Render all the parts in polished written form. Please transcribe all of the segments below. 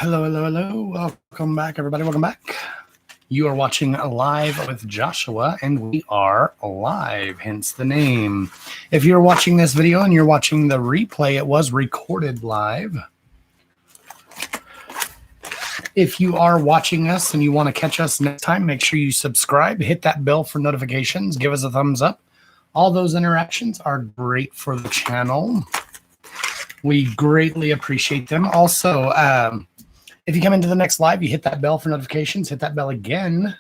Hello, hello, hello. Welcome back, everybody. Welcome back. You are watching Live with Joshua, and we are live, hence the name. If you're watching this video and you're watching the replay, it was recorded live. If you are watching us and you want to catch us next time, make sure you subscribe, hit that bell for notifications, give us a thumbs up. All those interactions are great for the channel. We greatly appreciate them. Also, if you come into the next live, you hit that bell for notifications, hit that bell again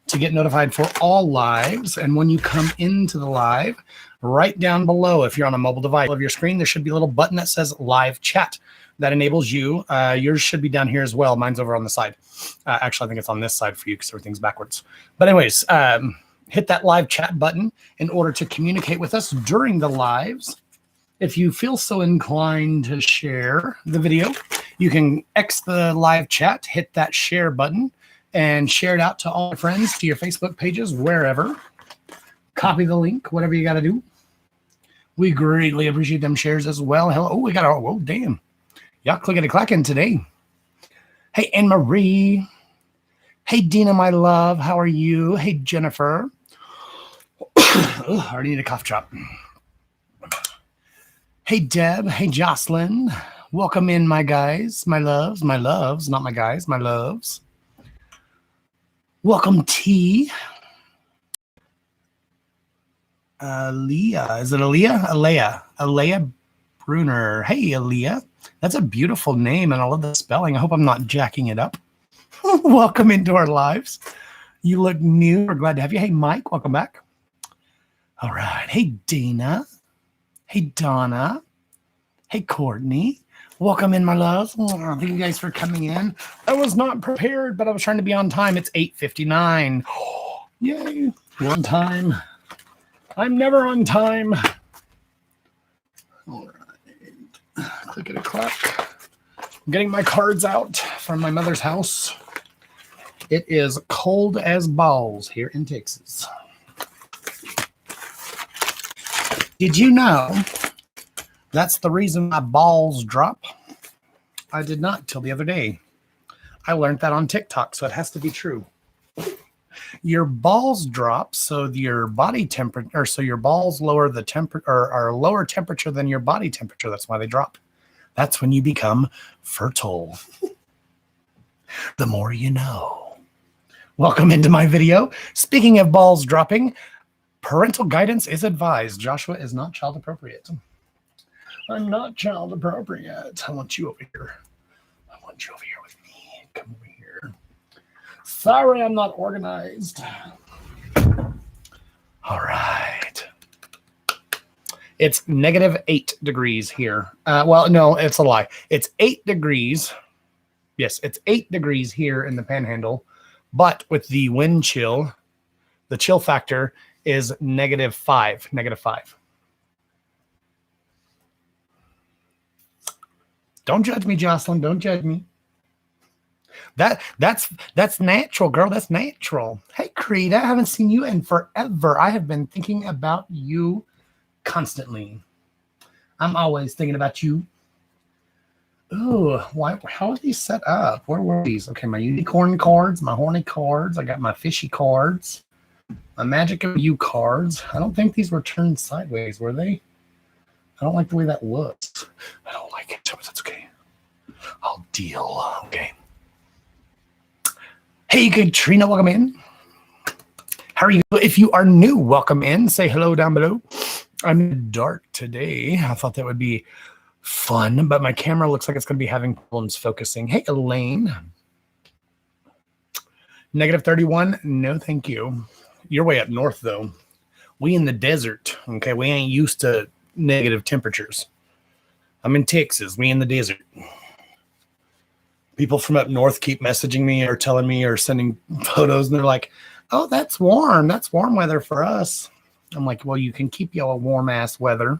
to get notified for all lives. And when you come into the live, right down below, if you're on a mobile device of your screen, there should be a little button that says live chat. That enables you. Yours should be down here as well. Mine's over on the side. Actually, I think it's on this side for you because everything's backwards. But anyways, hit that live chat button in order to communicate with us during the lives. If you feel so inclined to share the video, you can X the live chat, hit that share button, and share it out to all your friends, to your Facebook pages, wherever. Copy the link, whatever you got to do. We greatly appreciate them shares as well. Hello, we got our, oh, damn. Y'all clickety-clacking today. Hey, Anne-Marie. Hey, Dina, my love. How are you? Hey, Jennifer. I already need a cough drop. Hey, Deb. Hey, Jocelyn. Welcome in, my guys, my loves, not my guys, my loves. Welcome, T. Aaliyah. Is it Aaliyah? Alea Bruner. Hey, Aaliyah. That's a beautiful name, and I love the spelling. I hope I'm not jacking it up. Welcome into our lives. You look new. We're glad to have you. Hey, Mike. Welcome back. All right. Hey, Dana. Hey, Donna. Hey, Courtney. Welcome in, my loves. Thank you guys for coming in. I was not prepared, but I was trying to be on time. It's 8:59. Yay. We're on time. I'm never on time. All right. Clickety-clack. I'm getting my cards out from my mother's house. It is cold as balls here in Texas. Did you know that's the reason my balls drop? I did not till the other day. I learned that on TikTok, so it has to be true. Your balls drop, so your body temperature, or so your balls lower the temperature, or are lower temperature than your body temperature. That's why they drop. That's when you become fertile. The more you know. Welcome into my video. Speaking of balls dropping, parental guidance is advised. Joshua is not child appropriate. I'm not child appropriate. I want you over here. I want you over here with me. Come over here. Sorry, I'm not organized. All right. It's -8 degrees here. Well, no, it's a lie. It's 8 degrees. Yes, it's 8 degrees here in the Panhandle. But with the wind chill, the chill factor is -5. -5. Don't judge me, Jocelyn. Don't judge me. That's natural, girl. That's natural. Hey, Creed, I haven't seen you in forever. I have been thinking about you constantly. I'm always thinking about you. Ooh, why? How are these set up? Where were these? Okay, my unicorn cards, my horny cards. I got my fishy cards, my magic of you cards. I don't think these were turned sideways, were they? I don't like the way that looks. I don't like it, but that's okay. I'll deal. Okay. Hey, Katrina, welcome in. How are you? If you are new, welcome in. Say hello down below. I'm in the dark today. I thought that would be fun, but my camera looks like it's going to be having problems focusing. Hey, Elaine. -31. No, thank you. You're way up north, though. We in the desert. Okay, we ain't used to negative temperatures. I'm in Texas. We in the desert. People from up north keep messaging me or telling me or sending photos, and they're like, oh, that's warm. That's warm weather for us. I'm like, well, you can keep y'all warm-ass weather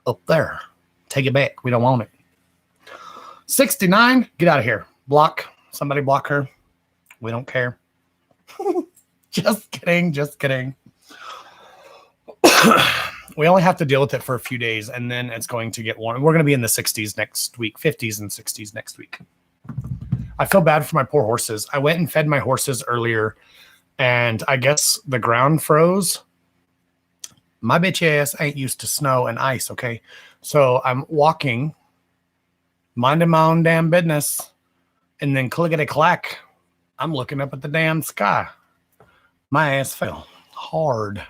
up there. Take it back. We don't want it. 69. Get out of here. Block. Somebody block her. We don't care. Just kidding. Just kidding. We only have to deal with it for a few days, and then it's going to get warm. We're going to be in the 60s next week, 50s and 60s next week. I feel bad for my poor horses. I went and fed my horses earlier, and I guess the ground froze. My bitch ass ain't used to snow and ice, okay? So I'm walking, minding my own damn business, and then clickety-clack, I'm looking up at the damn sky. My ass fell hard.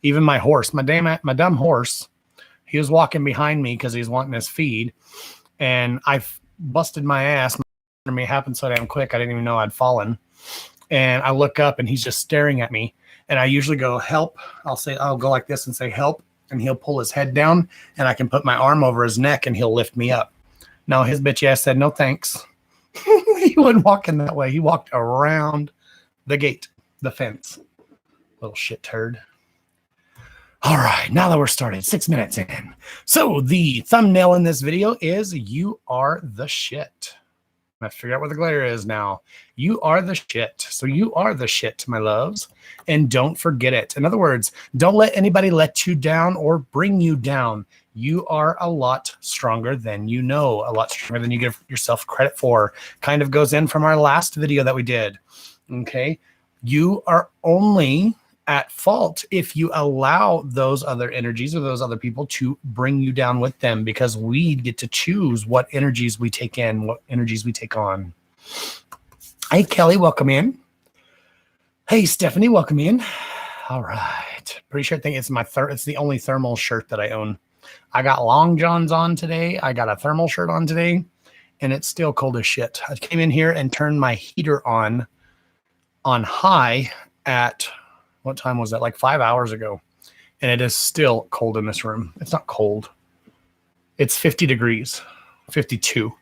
Even my horse, my dumb horse, he was walking behind me because he's wanting his feed, and I busted my ass. It happened so damn quick, I didn't even know I'd fallen. And I look up, and he's just staring at me. And I usually go, help. I'll go like this and say, help. And he'll pull his head down, and I can put my arm over his neck, and he'll lift me up. No, his bitch ass said, no, thanks. He wasn't walking that way. He walked around the gate, the fence. Little shit turd. All right, now that we're started, 6 minutes in. So the thumbnail in this video is you are the shit. I figured out where the glitter is now. You are the shit. So you are the shit, my loves. And don't forget it. In other words, don't let anybody let you down or bring you down. You are a lot stronger than you know, a lot stronger than you give yourself credit for. Kind of goes in from our last video that we did. Okay. You are only at fault if you allow those other energies or those other people to bring you down with them, because we get to choose what energies we take in, what energies we take on. Hey, Kelly, welcome in. Hey, Stephanie, welcome in. All right. Pretty sure I think it's it's the only thermal shirt that I own. I got long johns on today. I got a thermal shirt on today, and it's still cold as shit. I came in here and turned my heater on high at, what time was that? Like 5 hours ago. And it is still cold in this room. It's not cold. It's 50 degrees, 52.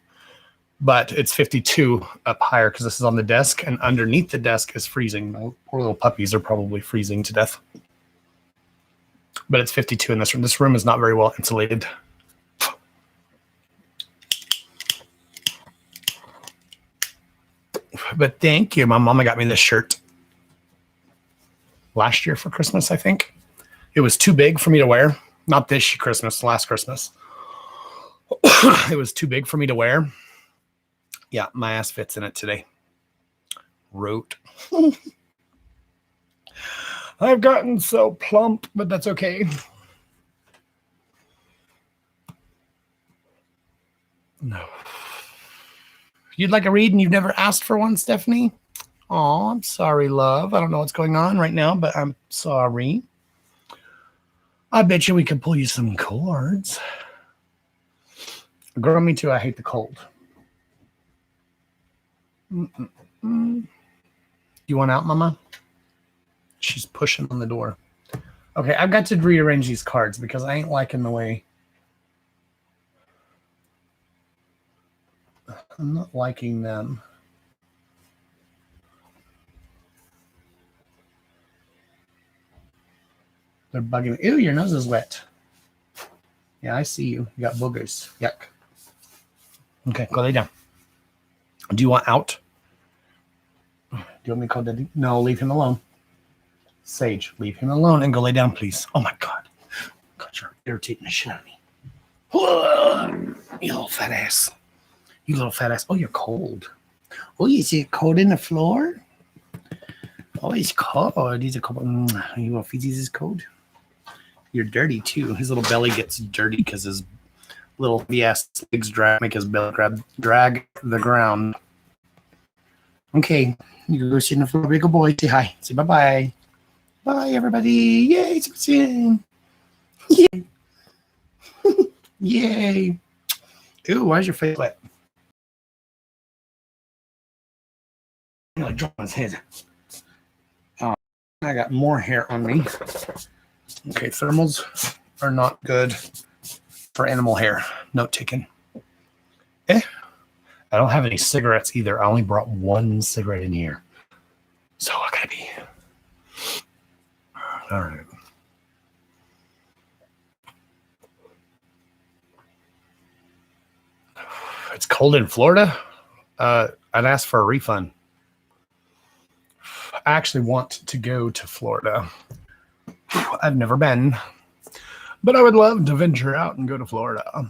But it's 52 up higher because this is on the desk, and underneath the desk is freezing. My poor little puppies are probably freezing to death. But it's 52 in this room. This room is not very well insulated. But thank you. My mama got me this shirt last year for Christmas, I think. It was too big for me to wear. Not this Christmas, last Christmas. It was too big for me to wear. Yeah, my ass fits in it today. Rote. I've gotten so plump, but that's okay. No. You'd like a read and you've never asked for one, Stephanie? Oh, I'm sorry, love. I don't know what's going on right now, but I'm sorry. I bet you we could pull you some cards. Girl, me too. I hate the cold. You want out, Mama? She's pushing on the door. Okay, I've got to rearrange these cards because I ain't liking the way. I'm not liking them. They're bugging me. Ew, your nose is wet. Yeah, I see you. You got boogers. Yuck. Okay, go lay down. Do you want out? Do you want me to call Daddy? No, leave him alone. Sage, leave him alone and go lay down, please. Oh, my God. God, you're irritating the shit out of me. You little fat ass. You little fat ass. Oh, you're cold. Oh, is it cold in the floor? Oh, it's cold. He's a cold. You want feezies is cold? You're dirty, too. His little belly gets dirty because his little ass legs make his belly drag the ground. Okay. You can go sit in the floor. Big old boy. Say hi. Say bye-bye. Bye, everybody. Yay. Yay. Yay. Ooh, why is your face wet? I dropped his head. Oh, I got more hair on me. Okay, thermals are not good for animal hair. Note taken. I don't have any cigarettes either. I only brought one cigarette in here. So I gotta be. All right. It's cold in Florida. I'd ask for a refund. I actually want to go to Florida. I've never been, but I would love to venture out and go to Florida.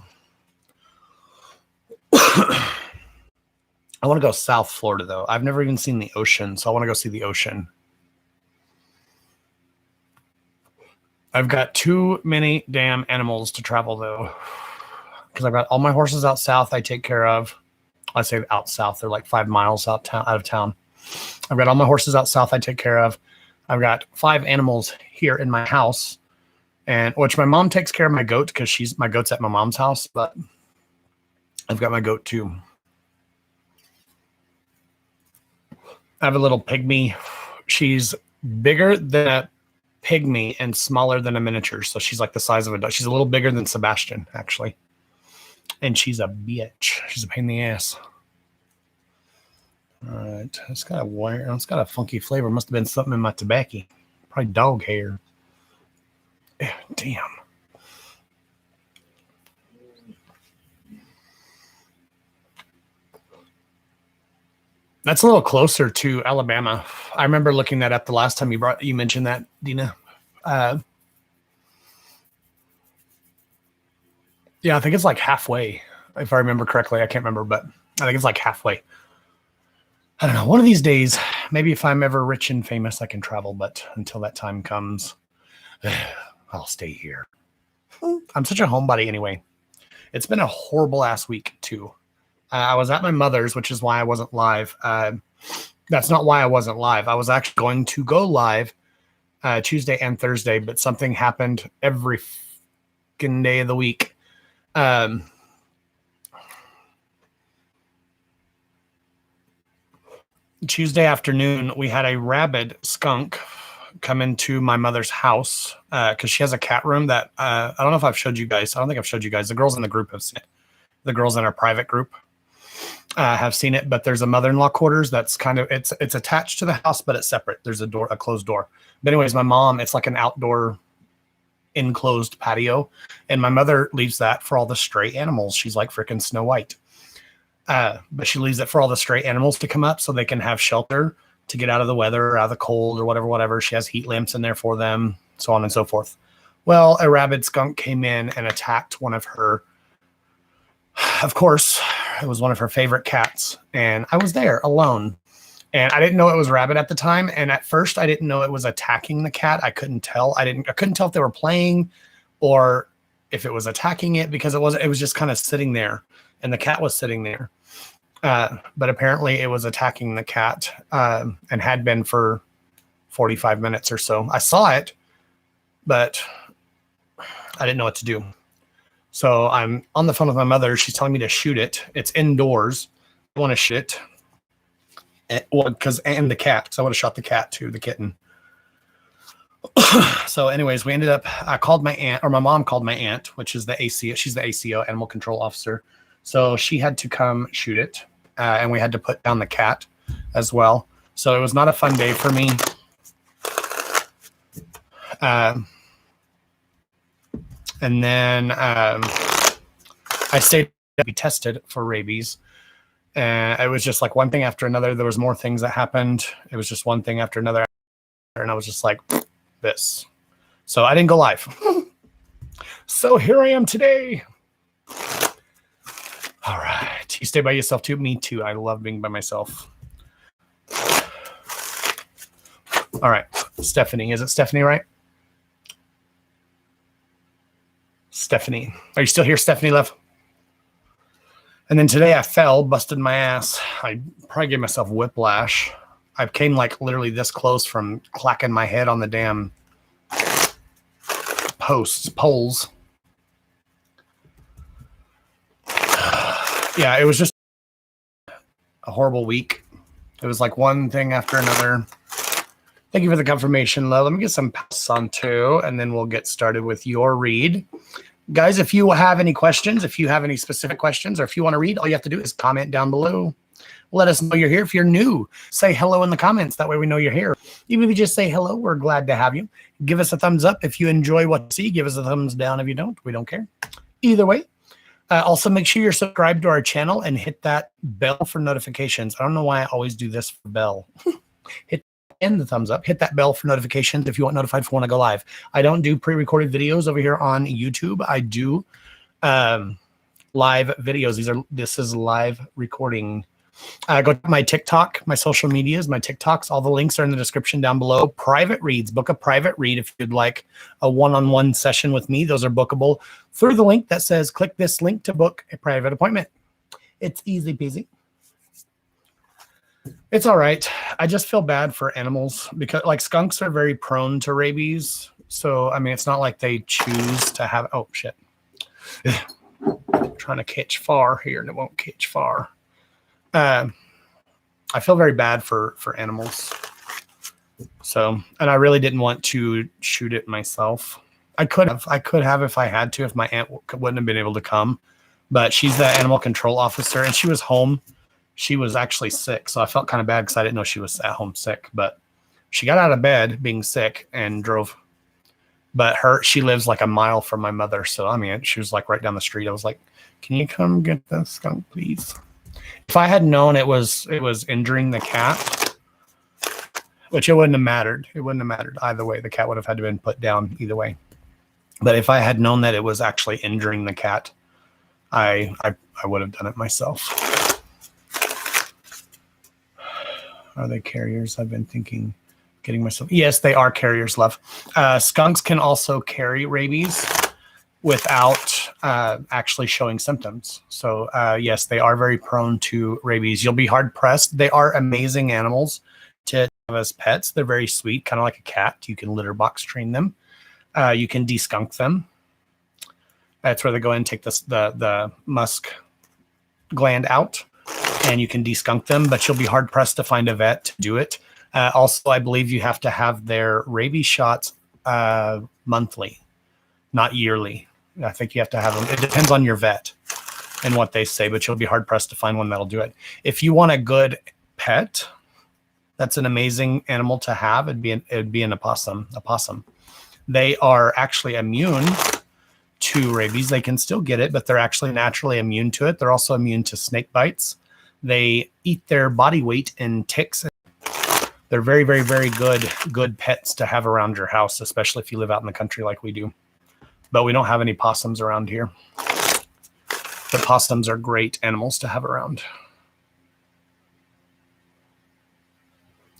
I want to go South Florida, though. I've never even seen the ocean, so I want to go see the ocean. I've got too many damn animals to travel, though, because I've got all my horses out south I take care of. I say out south. They're like 5 miles out of town. I've got all my horses out south I take care of. I've got 5 animals here in my house, and which my mom takes care of my goat because my goat's at my mom's house, but I've got my goat too. I have a little pygmy. She's bigger than a pygmy and smaller than a miniature. So she's like the size of a dog. She's a little bigger than Sebastian, actually. And she's a bitch. She's a pain in the ass. All right. It's got a funky flavor. Must have been something in my tobacco. Probably dog hair. Yeah, damn. That's a little closer to Alabama. I remember looking that up the last time you mentioned that, Dina. Yeah, I think it's like halfway, if I remember correctly. I can't remember, but I think it's like halfway. I don't know. One of these days, maybe if I'm ever rich and famous, I can travel. But until that time comes, I'll stay here. I'm such a homebody anyway. It's been a horrible ass week too. I was at my mother's, which is why I wasn't live. That's not why I wasn't live. I was actually going to go live Tuesday and Thursday, but something happened every fucking day of the week. Tuesday afternoon, we had a rabid skunk come into my mother's house because she has a cat room that I don't know if I've showed you guys. I don't think I've showed you guys. The girls in the group have seen it. The girls in our private group have seen it, but there's a mother-in-law quarters that's kind of it's attached to the house, but it's separate. There's a closed door. But anyways, my mom, it's like an outdoor enclosed patio, and my mother leaves that for all the stray animals. She's like freaking Snow White. But she leaves it for all the stray animals to come up so they can have shelter to get out of the weather or out of the cold or whatever. She has heat lamps in there for them, so on and so forth. Well, a rabid skunk came in and attacked one of her. Of course, it was one of her favorite cats, and I was there alone. And I didn't know it was rabid at the time. And at first, I didn't know it was attacking the cat. I couldn't tell. I couldn't tell if they were playing or if it was attacking it because it was just kind of sitting there, and the cat was sitting there. But apparently, it was attacking the cat and had been for 45 minutes or so. I saw it, but I didn't know what to do. So I'm on the phone with my mother. She's telling me to shoot it. It's indoors. I want to shoot it. And the cat. So I would have shot the cat too, the kitten. So anyways, we ended up, I called my aunt, or my mom called my aunt, which is the ACO. She's the ACO, Animal Control Officer. So she had to come shoot it. And we had to put down the cat as well. So it was not a fun day for me. And then I stayed to be tested for rabies. And it was just like one thing after another. There was more things that happened. It was just one thing after another. And I was just like, this. So I didn't go live. So here I am today. All right. You stay by yourself too? Me too. I love being by myself. All right. Stephanie. Is it Stephanie, right? Stephanie. Are you still here, Stephanie, love? And then today I fell, busted my ass. I probably gave myself whiplash. I came like literally this close from clacking my head on the damn poles. Yeah, it was just a horrible week. It was like one thing after another. Thank you for the confirmation, Lo. Let me get some pass on too, and then we'll get started with your read. Guys, if you have any questions, if you have any specific questions, or if you want to read, all you have to do is comment down below. Let us know you're here. If you're new, say hello in the comments. That way we know you're here. Even if you just say hello, we're glad to have you. Give us a thumbs up if you enjoy what you see. Give us a thumbs down if you don't. We don't care. Either way. Also, make sure you're subscribed to our channel and hit that bell for notifications. I don't know why I always do this for bell. Hit and the thumbs up. Hit that bell for notifications if you want notified for when I go live. I don't do pre-recorded videos over here on YouTube. I do live videos. This is live recording. Go to my TikTok, my social medias, my TikToks. All the links are in the description down below. Private reads. Book a private read if you'd like a one-on-one session with me. Those are bookable through the link that says click this link to book a private appointment. It's easy peasy. It's all right. I just feel bad for animals because like skunks are very prone to rabies. So, I mean, it's not like they choose to have, oh shit. Trying to catch far here and it won't catch far. I feel very bad for animals. So, and I really didn't want to shoot it myself. I could have if I had to, if my aunt wouldn't have been able to come, but she's the animal control officer and she was home. She was actually sick. So I felt kind of bad because I didn't know she was at home sick, but she got out of bed being sick and drove. But she lives like a mile from my mother. So, I mean, she was like right down the street. I was like, can you come get the skunk, please? If I had known it was injuring the cat, which it wouldn't have mattered. It wouldn't have mattered either way. The cat would have had to been put down either way. But if I had known that it was actually injuring the cat, I would have done it myself. Are they carriers? I've been thinking, getting myself. Yes, they are carriers, love. Skunks can also carry rabies without actually showing symptoms. So yes, they are very prone to rabies. You'll be hard pressed. They are amazing animals to have as pets. They're very sweet, kind of like a cat. You can litter box train them. You can de-skunk them. That's where they go in and take the musk gland out, and you can de-skunk them, but you'll be hard pressed to find a vet to do it. Also, I believe you have to have their rabies shots monthly, not yearly. I think you have to have them. It depends on your vet and what they say, but you'll be hard pressed to find one that'll do it. If you want a good pet, that's an amazing animal to have. It'd be an opossum. They are actually immune to rabies. They can still get it, but they're actually naturally immune to it. They're also immune to snake bites. They eat their body weight in ticks. They're very, very, very good pets to have around your house, especially if you live out in the country like we do. But we don't have any possums around here. But possums are great animals to have around.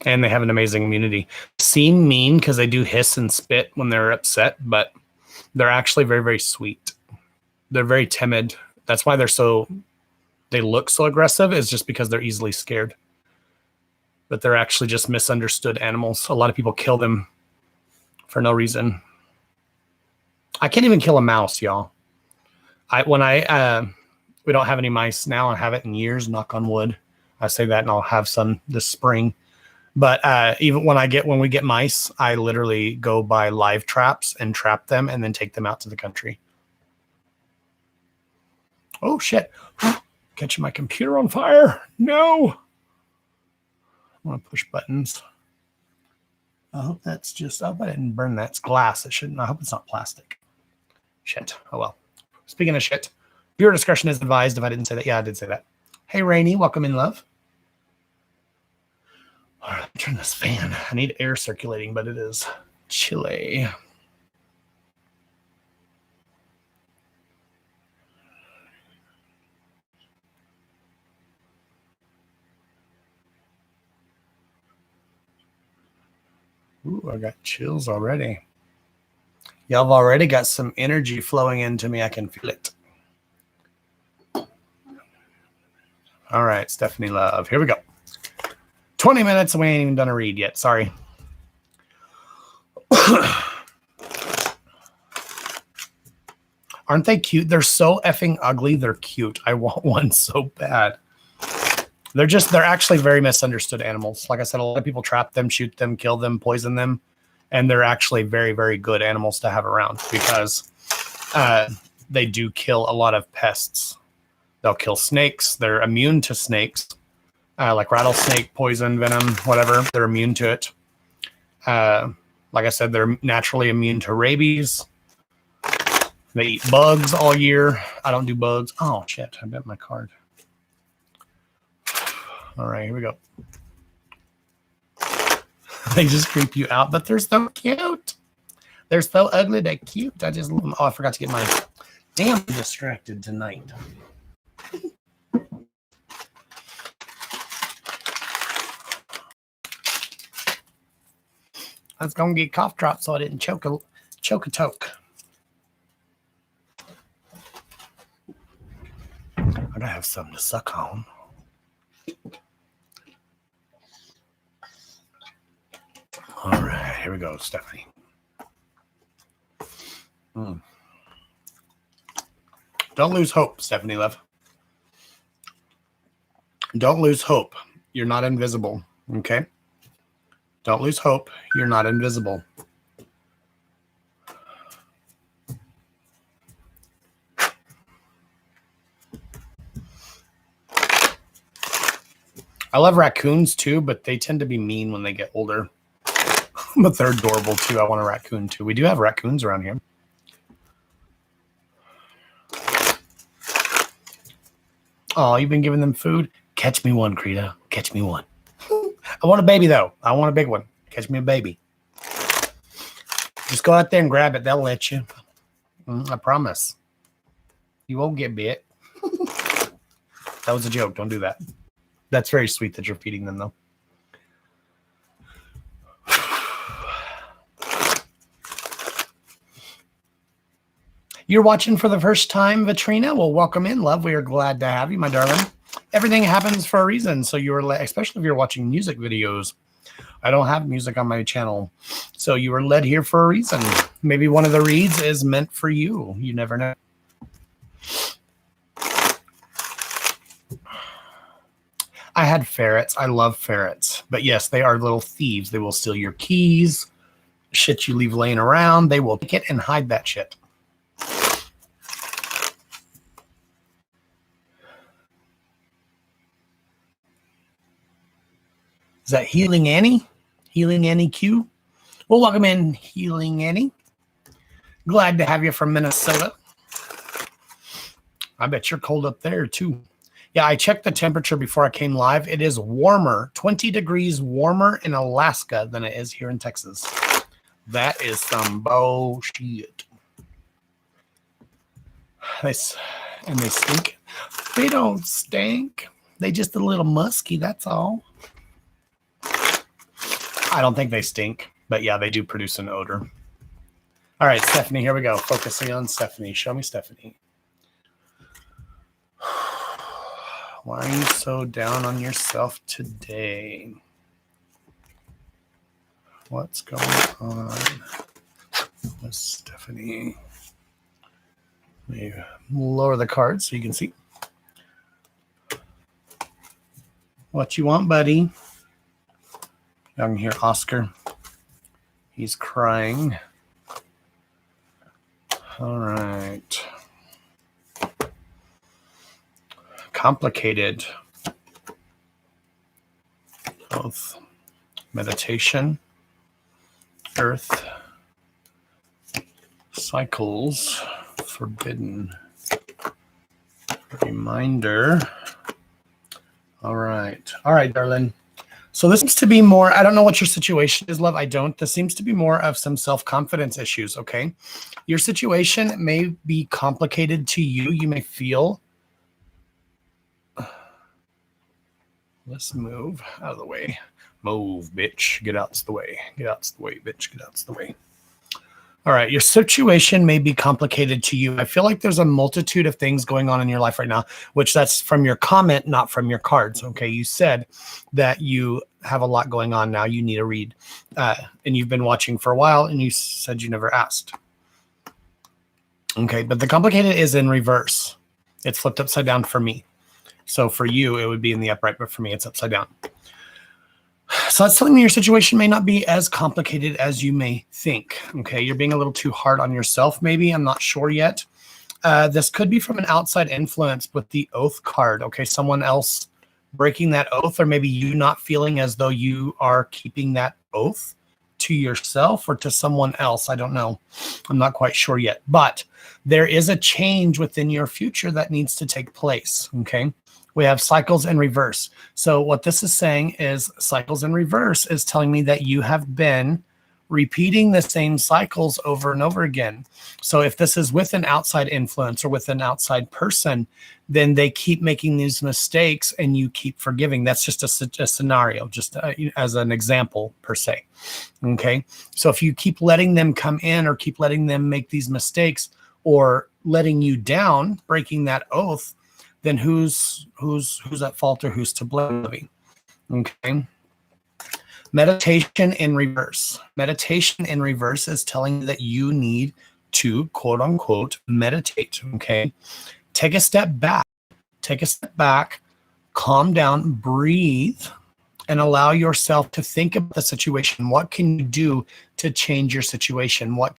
And they have an amazing immunity. Seem mean because they do hiss and spit when they're upset, but they're actually very, very sweet. They're very timid. That's why they look so aggressive, is just because they're easily scared. But they're actually just misunderstood animals. A lot of people kill them for no reason. I can't even kill a mouse, y'all. We don't have any mice now. I haven't in years, knock on wood. I say that and I'll have some this spring. But even when we get mice, I literally go buy live traps and trap them and then take them out to the country. Oh shit. Catching my computer on fire. No. I want to push buttons. I hope that's just, I hope I didn't burn that. It's glass. It shouldn't. I hope it's not plastic. Shit. Oh well. Speaking of shit, viewer discretion is advised if I didn't say that. Yeah, I did say that. Hey, Rainy, welcome in, love. All right, turn this fan. I need air circulating, but it is chilly. Ooh, I got chills already. Y'all have already got some energy flowing into me. I can feel it. All right, Stephanie Love. Here we go. 20 minutes and we ain't even done a read yet. Sorry. Aren't they cute? They're so effing ugly. They're cute. I want one so bad. They're actually very misunderstood animals. Like I said, a lot of people trap them, shoot them, kill them, poison them. And they're actually very, very good animals to have around because they do kill a lot of pests. They'll kill snakes. They're immune to snakes, like rattlesnake, poison, venom, whatever. They're immune to it. Like I said, they're naturally immune to rabies. They eat bugs all year. I don't do bugs. Oh, shit. I bet my card. All right, here we go. They just creep you out, but they're so cute. They're so ugly, they're cute. I just love them. Oh, I forgot to get my damn distracted tonight. I was going to get cough drops so I didn't choke a toke. I gotta have something to suck on. All right, here we go, Stephanie. Don't lose hope, Stephanie Love. Don't lose hope. You're not invisible, okay? Don't lose hope. You're not invisible. I love raccoons too, but they tend to be mean when they get older. But they're adorable too. I want a raccoon too. We do have raccoons around here. Oh, you've been giving them food? Catch me one, Krita. Catch me one. I want a baby though. I want a big one. Catch me a baby. Just go out there and grab it. They'll let you. I promise. You won't get bit. That was a joke. Don't do that. That's very sweet that you're feeding them though. You're watching for the first time, Vitrina? Well, welcome in, love. We are glad to have you, my darling. Everything happens for a reason. So you're, especially if you're watching music videos. I don't have music on my channel. So you were led here for a reason. Maybe one of the reads is meant for you. You never know. I had ferrets. I love ferrets. But yes, they are little thieves. They will steal your keys, shit you leave laying around. They will pick it and hide that shit. Is that Healing Annie? Healing Annie Q? Well, welcome in, Healing Annie. Glad to have you from Minnesota. I bet you're cold up there, too. Yeah, I checked the temperature before I came live. It is warmer, 20 degrees warmer in Alaska than it is here in Texas. That is some bullshit. And they stink. They don't stink. They just a little musky, that's all. I don't think they stink, but yeah, they do produce an odor. All right, Stephanie, here we go. Focusing on Stephanie. Show me Stephanie. Why are you so down on yourself today? What's going on with Stephanie? Let me lower the card so you can see. What you want, buddy? I can hear Oscar. He's crying. All right. Complicated. Both meditation, earth, cycles, forbidden, reminder. All right. All right, darling. So this seems to be more, I don't know what your situation is, love. I don't. This seems to be more of some self-confidence issues, okay? Your situation may be complicated to you. You may feel, let's move out of the way. Move, bitch. Get out the way. Get out the way, bitch. Get out the way. All right, your situation may be complicated to you. I feel like there's a multitude of things going on in your life right now, which that's from your comment, not from your cards. Okay, you said that you have a lot going on now. You need a read. And you've been watching for a while, and you said you never asked. Okay, but the complicated is in reverse. It's flipped upside down for me. So for you, it would be in the upright, but for me, it's upside down. So that's telling me your situation may not be as complicated as you may think. Okay, you're being a little too hard on yourself, maybe. I'm not sure yet. This could be from an outside influence with the oath card. Okay, someone else breaking that oath, or maybe you not feeling as though you are keeping that oath to yourself or to someone else. I don't know. I'm not quite sure yet. But there is a change within your future that needs to take place. Okay. We have cycles in reverse. So what this is saying is cycles in reverse is telling me that you have been repeating the same cycles over and over again. So if this is with an outside influence or with an outside person, then they keep making these mistakes and you keep forgiving. That's just a scenario, just as an example per se. Okay. So if you keep letting them come in or keep letting them make these mistakes or letting you down, breaking that oath, then who's at fault or who's to blame? Okay. Meditation in reverse. Meditation in reverse is telling you that you need to, quote unquote, meditate. Okay. Take a step back. Take a step back, calm down, breathe, and allow yourself to think about the situation. What can you do to change your situation? What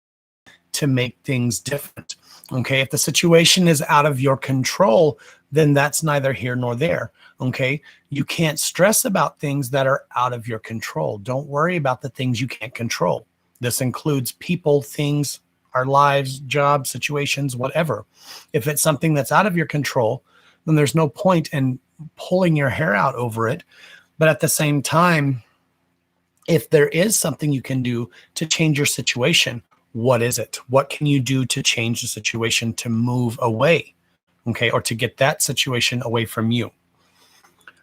to make things different? Okay. If the situation is out of your control, then that's neither here nor there. Okay. You can't stress about things that are out of your control. Don't worry about the things you can't control. This includes people, things, our lives, jobs, situations, whatever. If it's something that's out of your control, then there's no point in pulling your hair out over it. But at the same time, if there is something you can do to change your situation, what is it? What can you do to change the situation, to move away? Okay, or to get that situation away from you?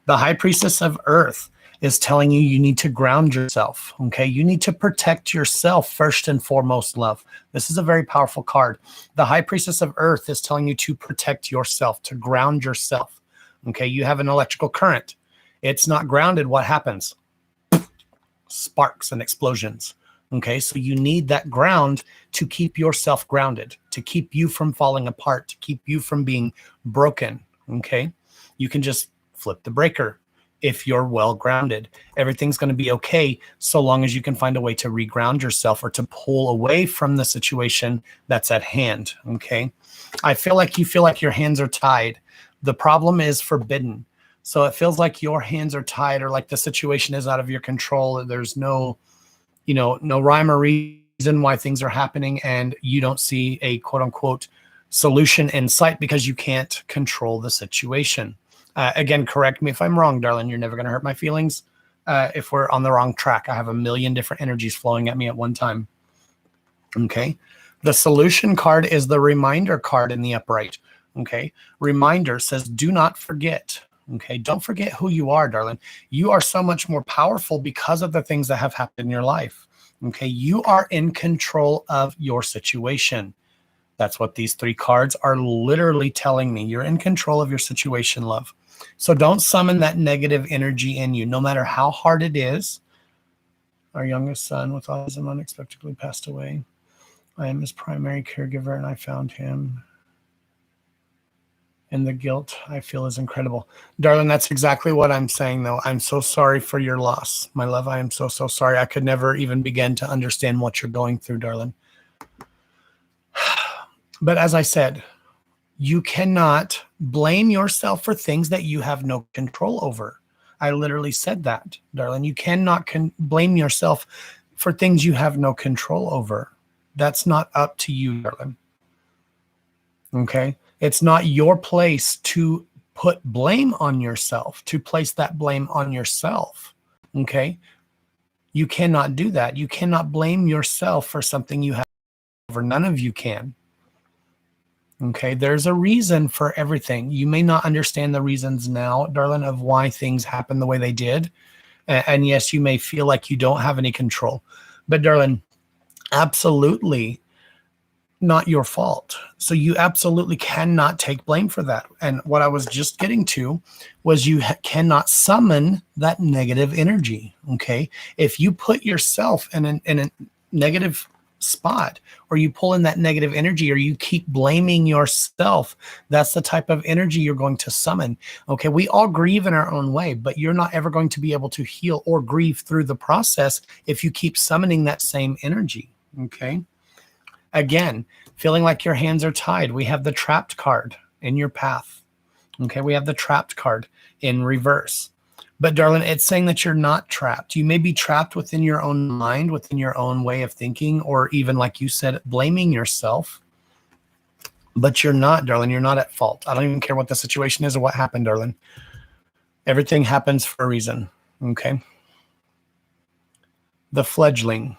The High Priestess of Earth is telling you you need to ground yourself. Okay, you need to protect yourself first and foremost, love. This is a very powerful card. The High Priestess of Earth is telling you to protect yourself, to ground yourself. Okay, you have an electrical current. It's not grounded. What happens? Sparks and explosions. Okay, so you need that ground to keep yourself grounded, to keep you from falling apart, to keep you from being broken. Okay, you can just flip the breaker if you're well grounded. Everything's going to be okay so long as you can find a way to reground yourself or to pull away from the situation that's at hand. Okay, I feel like you feel like your hands are tied. The problem is forbidden. So it feels like your hands are tied or like the situation is out of your control. There's no rhyme or reason why things are happening, and you don't see a quote unquote solution in sight because you can't control the situation. Again, correct me if I'm wrong, darling. You're never going to hurt my feelings if we're on the wrong track. I have a million different energies flowing at me at one time. Okay. The solution card is the reminder card in the upright. Okay. Reminder says, do not forget. Okay. Don't forget who you are, darling. You are so much more powerful because of the things that have happened in your life. Okay. You are in control of your situation. That's what these three cards are literally telling me. You're in control of your situation, love. So don't summon that negative energy in you, no matter how hard it is. Our youngest son with autism unexpectedly passed away. I am his primary caregiver, and I found him. And the guilt I feel is incredible. Darling, that's exactly what I'm saying, though. I'm so sorry for your loss, my love. I am so, so sorry. I could never even begin to understand what you're going through, darling. But as I said, you cannot blame yourself for things that you have no control over. I literally said that, darling. You cannot blame yourself for things you have no control over. That's not up to you, darling. Okay? It's not your place to put blame on yourself, to place that blame on yourself. Okay? You cannot do that. You cannot blame yourself for something you have over. None of you can. Okay? There's a reason for everything. You may not understand the reasons now, darling, of why things happen the way they did. And yes, you may feel like you don't have any control. But darling, absolutely not your fault. So you absolutely cannot take blame for that. And what I was just getting to was you cannot summon that negative energy. Okay. If you put yourself in a negative spot, or you pull in that negative energy, or you keep blaming yourself, that's the type of energy you're going to summon. Okay. We all grieve in our own way, but you're not ever going to be able to heal or grieve through the process if you keep summoning that same energy. Okay. Again, feeling like your hands are tied. We have the trapped card in your path. Okay, we have the trapped card in reverse. But darling, it's saying that you're not trapped. You may be trapped within your own mind, within your own way of thinking, or even, like you said, blaming yourself. But you're not, darling. You're not at fault. I don't even care what the situation is or what happened, darling. Everything happens for a reason. Okay. The fledgling.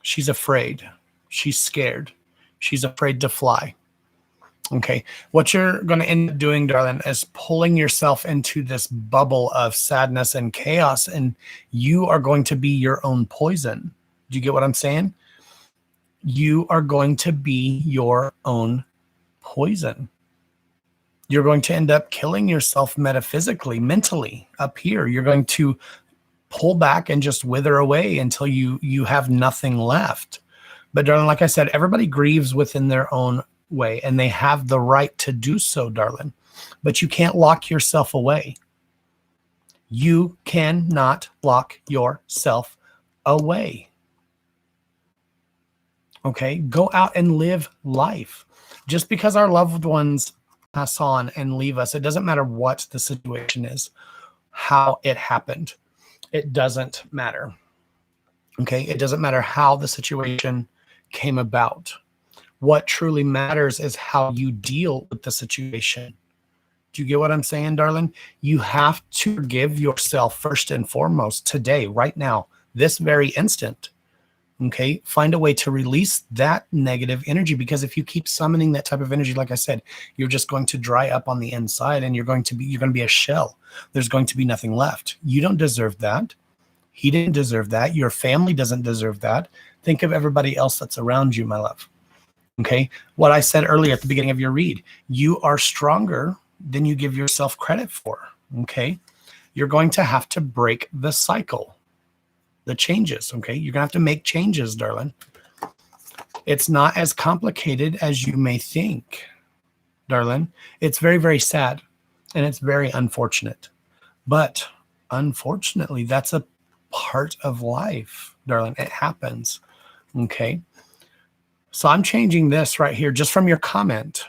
She's afraid. She's scared. She's afraid to fly. Okay. What you're going to end up doing, darling, is pulling yourself into this bubble of sadness and chaos, and you are going to be your own poison. Do you get what I'm saying? You are going to be your own poison. You're going to end up killing yourself metaphysically, mentally up here. You're going to pull back and just wither away until you have nothing left. But darling, like I said, everybody grieves within their own way, and they have the right to do so, darling. But you can't lock yourself away. You cannot lock yourself away. Okay? Go out and live life. Just because our loved ones pass on and leave us, it doesn't matter what the situation is, how it happened. It doesn't matter. Okay? It doesn't matter how the situation came about. What truly matters is how you deal with the situation. Do you get what I'm saying, darling? You have to forgive yourself first and foremost today, right now, this very instant. Okay? Find a way to release that negative energy, because if you keep summoning that type of energy, like I said, you're just going to dry up on the inside, and you're going to be a shell. There's going to be nothing left. You don't deserve that. He didn't deserve that. Your family doesn't deserve that. Think of everybody else that's around you, my love. Okay? What I said earlier at the beginning of your read, you are stronger than you give yourself credit for. Okay? You're going to have to break the cycle, the changes. Okay? You're going to have to make changes, darling. It's not as complicated as you may think, darling. It's very, very sad, and it's very unfortunate. But unfortunately, that's a part of life, darling. It happens. Okay? So I'm changing this right here just from your comment.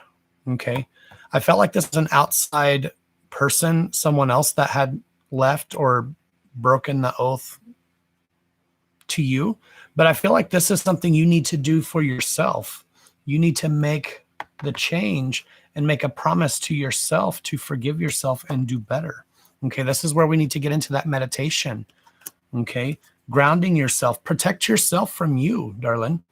Okay? I felt like this was an outside person, someone else that had left or broken the oath to you. But I feel like this is something you need to do for yourself. You need to make the change and make a promise to yourself to forgive yourself and do better. Okay? This is where we need to get into that meditation. Okay? Grounding yourself. Protect yourself from you, darling.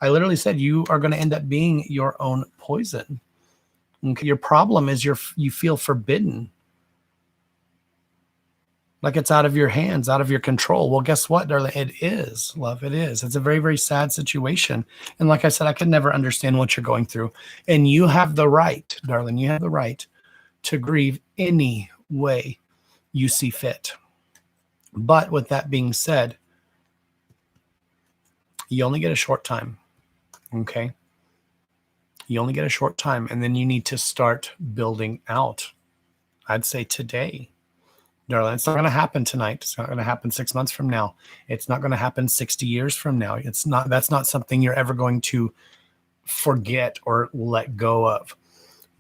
I literally said you are going to end up being your own poison. Okay? Your problem is you feel forbidden. Like it's out of your hands, out of your control. Well, guess what, darling? It is, love. It is. It's a very, very sad situation. And like I said, I could never understand what you're going through. And you have the right, darling, you have the right to grieve any way you see fit. But with that being said, you only get a short time. Okay? You only get a short time, and then you need to start building out. I'd say today, darling. It's not going to happen tonight. It's not going to happen 6 months from now. It's not going to happen 60 years from now. That's not something you're ever going to forget or let go of.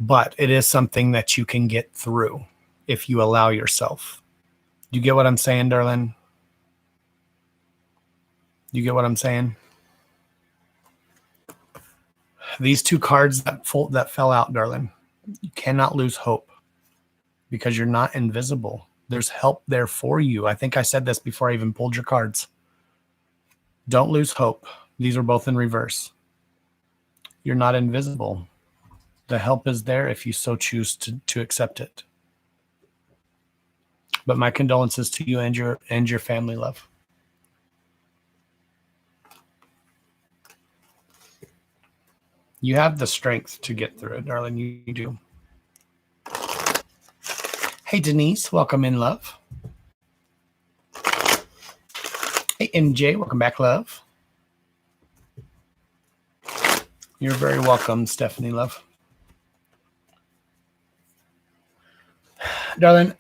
But it is something that you can get through if you allow yourself. You get what I'm saying, darling? You get what I'm saying? These two cards that fell out, darling, you cannot lose hope because you're not invisible. There's help there for you. I think I said this before I even pulled your cards. Don't lose hope. These are both in reverse. You're not invisible. The help is there if you so choose to accept it. But my condolences to you and your family, love. You have the strength to get through it, darling. You do. Hey, Denise, welcome in, love. Hey, MJ, welcome back, love. You're very welcome, Stephanie, love. Darling,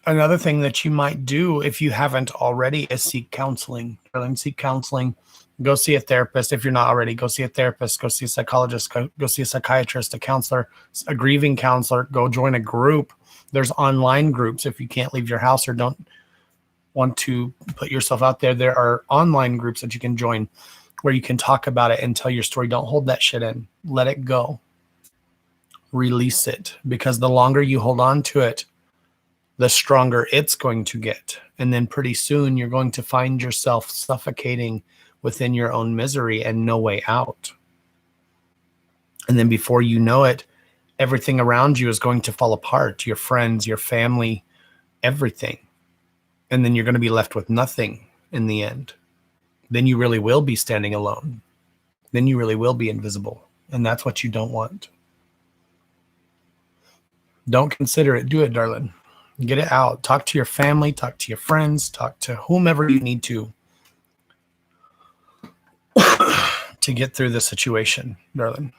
another thing that you might do if you haven't already is seek counseling. Darling, seek counseling. Go see a therapist. If you're not already, go see a therapist, go see a psychologist, go see a psychiatrist, a counselor, a grieving counselor. Go join a group. There's online groups. If you can't leave your house or don't want to put yourself out there, there are online groups that you can join where you can talk about it and tell your story. Don't hold that shit in. Let it go. Release it. Because the longer you hold on to it, the stronger it's going to get. And then pretty soon you're going to find yourself suffocating within your own misery and no way out. And then before you know it, everything around you is going to fall apart. Your friends, your family, everything. And then you're going to be left with nothing in the end. Then you really will be standing alone. Then you really will be invisible. And that's what you don't want. Don't consider it. Do it, darling. Get it out. Talk to your family. Talk to your friends. Talk to whomever you need to get through the situation, darling.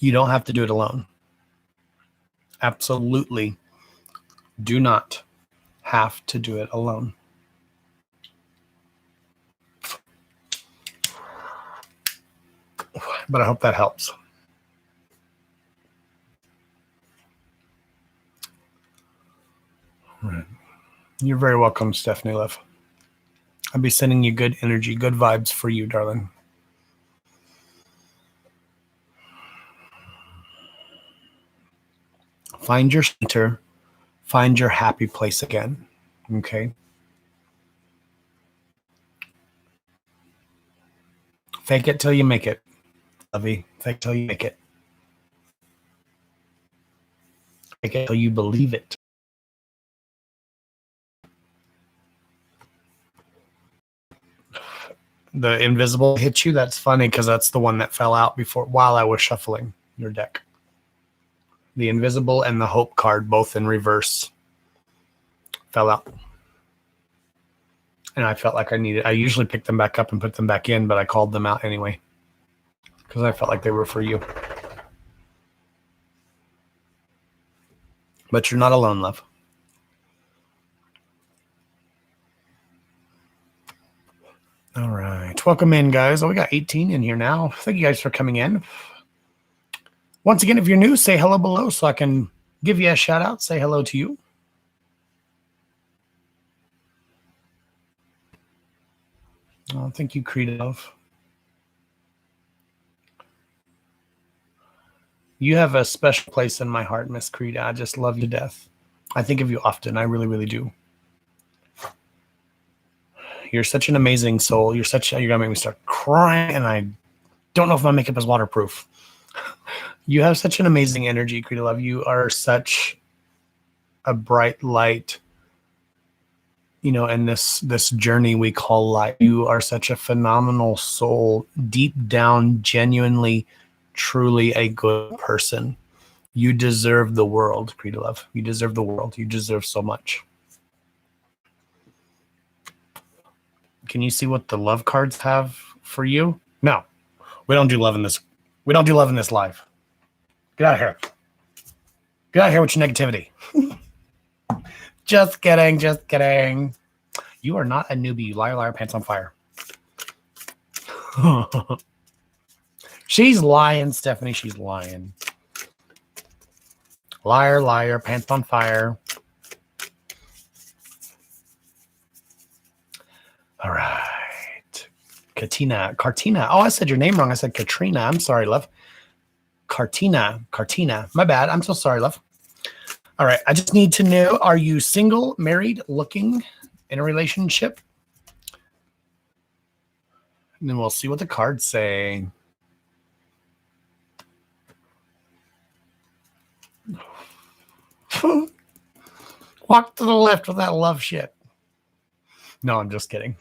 You don't have to do it alone. Absolutely do not have to do it alone. But I hope that helps. Right. You're very welcome, Stephanie Love. I'll be sending you good energy, good vibes for you, darling. Find your center. Find your happy place again. Okay? Fake it till you make it, Lovey. Fake it till you make it. Fake it till you believe it. The invisible hit you. That's funny because that's the one that fell out while I was shuffling your deck. The invisible and the hope card, both in reverse, fell out. And I felt like I usually pick them back up and put them back in, but I called them out anyway because I felt like they were for you. But you're not alone, love. All right. Welcome in, guys. Oh, we got 18 in here now. Thank you guys for coming in. Once again, if you're new, say hello below so I can give you a shout out. Say hello to you. Oh, thank you, Creedove. You have a special place in my heart, Miss Creed. I just love you to death. I think of you often. I really, really do. You're such an amazing soul. You're gonna make me start crying, and I don't know if my makeup is waterproof. You have such an amazing energy, Creed Love. You are such a bright light, in this journey we call life. You are such a phenomenal soul, deep down, genuinely, truly a good person. You deserve the world, Creed Love. You deserve the world. You deserve so much. Can you see what the love cards have for you? No, we don't do love in this. We don't do love in this live. Get out of here. Get out of here with your negativity. Just kidding. Just kidding. You are not a newbie. You liar, liar, pants on fire. She's lying, Stephanie. She's lying. Liar, liar, pants on fire. All right. Cartina. Oh, I said your name wrong. I said Katrina. I'm sorry, love. Cartina. My bad. I'm so sorry, love. All right. I just need to know, are you single, married, looking, in a relationship? And then we'll see what the cards say. Walk to the left with that love shit. No, I'm just kidding.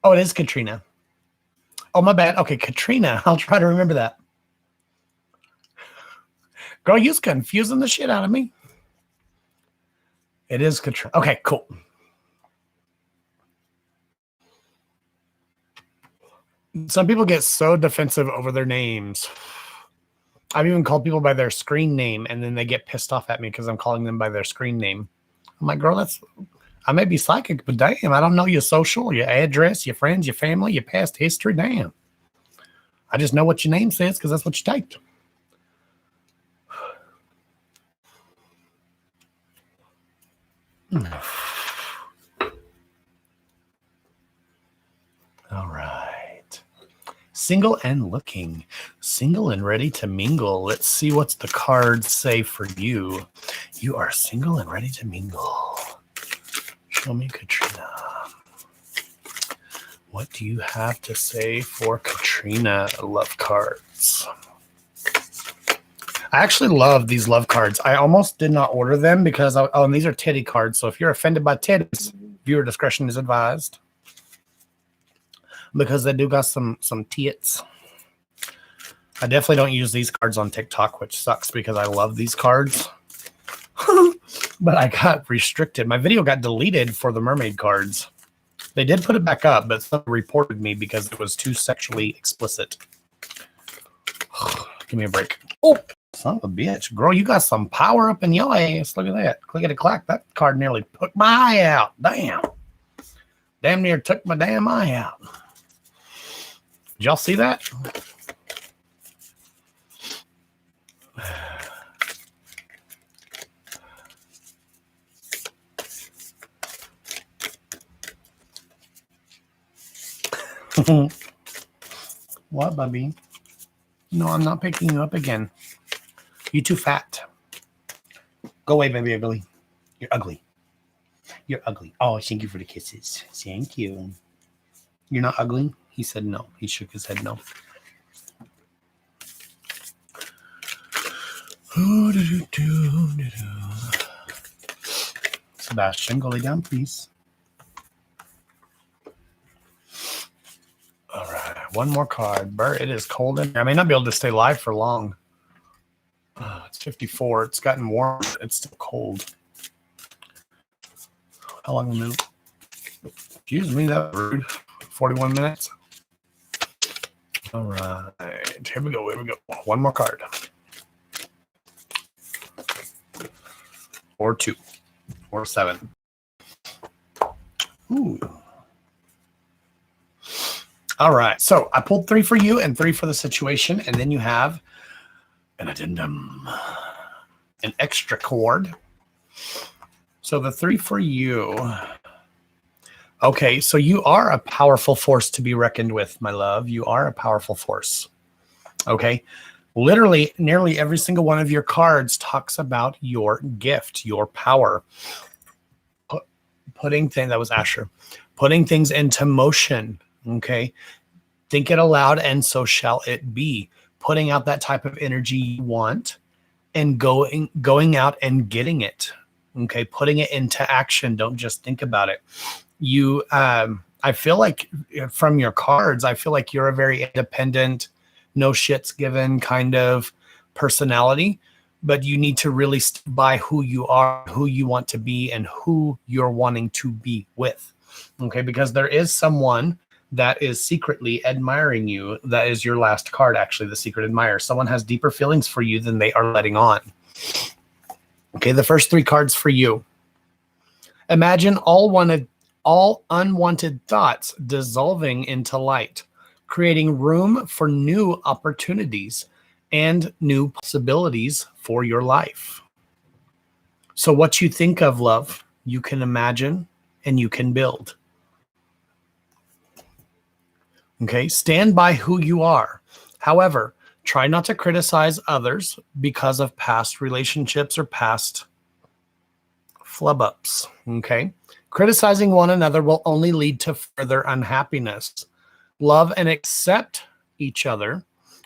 Oh, it is Katrina. Oh, my bad. Okay, Katrina. I'll try to remember that. Girl, you're confusing the shit out of me. It is Katrina. Okay, cool. Some people get so defensive over their names. I've even called people by their screen name, and then they get pissed off at me because I'm calling them by their screen name. I'm like, girl, I may be psychic, but damn, I don't know your social, your address, your friends, your family, your past history. Damn. I just know what your name says because that's what you typed. All right. Single and looking. Single and ready to mingle. Let's see what's the cards say for you. You are single and ready to mingle. Show me Katrina. What do you have to say for Katrina? Love cards. I actually love these love cards. I almost did not order them because, and these are titty cards. So if you're offended by titties, viewer discretion is advised. Because they do got some tits. I definitely don't use these cards on TikTok, which sucks because I love these cards. But I got restricted. My video got deleted for the mermaid cards. They did put it back up, but someone reported me because it was too sexually explicit. Give me a break. Oh, son of a bitch. Girl, you got some power up in your ass. Look at that. Clickety-clack. That card nearly took my eye out. Damn. Damn near took my damn eye out. Did y'all see that? What, Bubby? No, I'm not picking you up again. You too fat. Go away, baby ugly. You're ugly. You're ugly. Oh, thank you for the kisses. Thank you. You're not ugly? He said no. He shook his head no. Sebastian, go lay down, please. All right, one more card. Bert, it is cold in here. I may not be able to stay live for long. It's 54. It's gotten warm. It's still cold. How long will it? Excuse me, that was rude. 41 minutes. All right, here we go. Here we go. One more card. Or 2. Or 7. Ooh. All right, so I pulled 3 for you and 3 for the situation, and then you have an addendum, an extra cord. So the 3 for you. Okay, so you are a powerful force to be reckoned with, my love. You are a powerful force. Okay, literally, nearly every single one of your cards talks about your gift, your power. Putting things, that was Asher, putting things into motion. Okay, think it aloud, and so shall it be. Putting out that type of energy you want, and going out and getting it. Okay, putting it into action. Don't just think about it. You, I feel like from your cards, I feel like you're a very independent, no shits given kind of personality, but you need to really stick by who you are, who you want to be, and who you're wanting to be with. Okay, because there is someone that is secretly admiring you. That is your last card, actually, the secret admirer. Someone has deeper feelings for you than they are letting on. Okay, the first 3 cards for you. Imagine all unwanted thoughts dissolving into light, creating room for new opportunities and new possibilities for your life. So what you think of, love, you can imagine and you can build. Okay, stand by who you are. However, try not to criticize others because of past relationships or past flub-ups. Okay, criticizing one another will only lead to further unhappiness. Love and accept each other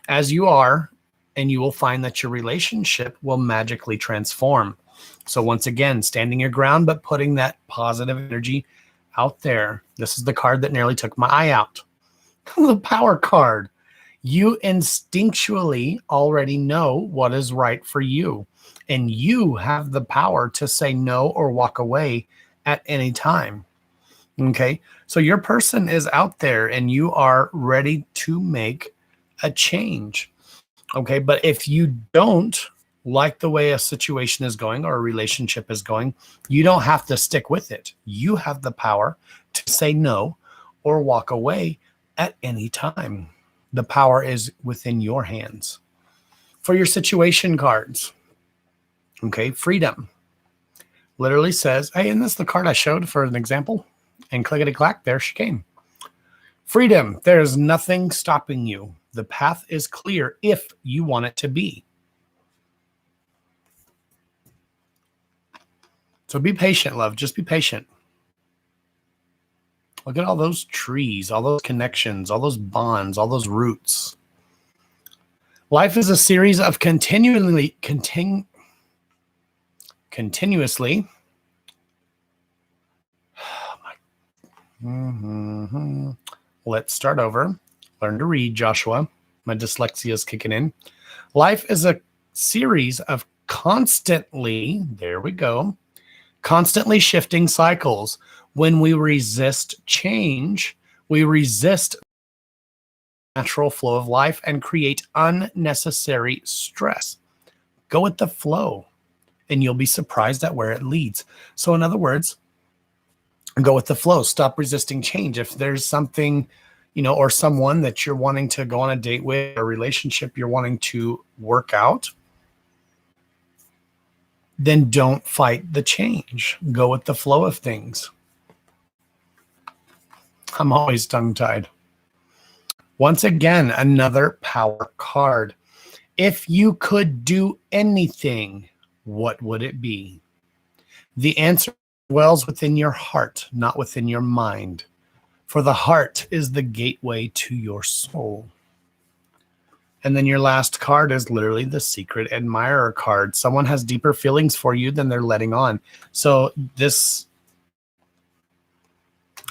as you are, and you will find that your relationship will magically transform. So once again, standing your ground, but putting that positive energy out there. This is the card that nearly took my eye out. The power card. You instinctually already know what is right for you, and you have the power to say no or walk away at any time. Okay, so your person is out there and you are ready to make a change. Okay, but if you don't like the way a situation is going or a relationship is going, you don't have to stick with it. You have the power to say no or walk away at any time. The power is within your hands. For your situation cards, okay, freedom literally says, hey, isn't this the card I showed for an example? And clickety-clack, there she came. Freedom. There's nothing stopping you. The path is clear if you want it to be. So be patient, love. Just be patient. Look at all those trees, all those connections, all those bonds, all those roots. Life is a series of continuously. Let's start over. Learn to read, Joshua. My dyslexia is kicking in. Life is a series of constantly, there we go, constantly shifting cycles. When we resist change, we resist the natural flow of life and create unnecessary stress. Go with the flow, and you'll be surprised at where it leads. So in other words, go with the flow. Stop resisting change. If there's something, or someone that you're wanting to go on a date with, or a relationship you're wanting to work out, then don't fight the change. Go with the flow of things. I'm always tongue-tied. Once again, another power card. If you could do anything, what would it be? The answer dwells within your heart, not within your mind. For the heart is the gateway to your soul. And then your last card is literally the secret admirer card. Someone has deeper feelings for you than they're letting on. So this,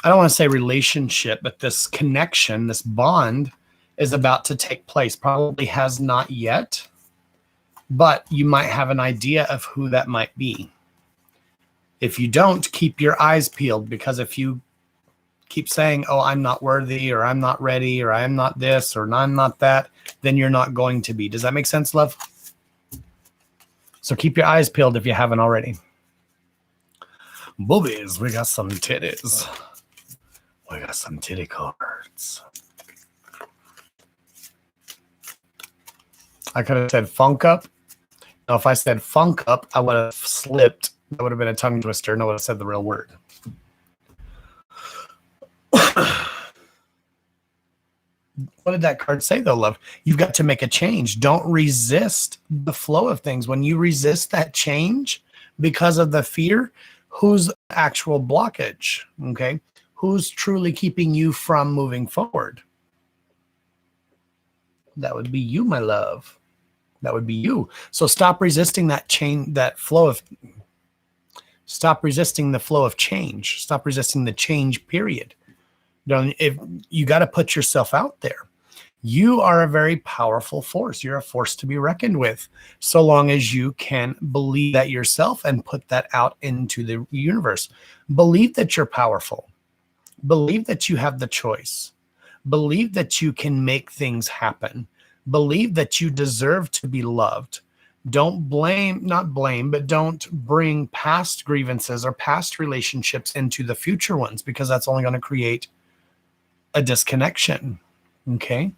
I don't want to say relationship, but this connection, this bond is about to take place. Probably has not yet, but you might have an idea of who that might be. If you don't, keep your eyes peeled, because if you keep saying, oh, I'm not worthy, or I'm not ready, or I'm not this, or I'm not that, then you're not going to be. Does that make sense, love? So keep your eyes peeled if you haven't already. Boobies, we got some titties. We got some titty cards. I could have said funk up. Now, if I said funk up, I would have slipped. That would have been a tongue twister. No one would have said the real word. What did that card say, though, love? You've got to make a change. Don't resist the flow of things. When you resist that change because of the fear, who's the actual blockage? Okay. Who's truly keeping you from moving forward? That would be you, my love. That would be you. So stop resisting that change, that flow of. Stop resisting the flow of change. Stop resisting the change, period. If you got to put yourself out there. You are a very powerful force. You're a force to be reckoned with, so long as you can believe that yourself and put that out into the universe. Believe that you're powerful. Believe that you have the choice. Believe that you can make things happen. Believe that you deserve to be loved. Don't not blame, but don't bring past grievances or past relationships into the future ones, because that's only going to create a disconnection. Okay?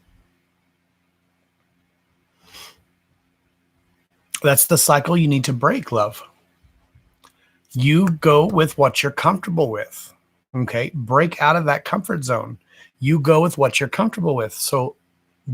That's the cycle you need to break, love. You go with what you're comfortable with. Okay? Break out of that comfort zone. You go with what you're comfortable with. So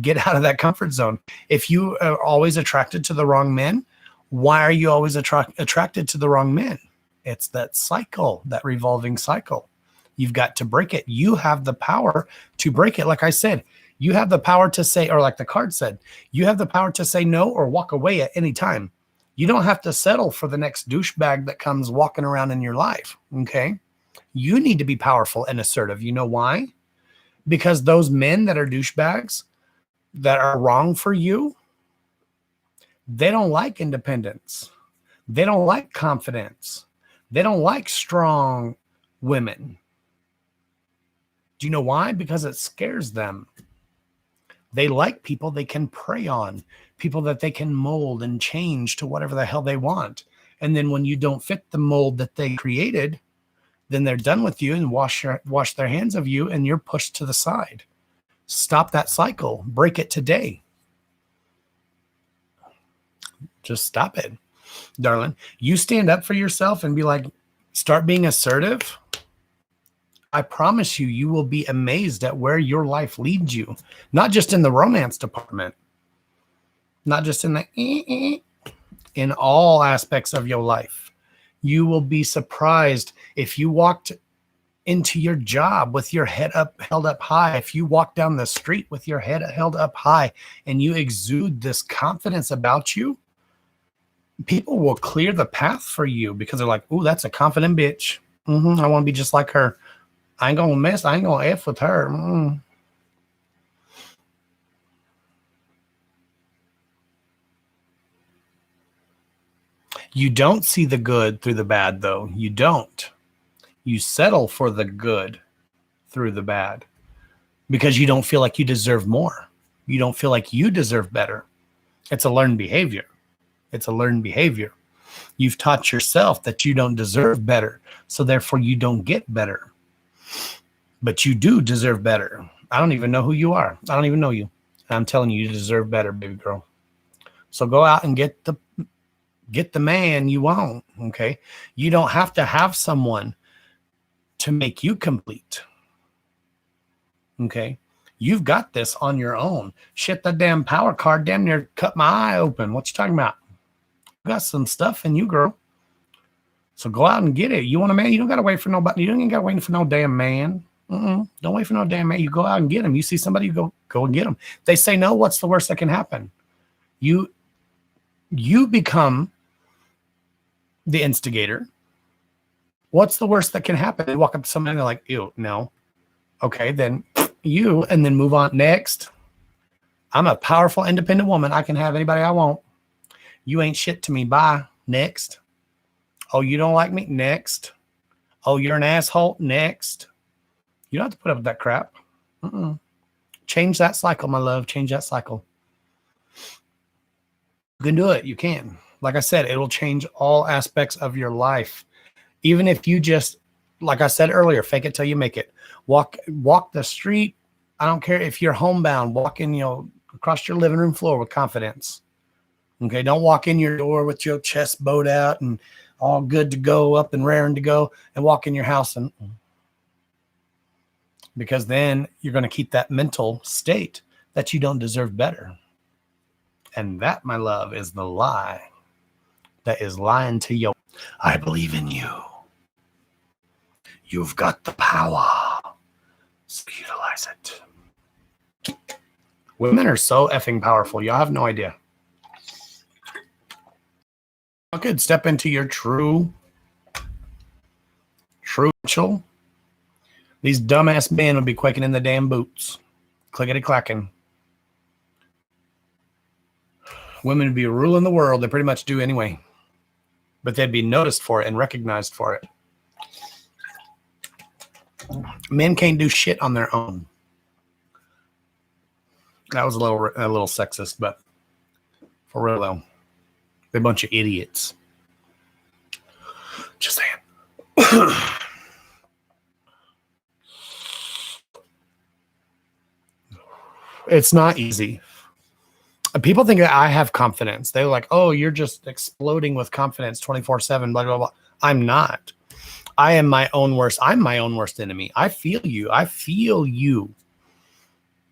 get out of that comfort zone. If you are always attracted to the wrong men, why are you always attracted to the wrong men? It's that cycle, that revolving cycle. You've got to break it. You have the power to break it. Like I said, you have the power to say, or like the card said, you have the power to say no or walk away at any time. You don't have to settle for the next douchebag that comes walking around in your life. Okay? You need to be powerful and assertive. You know why? Because those men that are douchebags, that are wrong for you, they don't like independence. They don't like confidence. They don't like strong women. Do you know why? Because it scares them. They like people they can prey on, people that they can mold and change to whatever the hell they want. And then when you don't fit the mold that they created, then they're done with you and wash their hands of you, and you're pushed to the side. Stop that cycle. Break it today. Just stop it, darling. You stand up for yourself and be like, start being assertive. I promise you, you will be amazed at where your life leads you. Not just in the romance department, not just in the in all aspects of your life. You will be surprised if you walked into your job with your head up, held up high. If you walk down the street with your head held up high and you exude this confidence about you, people will clear the path for you because they're like, "Ooh, that's a confident bitch. I want to be just like her. I ain't gonna mess. I ain't gonna F with her." You don't see the good through the bad, though. You don't. You settle for the good through the bad because you don't feel like you deserve more. You don't feel like you deserve better. It's a learned behavior. It's a learned behavior. You've taught yourself that you don't deserve better, so therefore you don't get better. But you do deserve better. I don't even know who you are. I don't even know you. I'm telling you, you deserve better, baby girl. So go out and get the man you want, okay? You don't have to have someone to make you complete, okay? You've got this on your own. Shit, that damn power card damn near cut my eye open. What you talking about? You got some stuff in you, girl. So go out and get it. You want a man? You don't got to wait for nobody. You don't got to wait for no damn man. Don't wait for no damn man. You go out and get him. You see somebody, you go and get them. They say no. What's the worst that can happen? You become the instigator. What's the worst that can happen? They walk up to somebody and they're like, ew, no. Okay, then you, and then move on. Next. I'm a powerful, independent woman. I can have anybody I want. You ain't shit to me. Bye. Next. Oh, you don't like me? Next. Oh, you're an asshole? Next. You don't have to put up with that crap. Change that cycle, my love. Change that cycle. You can do it. You can. Like I said, it will change all aspects of your life. Even if you just, like I said earlier, fake it till you make it. Walk the street. I don't care if you're homebound. Walk in, across your living room floor with confidence. Okay, don't walk in your door with your chest bowed out and all good to go, up and raring to go, and walk in your house because then you're going to keep that mental state that you don't deserve better. And that, my love, is the lie that is lying to you. I believe in you. You've got the power. So utilize it. Women are so effing powerful. Y'all have no idea. You could step into your true potential. These dumbass men would be quaking in the damn boots. Clickety clacking. Women would be ruling the world. They pretty much do anyway. But they'd be noticed for it and recognized for it. Men can't do shit on their own. That was a little sexist, but for real though, they're a bunch of idiots. Just saying. It's not easy. People think that I have confidence. They're like, oh, you're just exploding with confidence 24/7, blah, blah, blah. I'm not. I'm my own worst enemy. I feel you. I feel you.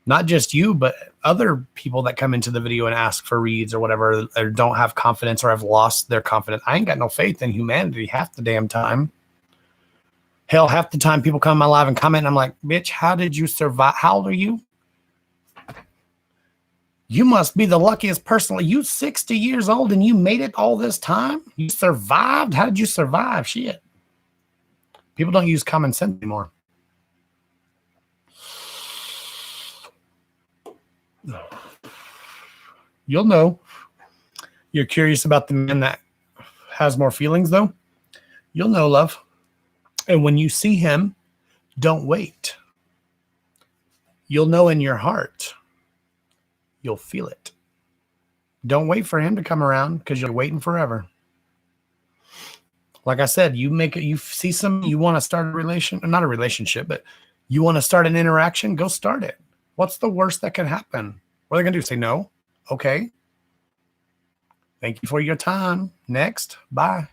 Not just you, but other people that come into the video and ask for reads or whatever, or don't have confidence or have lost their confidence. I ain't got no faith in humanity half the damn time. Hell, half the time people come in my live and comment, and I'm like, bitch, how did you survive? How old are you? You must be the luckiest person. You 60 years old and you made it all this time? You survived? How did you survive? Shit. People don't use common sense anymore. You'll know. You're curious about the man that has more feelings, though? You'll know, love. And when you see him, don't wait. You'll know in your heart. You'll feel it. Don't wait for him to come around because you're waiting forever. Like I said, you see some, you want to start not a relationship, but you want to start an interaction, go start it. What's the worst that can happen? What are they going to do? Say no? Okay. Thank you for your time. Next. Bye.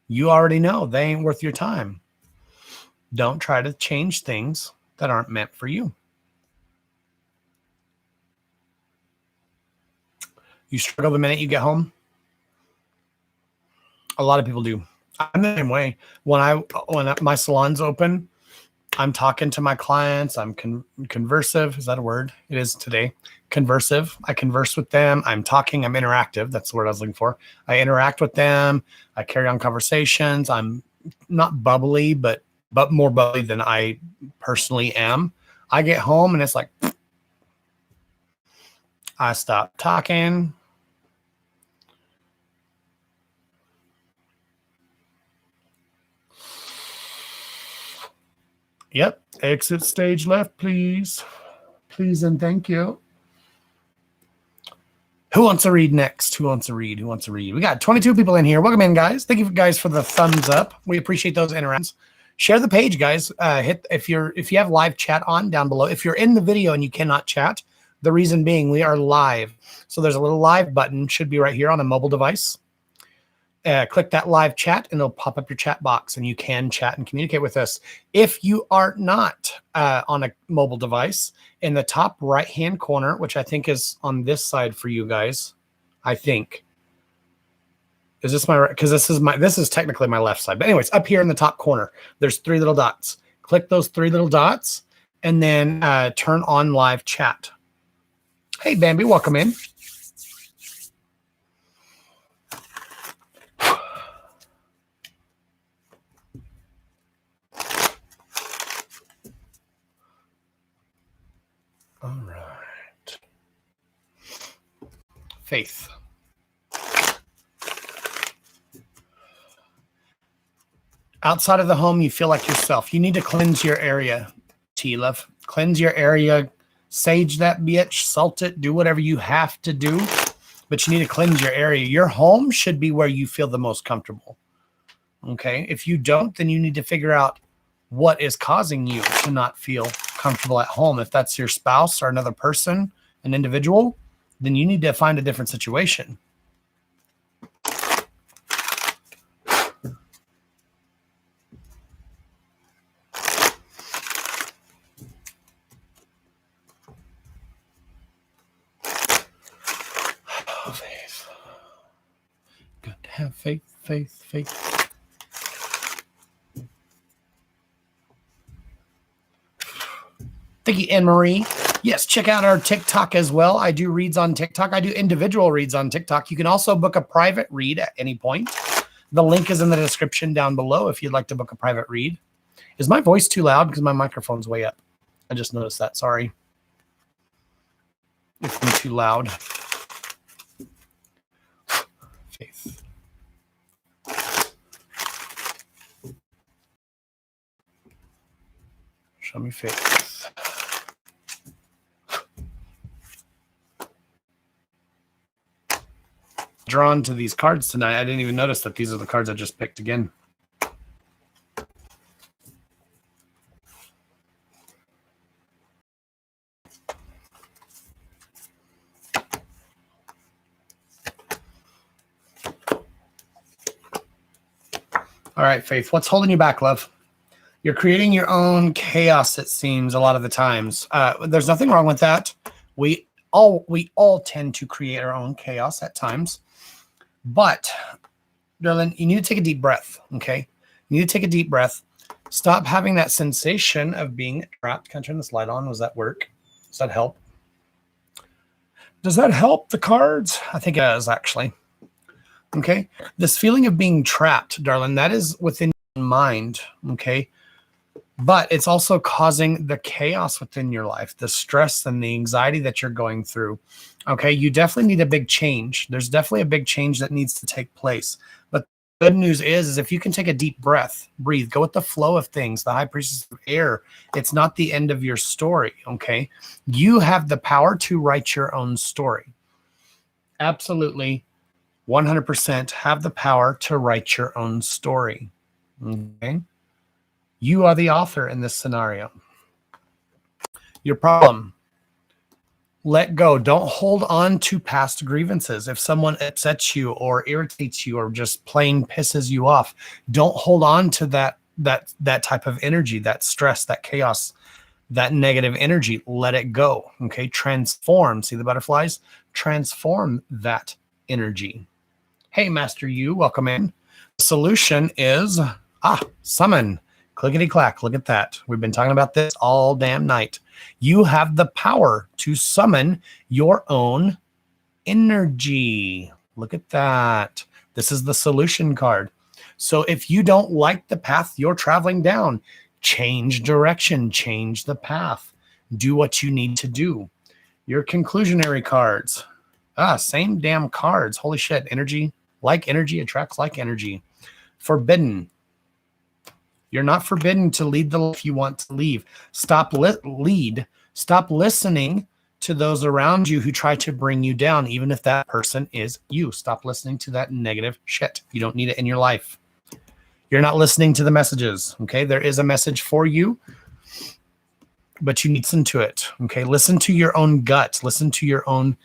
You already know they ain't worth your time. Don't try to change things that aren't meant for you. You struggle the minute you get home? A lot of people do. I'm the same way. When my salon's open, I'm talking to my clients. I'm conversive. Is that a word? It is today. Conversive. I converse with them. I'm talking. I'm interactive. That's the word I was looking for. I interact with them. I carry on conversations. I'm not bubbly, but more bubbly than I personally am. I get home and it's like, I stop talking. Yep. Exit stage left, please. Please and thank you. Who wants to read next? Who wants to read? Who wants to read? We got 22 people in here. Welcome in, guys. Thank you guys for the thumbs up. We appreciate those interactions. Share the page, guys. Hit if you have live chat on down below. If you're in the video and you cannot chat, the reason being we are live. So there's a little live button, should be right here on a mobile device. Click that live chat and it'll pop up your chat box and you can chat and communicate with us. If you are not on a mobile device, in the top right hand corner, which I think is on this side for you guys, I think. Is this my, because this is technically my left side, but anyways, up here in the top corner, there's 3 little dots. Click those 3 little dots and then turn on live chat. Hey, Bambi, welcome in. All right. Faith. Outside of the home, you feel like yourself. You need to cleanse your area, T-Love. Cleanse your area. Sage that bitch. Salt it. Do whatever you have to do. But you need to cleanse your area. Your home should be where you feel the most comfortable. Okay? If you don't, then you need to figure out what is causing you to not feel comfortable at home. If that's your spouse or another person, an individual, then you need to find a different situation. Faith. Got to have faith, faith, faith. Thank you, Anne-Marie. Yes, check out our TikTok as well. I do reads on TikTok. I do individual reads on TikTok. You can also book a private read at any point. The link is in the description down below if you'd like to book a private read. Is my voice too loud? Because my microphone's way up. I just noticed that. Sorry. If I'm too loud. Faith. Show me faith. Drawn to these cards tonight. I didn't even notice that these are the cards I just picked again. All right, Faith, what's holding you back, love? You're creating your own chaos, it seems, a lot of the times. There's nothing wrong with that. We all tend to create our own chaos at times. But, darling, you need to take a deep breath, okay? You need to take a deep breath. Stop having that sensation of being trapped. Can I turn this light on? Does that work? Does that help? Does that help the cards? I think it does, actually. Okay? This feeling of being trapped, darling, that is within your mind, okay? But it's also causing the chaos within your life, the stress and the anxiety that you're going through. Okay, you definitely need a big change. There's definitely a big change that needs to take place. But the good news is if you can take a deep breath, breathe, go with the flow of things, the high priestess of air, it's not the end of your story, okay? You have the power to write your own story. Absolutely, 100% have the power to write your own story, okay? You are the author in this scenario. Your problem, let go. Don't hold on to past grievances. If someone upsets you or irritates you or just plain pisses you off, don't hold on to that that type of energy, that stress, that chaos, that negative energy. Let it go. Okay. Transform. See the butterflies? Transform that energy. Hey, Master You, welcome in. The solution is summon. Clickety clack. Look at that. We've been talking about this all damn night. You have the power to summon your own energy. Look at that. This is the solution card. So if you don't like the path you're traveling down, change direction, change the path, do what you need to do. Your conclusionary cards. Same damn cards. Holy shit. Energy, like energy attracts like energy. Forbidden. You're not forbidden to lead the life you want to lead. Stop listening to those around you who try to bring you down, even if that person is you. Stop listening to that negative shit. You don't need it in your life. You're not listening to the messages. Okay. There is a message for you, but you need to listen to it. Okay. Listen to your own gut. Listen to your own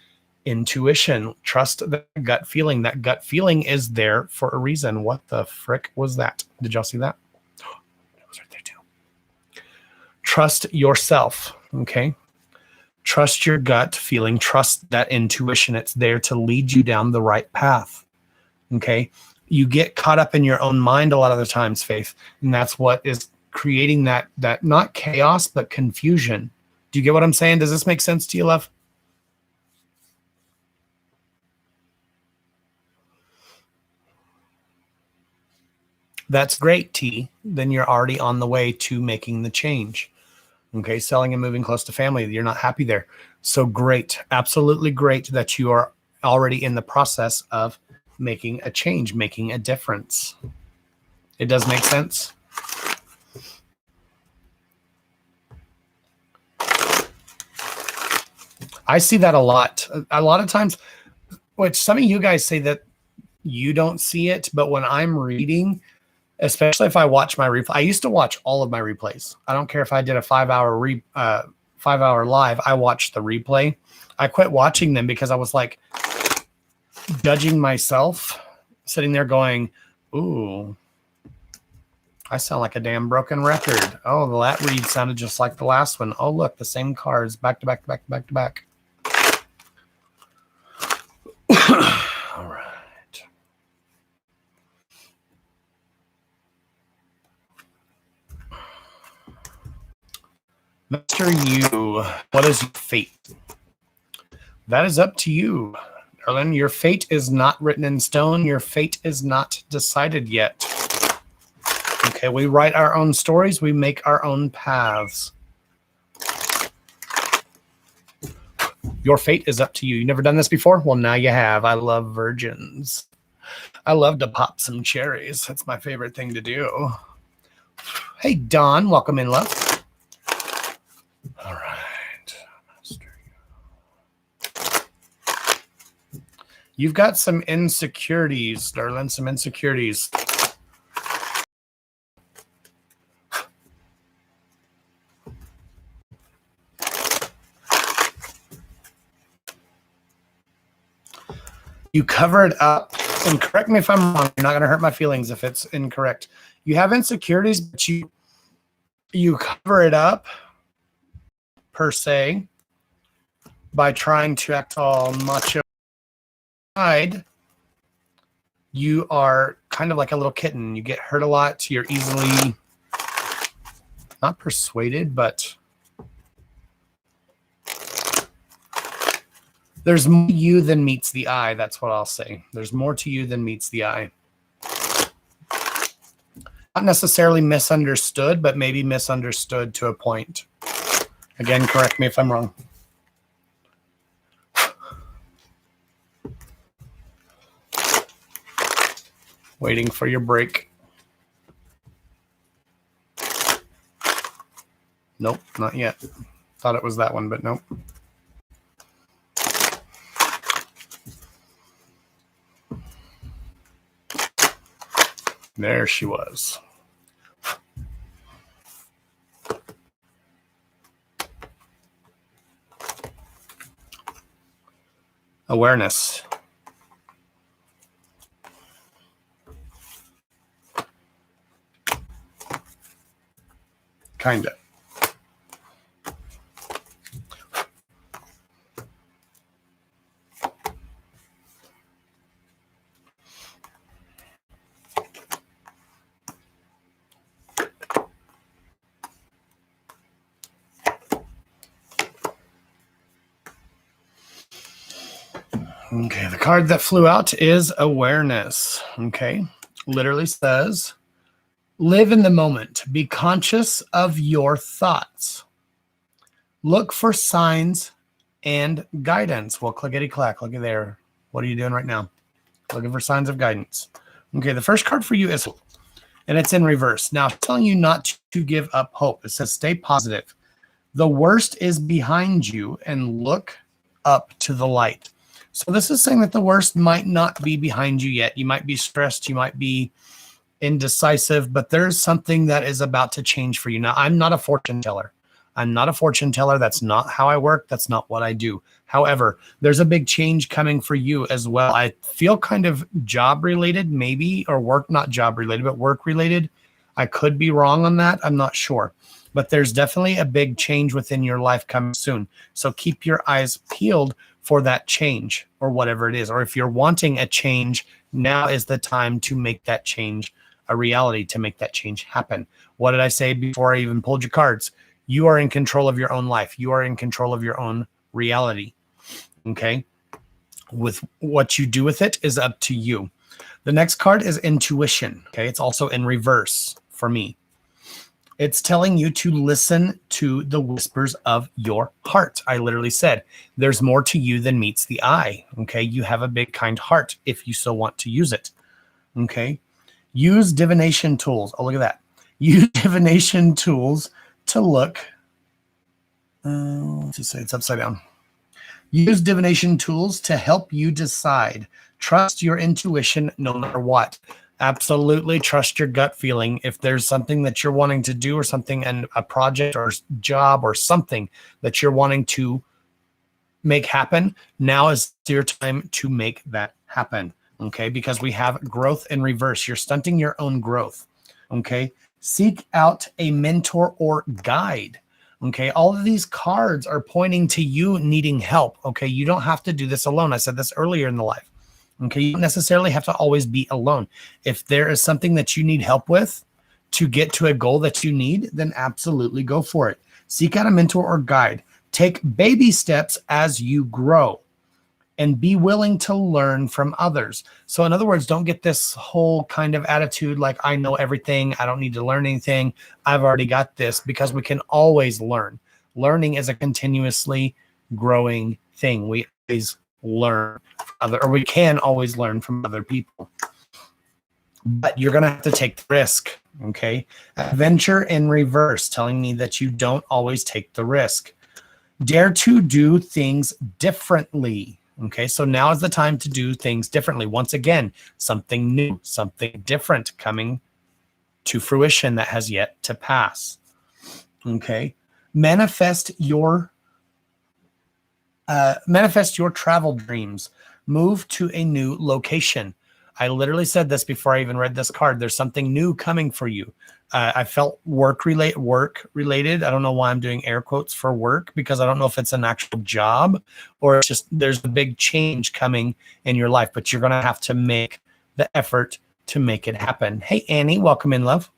intuition. Trust the gut feeling. That gut feeling is there for a reason. What the frick was that? Did y'all see that? It was right there too. Trust yourself. Okay. Trust your gut feeling. Trust that intuition. It's there to lead you down the right path. Okay. You get caught up in your own mind a lot of the times, Faith. And that's what is creating that not chaos, but confusion. Do you get what I'm saying? Does this make sense to you, love? That's great, T. Then you're already on the way to making the change. Okay, selling and moving close to family. You're not happy there. So great. Absolutely great that you are already in the process of making a change, making a difference. It does make sense. I see that a lot. A lot of times, which some of you guys say that you don't see it, but when I'm reading, especially if I watch my replay, I used to watch all of my replays. I don't care if I did a 5-hour live. I watched the replay. I quit watching them because I was like judging myself, sitting there going, ooh, I sound like a damn broken record. Oh, that read sounded just like the last one. Oh, look, the same cards back to back to back to back to back. All right. Master You, what is your fate? That is up to you, darling. Your fate is not written in stone. Your fate is not decided yet. Okay, we write our own stories. We make our own paths. Your fate is up to you. You never done this before? Well, now you have. I love virgins. I love to pop some cherries. That's my favorite thing to do. Hey, Don, welcome in, love. All right. You've got some insecurities, darling, some insecurities. You cover it up, and correct me if I'm wrong. You're not going to hurt my feelings if it's incorrect. You have insecurities, but you cover it up, per se, by trying to act all macho. You are kind of like a little kitten. You get hurt a lot. You're easily not persuaded, but there's more to you than meets the eye. That's what I'll say. There's more to you than meets the eye. Not necessarily misunderstood, but maybe misunderstood to a point. Again, correct me if I'm wrong. Waiting for your break. Nope, not yet. Thought it was that one, but nope. There she was. Awareness. kind of. Okay, the card that flew out is awareness. Okay, literally says, live in the moment. Be conscious of your thoughts. Look for signs and guidance. Well, clickety-clack, look at there. What are you doing right now? Looking for signs of guidance. Okay, the first card for you is hope, and it's in reverse. Now, it's telling you not to give up hope. It says, stay positive. The worst is behind you and look up to the light. So this is saying that the worst might not be behind you yet. You might be stressed. You might be indecisive, but there's something that is about to change for you. Now, I'm not a fortune teller. I'm not a fortune teller. That's not how I work. That's not what I do. However, there's a big change coming for you as well. I feel kind of job related, maybe, or work, not job related, but work related. I could be wrong on that. I'm not sure. But there's definitely a big change within your life coming soon. So keep your eyes peeled for that change or whatever it is. Or if you're wanting a change, now is the time to make that change a reality, to make that change happen. What did I say before I even pulled your cards? You are in control of your own life. You are in control of your own reality. Okay? With what you do with it is up to you. The next card is intuition. Okay? It's also in reverse for me. It's telling you to listen to the whispers of your heart. I literally said, there's more to you than meets the eye. Okay? You have a big, kind heart if you so want to use it. Okay? Use divination tools. Oh, look at that. Use divination tools to look. Let's just say it's upside down. Use divination tools to help you decide. Trust your intuition no matter what. Absolutely trust your gut feeling. If there's something that you're wanting to do or something, and a project or job or something that you're wanting to make happen, now is your time to make that happen. Okay, because we have growth in reverse. You're stunting your own growth. Okay, seek out a mentor or guide. Okay, all of these cards are pointing to you needing help. Okay, you don't have to do this alone. I said this earlier in the live. Okay, you don't necessarily have to always be alone. If there is something that you need help with to get to a goal that you need, then absolutely go for it. Seek out a mentor or guide. Take baby steps as you grow. And be willing to learn from others. So in other words, don't get this whole kind of attitude like, I know everything, I don't need to learn anything, I've already got this, because we can always learn. Learning is a continuously growing thing. We always learn or we can always learn from other people. But you're going to have to take the risk, okay? Adventure in reverse, telling me that you don't always take the risk. Dare to do things differently. Okay, so now is the time to do things differently. Once again, something new, something different coming to fruition that has yet to pass. Okay, manifest your travel dreams. Move to a new location. I literally said this before I even read this card. There's something new coming for you. I felt work related. I don't know why I'm doing air quotes for work, because I don't know if it's an actual job or it's just there's a big change coming in your life, but you're going to have to make the effort to make it happen. Hey, Annie, welcome in, love.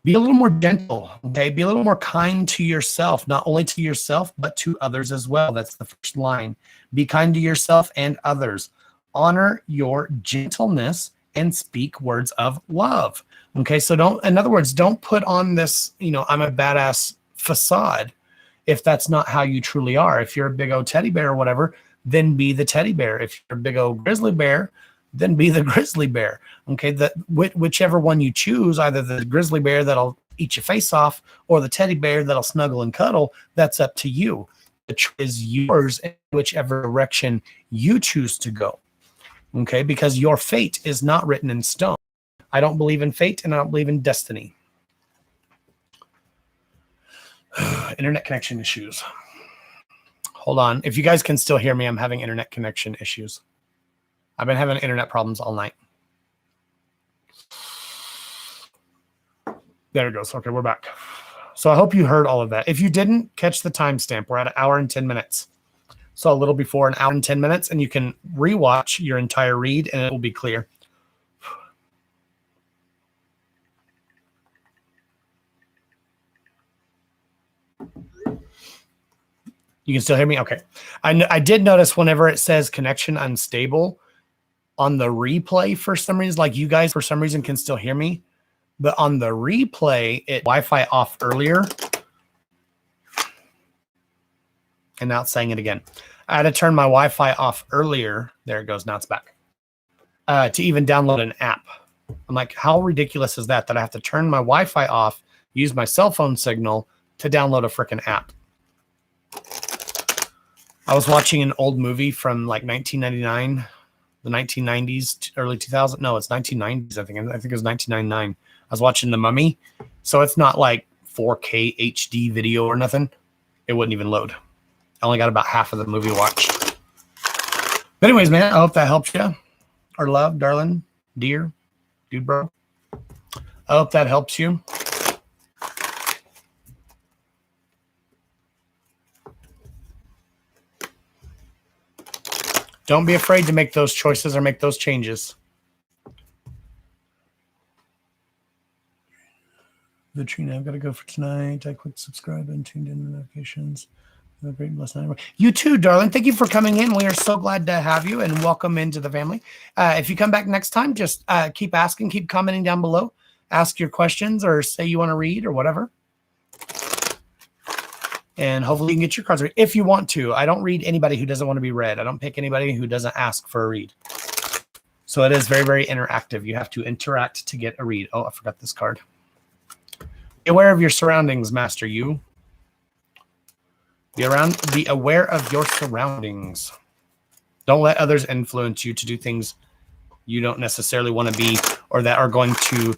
Be a little more gentle, okay? Be a little more kind to yourself, not only to yourself, but to others as well. That's the first line. Be kind to yourself and others. Honor your gentleness and speak words of love. Okay, so in other words, don't put on this, I'm a badass facade if that's not how you truly are. If you're a big old teddy bear or whatever, then be the teddy bear. If you're a big old grizzly bear, then be the grizzly bear. Okay, whichever one you choose, either the grizzly bear that'll eat your face off or the teddy bear that'll snuggle and cuddle, that's up to you. The choice is yours in whichever direction you choose to go. Okay, because your fate is not written in stone. I don't believe in fate and I don't believe in destiny. Internet connection issues. Hold on. If you guys can still hear me, I'm having internet connection issues. I've been having internet problems all night. There it goes. Okay, we're back. So I hope you heard all of that. If you didn't, catch the timestamp. We're at 1 hour and 10 minutes. So a little before 1 hour and 10 minutes, and you can rewatch your entire read and it will be clear. You can still hear me? Okay. I did notice whenever it says connection unstable on the replay for some reason, like you guys for some reason can still hear me, but on the replay, it Wi-Fi off earlier. And now it's saying it again. I had to turn my Wi-Fi off earlier. There it goes. Now it's back. To even download an app. I'm like, how ridiculous is that I have to turn my Wi-Fi off, use my cell phone signal to download a freaking app? I was watching an old movie from like 1999, the 1990s, early 2000s. No, it's 1990s, I think. I think it was 1999. I was watching The Mummy. So it's not like 4K HD video or nothing. It wouldn't even load. I only got about half of the movie watched. But anyways, man, I hope that helps you. Or love, darling, dear, dude, bro. I hope that helps you. Don't be afraid to make those choices or make those changes. Vitrina, I've got to go for tonight. I clicked subscribe and tuned in the notifications. Have a great blessed night. You too, darling. Thank you for coming in. We are so glad to have you and welcome into the family. If you come back next time, just keep asking, keep commenting down below. Ask your questions or say you want to read or whatever. And hopefully you can get your cards read if you want to. I don't read anybody who doesn't want to be read. I don't pick anybody who doesn't ask for a read. So it is very, very interactive. You have to interact to get a read. Oh, I forgot this card. Be aware of your surroundings, Master You. Be aware of your surroundings. Don't let others influence you to do things you don't necessarily want to be or that are going to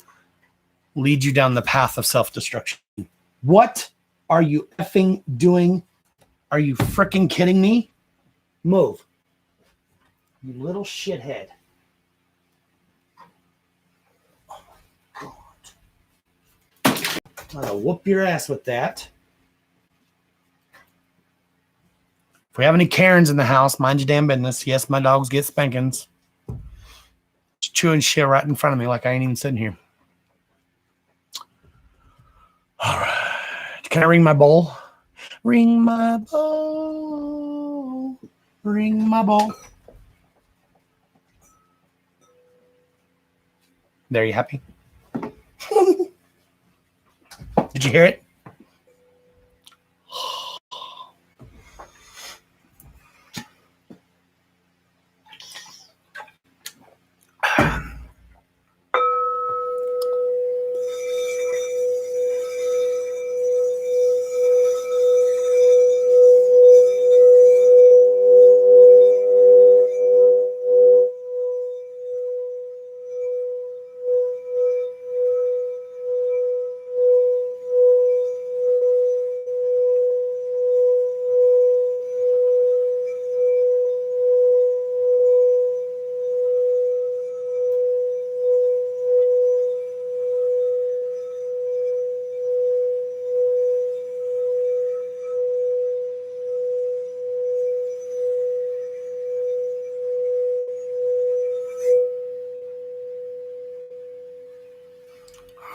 lead you down the path of self-destruction. What are you effing doing? Are you freaking kidding me? Move. You little shithead. Oh my God. I'm gonna whoop your ass with that. If we have any Karens in the house, mind your damn business. Yes, my dogs get spankings. Just chewing shit right in front of me like I ain't even sitting here. All right. Can I ring my bowl? Ring my bowl. Ring my bowl. There, you happy? Did you hear it?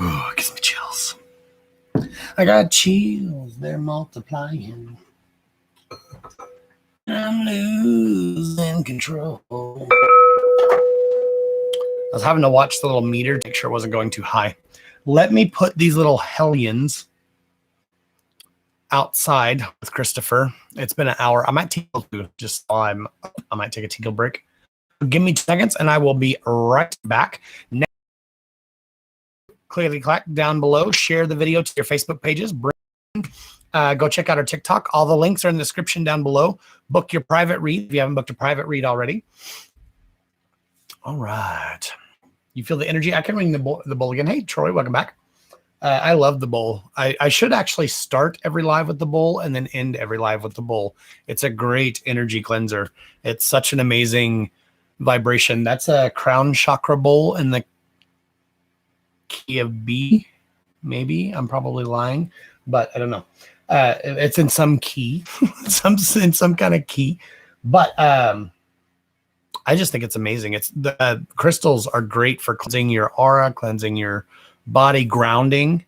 Oh, it gives me chills. I got chills. They're multiplying. I'm losing control. I was having to watch the little meter to make sure it wasn't going too high. Let me put these little hellions outside with Christopher. It's been an hour. I might tinkle too. Just I might take a tinkle break. Give me 2 seconds and I will be right back. Now, clearly clack down below. Share the video to your Facebook pages. Go check out our TikTok. All the links are in the description down below. Book your private read if you haven't booked a private read already. All right. You feel the energy? I can ring the bowl again. Hey, Troy, welcome back. I love the bowl. I should actually start every live with the bowl and then end every live with the bowl. It's a great energy cleanser. It's such an amazing vibration. That's a crown chakra bowl in the key of B, maybe. I'm probably lying. but I don't know. It's in some key, in some kind of key. But I just think it's amazing. It's the crystals are great for cleansing your aura, cleansing your body, grounding.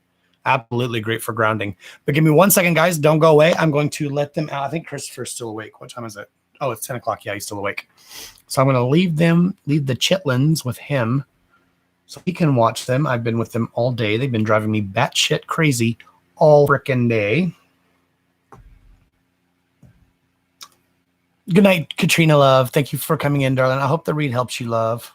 Absolutely great for grounding. But give me 1 second, guys. Don't go away. I'm going to let them out. I think Christopher's still awake. What time is it? Oh, it's 10 o'clock. Yeah, he's still awake. So I'm going to leave the chitlins with him so he can watch them. I've been with them all day. They've been driving me batshit crazy all frickin' day. Good night, Katrina, love. Thank you for coming in, darling. I hope the read helps you, love.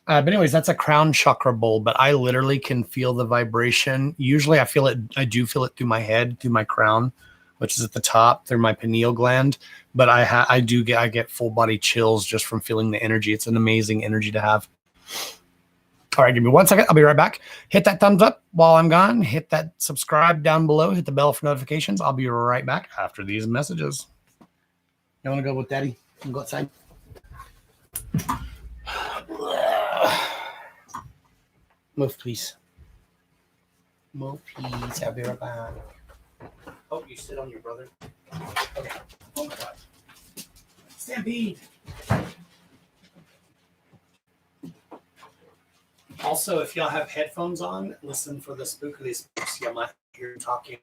But anyways, that's a crown chakra bowl, but I literally can feel the vibration. Usually I feel it. I do feel it through my head, through my crown, which is at the top, through my pineal gland. But I get full body chills just from feeling the energy. It's an amazing energy to have. All right, give me 1 second. I'll be right back. Hit that thumbs up while I'm gone. Hit that subscribe down below. Hit the bell for notifications. I'll be right back after these messages. You want to go with Daddy? You can go outside. Move, please. Move, please. I'll be right back. Oh, you sit on your brother. Okay. Oh my God. Stampede. Also, if y'all have headphones on, listen for the spookily spooks. You might hear talking.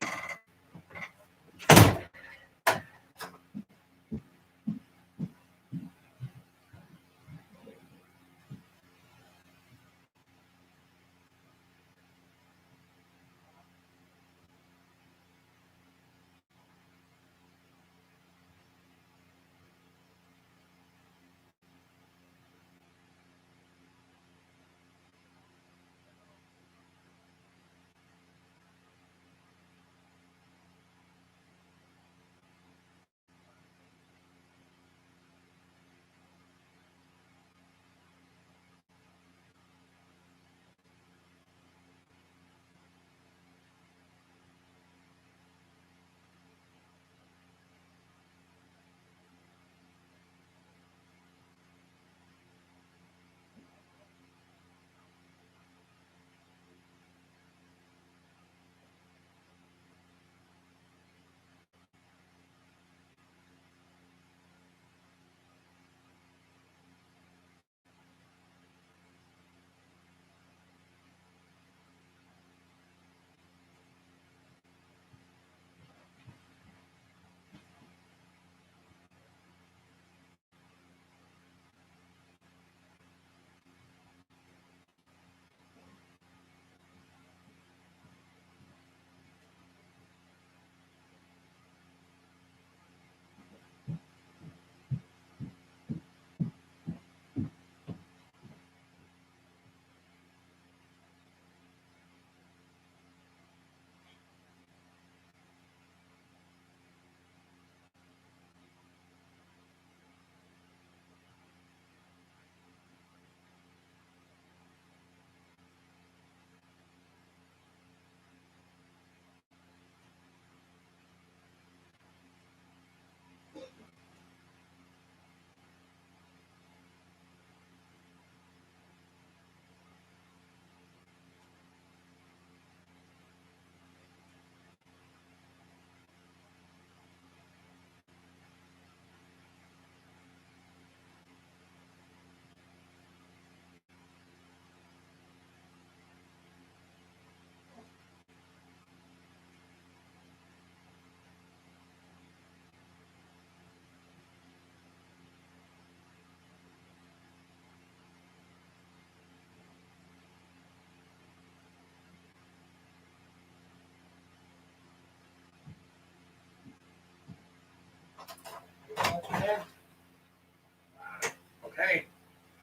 Okay.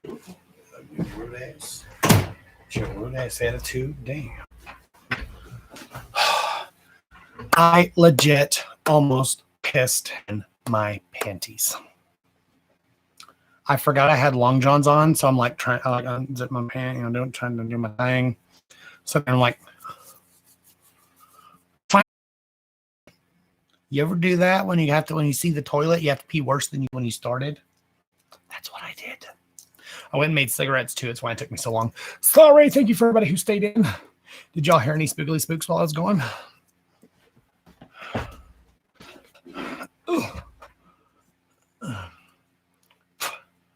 Youre the S. Youre the S attitude. Damn. I legit almost pissed in my panties. I forgot I had long johns on, so I'm like trying to unzip my pant, trying to do my thing. So I'm like, fine. You ever do that when you see the toilet, you have to pee worse than when you started? That's what I did. I went and made cigarettes too. That's why it took me so long. Sorry. Thank you for everybody who stayed in. Did y'all hear any spookily spooks while I was going?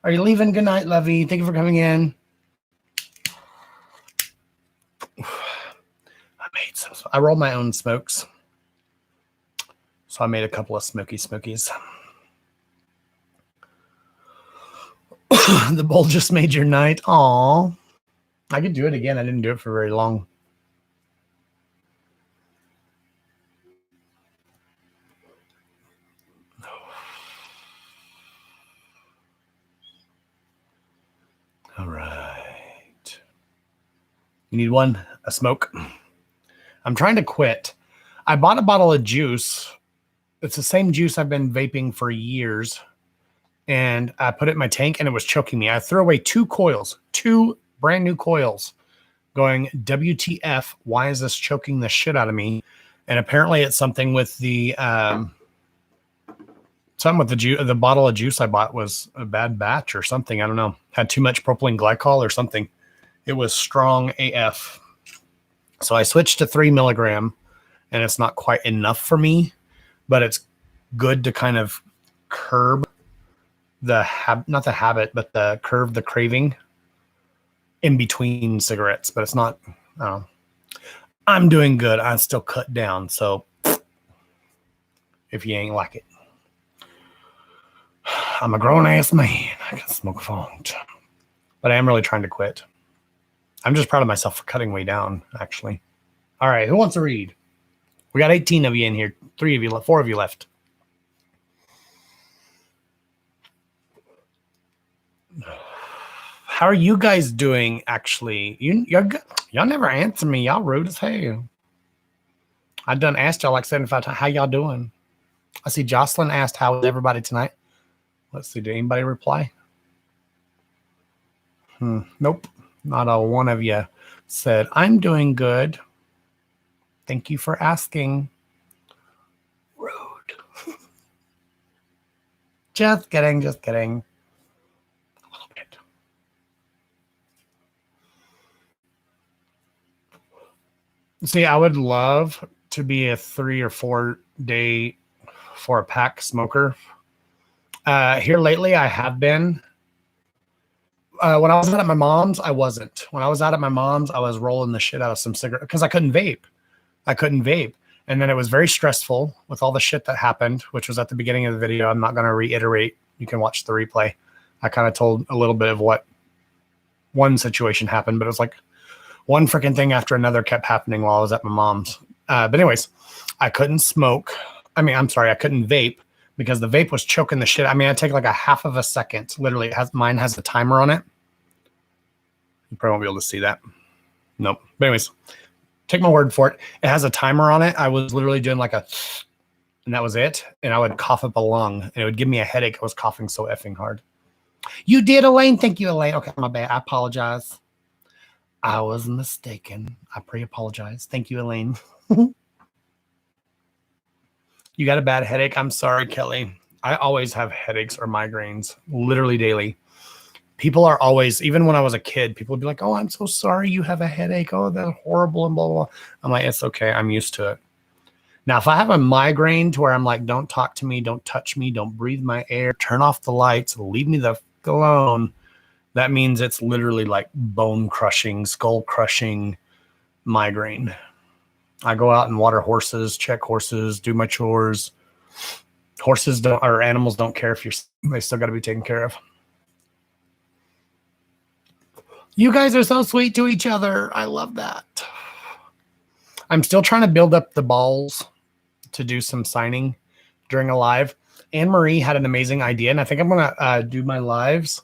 Are you leaving? Good night, Lovey. Thank you for coming in. I rolled my own smokes. So I made a couple of smokies. The bowl just made your night. Aw. I could do it again. I didn't do it for very long. All right. You need one? A smoke? I'm trying to quit. I bought a bottle of juice. It's the same juice I've been vaping for years. And I put it in my tank and it was choking me. I threw away 2 coils, 2 brand new coils, going, WTF, why is this choking the shit out of me? And apparently it's something with the the bottle of juice I bought was a bad batch or something. I don't know. Had too much propylene glycol or something. It was strong AF. So I switched to 3 milligram, and it's not quite enough for me, but it's good to kind of curb the not the habit, but the craving in between cigarettes. But it's not, I'm doing good. I still cut down. So if you ain't like it, I'm a grown ass man. I can smoke a font, but I am really trying to quit. I'm just proud of myself for cutting way down, actually. All right. Who wants to read? We got 18 of you in here. 4 of you left. How are you guys doing, actually? Y'all never answer me. Y'all rude as hell. I done asked y'all like 75 times. How y'all doing? I see Jocelyn asked, how is everybody tonight? Let's see. Did anybody reply? Nope. Not a one of you said, I'm doing good. Thank you for asking. Rude. Just kidding. A little bit. See, I would love to be a 3 or 4 day 4-pack smoker. Here lately, I have been. When I was out at my mom's, I wasn't. When I was out at my mom's, I was rolling the shit out of some cigarette because I couldn't vape. And then it was very stressful with all the shit that happened, which was at the beginning of the video. I'm not going to reiterate. You can watch the replay. I kind of told a little bit of what one situation happened, but it was like one freaking thing after another kept happening while I was at my mom's. But anyways, I couldn't smoke. I couldn't vape because the vape was choking the shit. I take like a half of a second. Literally, mine has a timer on it. You probably won't be able to see that. Nope. But anyways, take my word for it. It has a timer on it. I was literally doing like and that was it. And I would cough up a lung and it would give me a headache. I was coughing so effing hard. You did, Elaine. Thank you, Elaine. Okay, my bad. I apologize. I was mistaken. I pre-apologize. Thank you, Elaine. You got a bad headache? I'm sorry, Kelly. I always have headaches or migraines, literally daily. People are always, even when I was a kid, people would be like, oh, I'm so sorry you have a headache. Oh, that's horrible and blah, blah, blah. I'm like, it's okay. I'm used to it. Now, if I have a migraine to where I'm like, don't talk to me, don't touch me, don't breathe my air, turn off the lights, leave me the f alone, that means it's literally like bone crushing, skull crushing migraine. I go out and water horses, check horses, do my chores. Animals don't care if they still got to be taken care of. You guys are so sweet to each other. I love that. I'm still trying to build up the balls to do some signing during a live. Anne Marie had an amazing idea, and I think I'm going to do my lives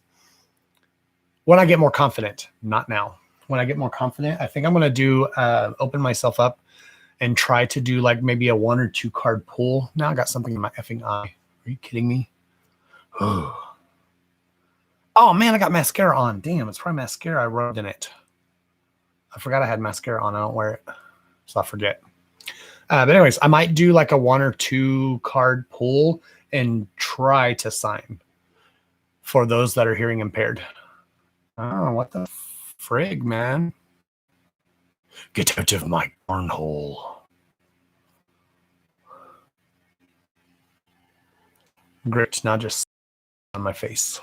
when I get more confident. Not now. When I get more confident, I think I'm going to do open myself up and try to do like maybe a 1 or 2 card pool. Now I got something in my effing eye. Are you kidding me? Oh man, I got mascara on. Damn, it's probably mascara I rubbed in it. I forgot I had mascara on. I don't wear it, so I forget. But anyways, I might do like a 1 or 2 card pool and try to sign for those that are hearing impaired. Oh, what the frig, man? Get out of my cornhole. Great, now just on my face.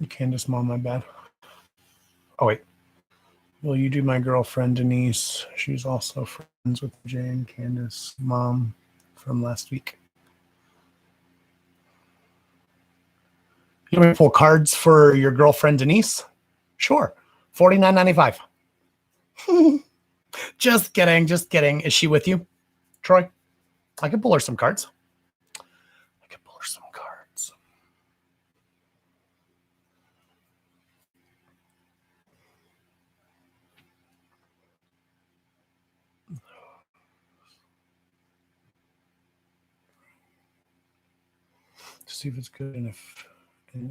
Candace, mom, my bad. Oh, wait. Will you do my girlfriend, Denise? She's also friends with Jane, Candace, mom from last week. You want me to pull cards for your girlfriend, Denise? Sure. $49.95. Just kidding. Just kidding. Is she with you, Troy? I can pull her some cards. To see if it's good and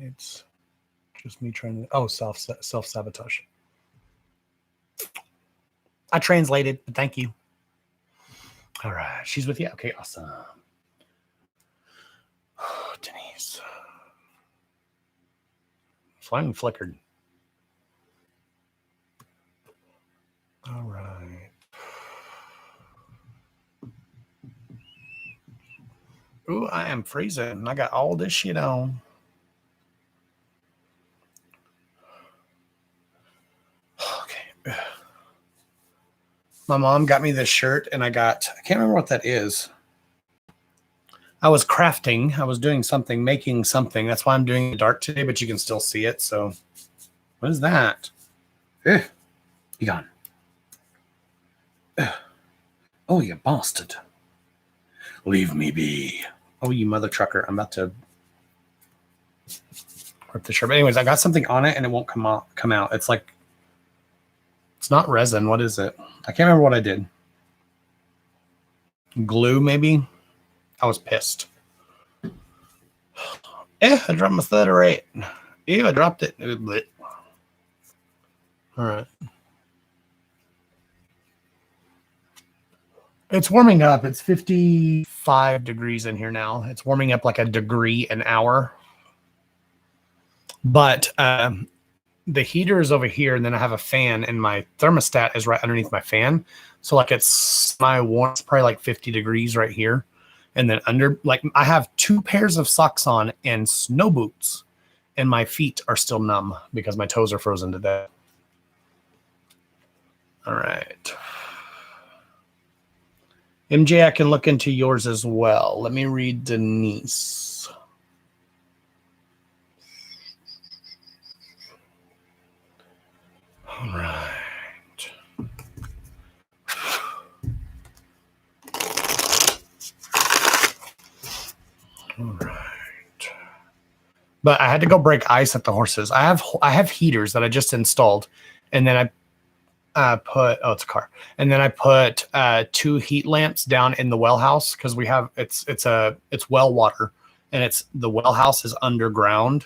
it's just me trying to self-sabotage. I translated, but thank you. All right, she's with you. Okay, awesome. Oh, Denise. Flame flickered. All right. Ooh, I am freezing. I got all this shit on. Okay. My mom got me this shirt, and I can't remember what that is. I was crafting. I was doing something, making something. That's why I'm doing the dark today, but you can still see it. So, what is that? Ugh. You gone. Ugh. Oh, you bastard. Leave me be. Oh, you mother trucker. I'm about to rip the shirt. But anyways, I got something on it, and it won't come out. It's like, it's not resin. What is it? I can't remember what I did. Glue, maybe? I was pissed. I dropped my stutter rate. Ew, I dropped it. All right. It's warming up. It's 55 degrees in here now. It's warming up like a degree an hour. But the heater is over here, and then I have a fan, and my thermostat is right underneath my fan. So like it's my warm, it's probably like 50 degrees right here. And then under, like I have 2 pairs of socks on and snow boots, and my feet are still numb because my toes are frozen to death. All right. MJ, I can look into yours as well. Let me read Denise. All right. All right. But I had to go break ice at the horses. I have heaters that I just installed, and then I put, oh, it's a car. And then I put 2 heat lamps down in the well house because we have it's well water, and the well house is underground.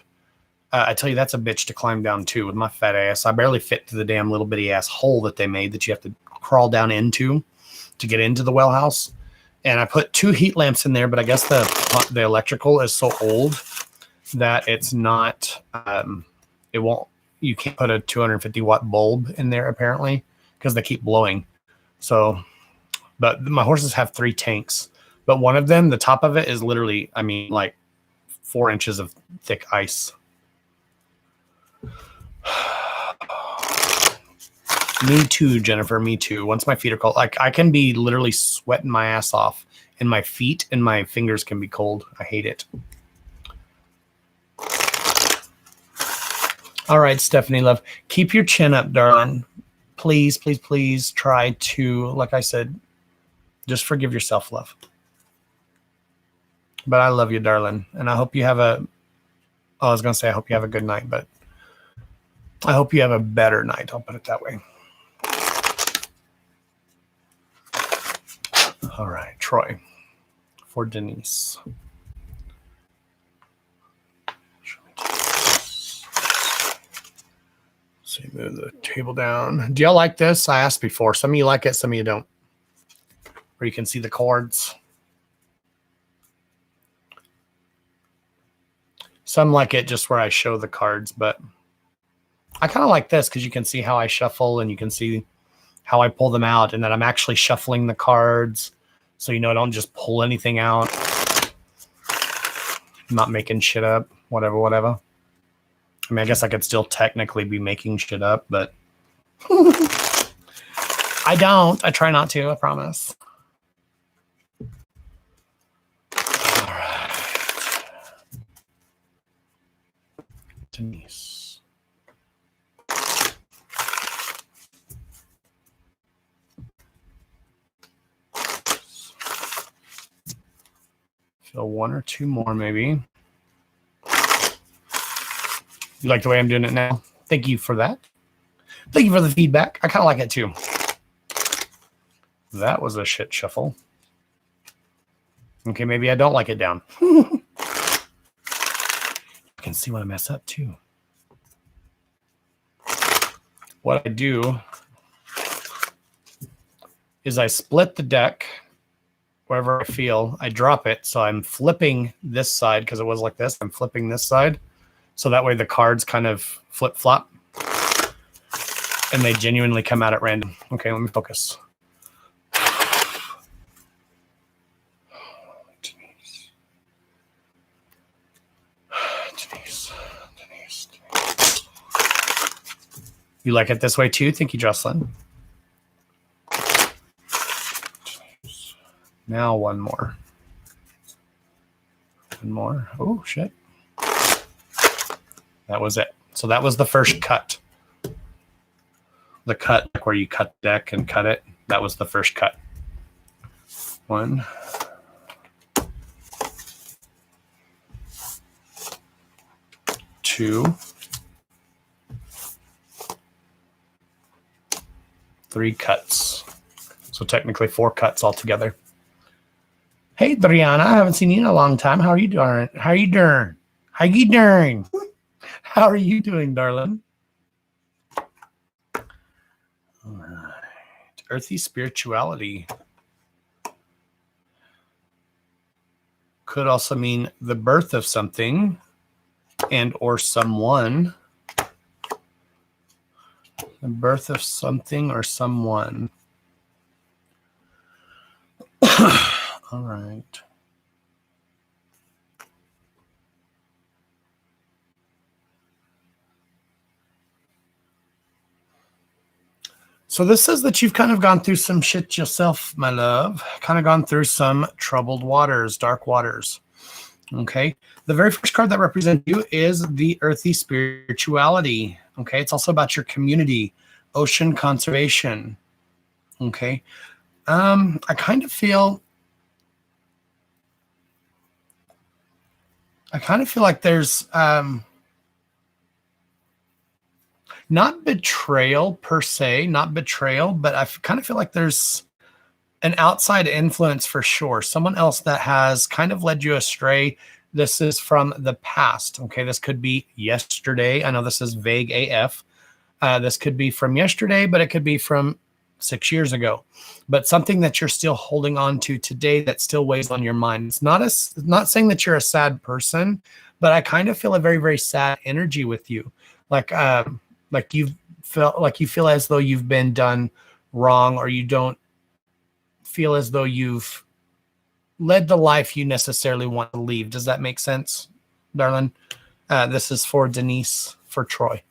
I tell you, that's a bitch to climb down to with my fat ass. I barely fit to the damn little bitty ass hole that they made that you have to crawl down into to get into the well house. And I put 2 heat lamps in there, but I guess the electrical is so old that it's not it won't. You can't put a 250 watt bulb in there apparently because they keep blowing. So, but my horses have 3 tanks, but one of them, the top of it is literally, I mean, like 4 inches of thick ice. Me too, Jennifer. Me too. Once my feet are cold, like I can be literally sweating my ass off, and my feet and my fingers can be cold. I hate it. All right, Stephanie, love. Keep your chin up, darling. Please, please, please try to, like I said, just forgive yourself, love. But I love you, darling. And I hope you have I was going to say I hope you have a good night, but I hope you have a better night. I'll put it that way. All right, Troy, for Denise. So you move the table down. Do y'all like this? I asked before. Some of you like it, some of you don't. Where you can see the cards. Some like it just where I show the cards, but I kind of like this because you can see how I shuffle and you can see how I pull them out and that I'm actually shuffling the cards. So, you know, I don't just pull anything out. I'm not making shit up, whatever. I mean, I guess I could still technically be making shit up, but I don't. I try not to, I promise. All right. Denise. So one or two more, maybe. You like the way I'm doing it now? Thank you for that. Thank you for the feedback. I kind of like it too. That was a shit shuffle. Okay, maybe I don't like it down. You can see when I mess up too. What I do is I split the deck wherever I feel. I drop it, so I'm flipping this side because it was like this. I'm flipping this side. So that way the cards kind of flip-flop and they genuinely come out at random. Okay, let me focus. Denise. You like it this way too? Thank you, Jocelyn. Now one more. One more. Oh, shit. That was it. So that was the first cut. The cut, like where you cut the deck and cut it. That was the first cut. 1, 2, 3 cuts. So technically 4 cuts altogether. Hey, Adriana, I haven't seen you in a long time. How are you doing? How are you doing? How you doing? How are you doing, darling? All right. Earthy spirituality could also mean the birth of something and or someone. The birth of something or someone. All right. So this says that you've kind of gone through some shit yourself, my love. Kind of gone through some troubled waters, dark waters. Okay. The very first card that represents you is the earthy spirituality. Okay. It's also about your community, ocean conservation. Okay. I kind of feel like there's not betrayal per se, not betrayal, but I kind of feel like there's an outside influence for sure. Someone else that has kind of led you astray. This is from the past. Okay, this could be yesterday. I know this is vague AF. This could be from yesterday, but it could be from 6 years ago. But something that you're still holding on to today that still weighs on your mind. It's not saying that you're a sad person, but I kind of feel a very, very sad energy with you. Like you feel as though you've been done wrong, or you don't feel as though you've led the life you necessarily want to leave. Does that make sense, darling? This is for Denise, for Troy.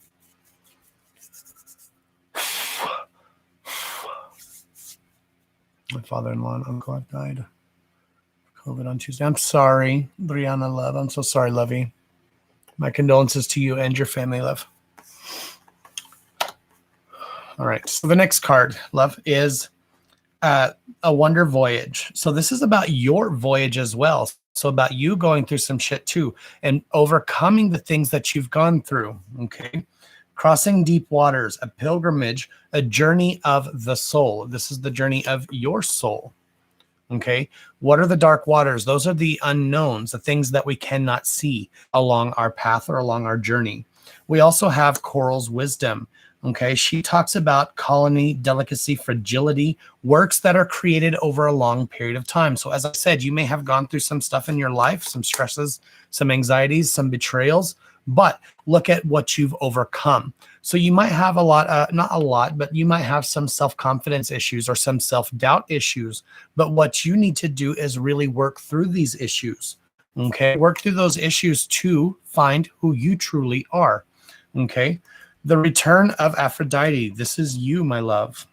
My father-in-law and uncle have died of COVID on Tuesday. I'm sorry, Brianna, love. I'm so sorry, lovey. My condolences to you and your family, love. All right. So the next card, love, is a wonder voyage. So this is about your voyage as well. So about you going through some shit too and overcoming the things that you've gone through. Okay. Crossing deep waters, a pilgrimage, a journey of the soul. This is the journey of your soul. Okay. What are the dark waters? Those are the unknowns, the things that we cannot see along our path or along our journey. We also have Coral's wisdom. Okay. She talks about colony, delicacy, fragility, works that are created over a long period of time. So as I said, you may have gone through some stuff in your life, some stresses, some anxieties, some betrayals, but look at what you've overcome. So you might have not a lot, but you might have some self-confidence issues or some self-doubt issues. But what you need to do is really work through these issues. Okay. Work through those issues to find who you truly are. Okay. The return of Aphrodite. This is you, my love.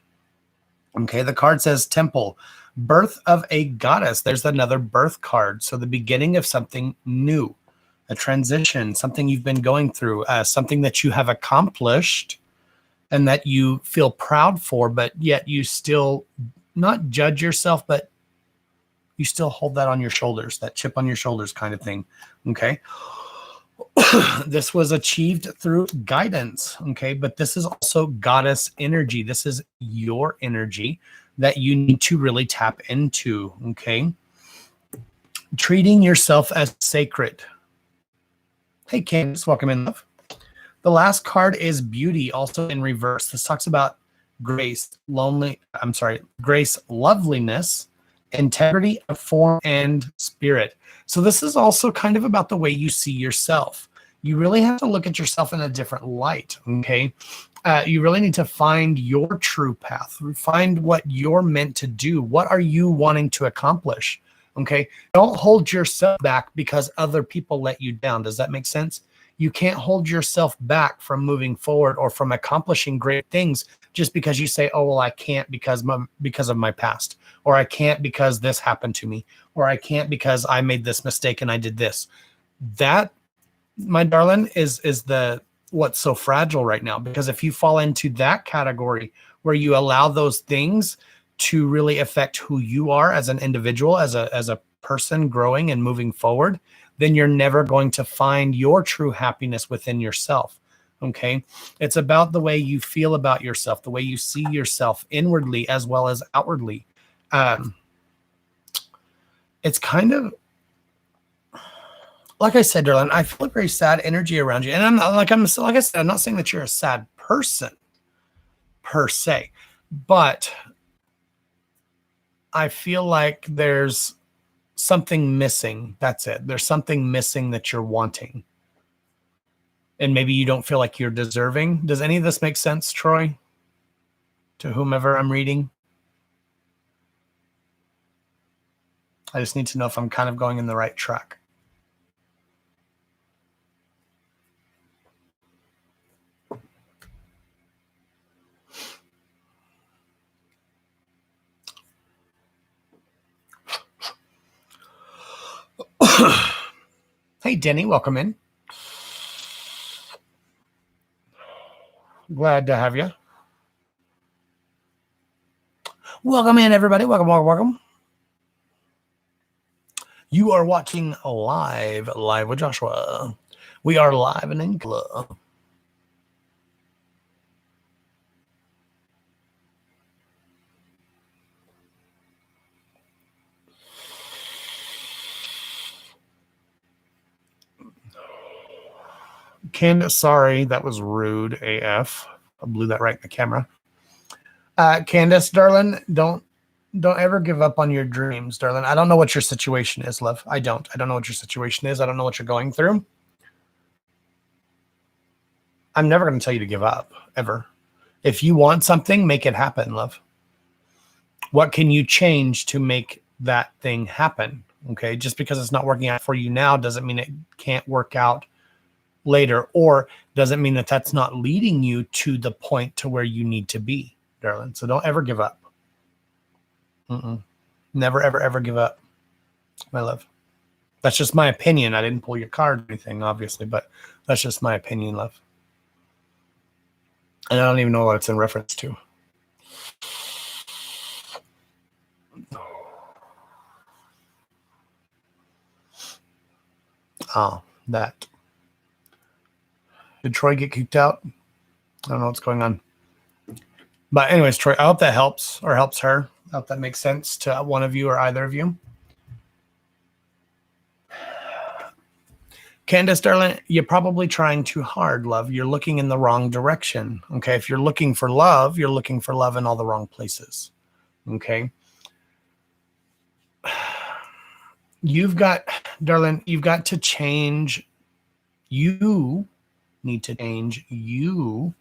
Okay. The card says temple, birth of a goddess. There's another birth card. So the beginning of something new, a transition, something you've been going through, something that you have accomplished and that you feel proud for, but yet you still not judge yourself, but you still hold that on your shoulders, that chip on your shoulders kind of thing. Okay. This was achieved through guidance. Okay. But this is also goddess energy. This is your energy that you need to really tap into. Okay. Treating yourself as sacred. Hey, Candace, welcome in, love. The last card is beauty, also in reverse. This talks about grace, grace, loveliness, integrity of form and spirit. So this is also kind of about the way you see yourself. You really have to look at yourself in a different light, okay? You really need to find your true path, find what you're meant to do. What are you wanting to accomplish, okay? Don't hold yourself back because other people let you down. Does that make sense? You can't hold yourself back from moving forward or from accomplishing great things just because you say, oh, well, I can't because of my past, or I can't because this happened to me, or I can't because I made this mistake and I did this. That, my darling, is what's so fragile right now. Because if you fall into that category where you allow those things to really affect who you are as an individual, as a person growing and moving forward, then you're never going to find your true happiness within yourself. Okay. It's about the way you feel about yourself, the way you see yourself inwardly as well as outwardly. It's kind of, like I said, darling, I feel a very sad energy around you. And I'm not like I said, I'm not saying that you're a sad person per se, but I feel like there's something missing. That's it. There's something missing that you're wanting. And maybe you don't feel like you're deserving. Does any of this make sense, Troy? To whomever I'm reading? I just need to know if I'm kind of going in the right track. Hey, Denny, welcome in. Glad to have you. Welcome in, everybody. Welcome, welcome, welcome. You are watching live with Joshua. We are live and in club. Candace, sorry, that was rude AF. I blew that right in the camera. Candace, darling, don't ever give up on your dreams, darling. I don't know what your situation is, love. I don't know what your situation is. I don't know what you're going through. I'm never going to tell you to give up, ever. If you want something, make it happen, love. What can you change to make that thing happen? Okay, just because it's not working out for you now doesn't mean it can't work out later, or doesn't mean that that's not leading you to the point to where you need to be, darling. So don't ever give up. Never, ever, ever give up, my love. That's just my opinion. I didn't pull your card or anything, obviously, but that's just my opinion, love. And I don't even know what it's in reference to. Oh, that. Did Troy get kicked out? I don't know what's going on. But anyways, Troy, I hope that helps or helps her. I hope that makes sense to one of you or either of you. Candace, darling, you're probably trying too hard, love. You're looking in the wrong direction. Okay. If you're looking for love, you're looking for love in all the wrong places. Okay. Darling, you've got to change. You need to change you.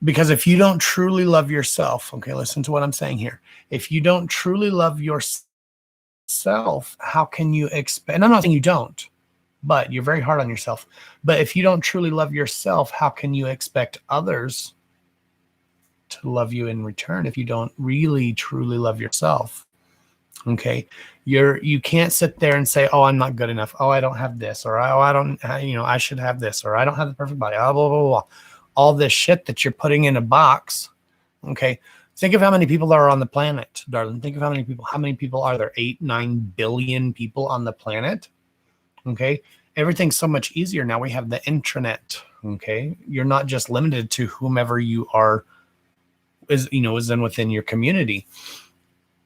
Because if you don't truly love yourself, okay, listen to what I'm saying here. If you don't truly love yourself, how can you expect? And I'm not saying you don't, but you're very hard on yourself. But if you don't truly love yourself, how can you expect others to love you in return if you don't really truly love yourself? Okay, you can't sit there and say, oh, I'm not good enough, oh, I don't have this, or oh, I don't, I should have this, or I don't have the perfect body, blah blah blah blah. All this shit that you're putting in a box. Okay, think of how many people are on the planet, darling. Think of how many people are there? 8-9 billion people on the planet. Okay, everything's so much easier now. We have the intranet. Okay, you're not just limited to whomever you are is in within your community.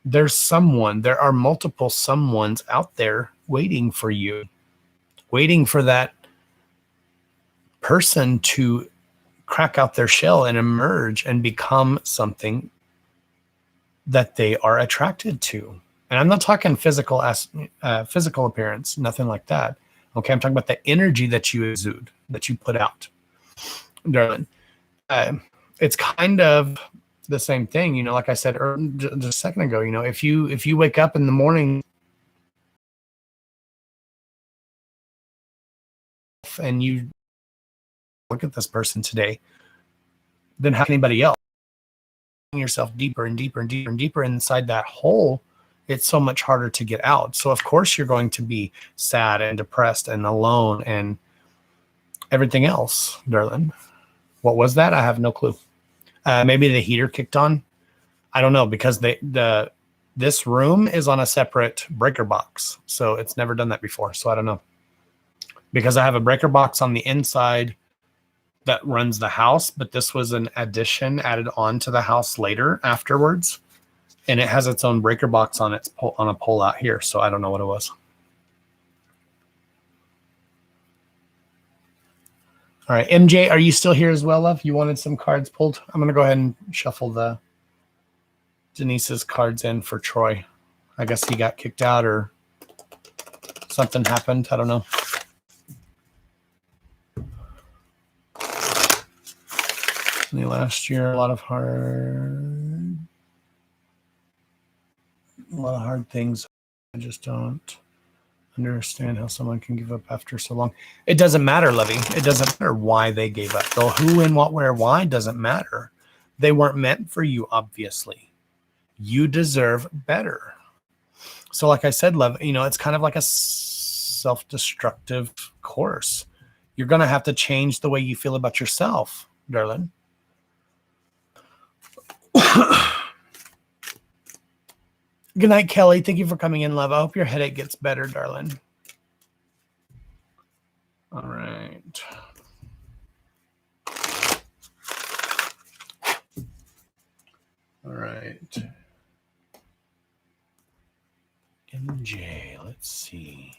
There are multiple someones out there waiting for you, waiting for that person to crack out their shell and emerge and become something that they are attracted to. And I'm not talking physical appearance, nothing like that. Okay, I'm talking about the energy that you exude, that you put out, darling. It's kind of the same thing, like I said just a second ago. If you wake up in the morning and you look at this person today, then how can anybody else? Yourself deeper and deeper and deeper and deeper inside that hole, it's so much harder to get out. So of course you're going to be sad and depressed and alone and everything else, darling. What was that? I have no clue. Maybe the heater kicked on. I don't know, because this room is on a separate breaker box, so it's never done that before. So I don't know, because I have a breaker box on the inside that runs the house, but this was an addition added on to the house later afterwards, and it has its own breaker box on a pole out here. So I don't know what it was. All right, MJ, are you still here as well, love? You wanted some cards pulled? I'm going to go ahead and shuffle the Denise's cards in for Troy. I guess he got kicked out or something happened. I don't know. Last year, a lot of hard things. I just don't understand how someone can give up after so long. It doesn't matter, Lovey. It doesn't matter why they gave up. Though who, when, what, where, why doesn't matter. They weren't meant for you, obviously. You deserve better. So like I said, love, it's kind of like a self-destructive course. You're going to have to change the way you feel about yourself, darling. Good night, Kelly. Thank you for coming in, love. I hope your headache gets better, darling. All right. All right. MJ, let's see.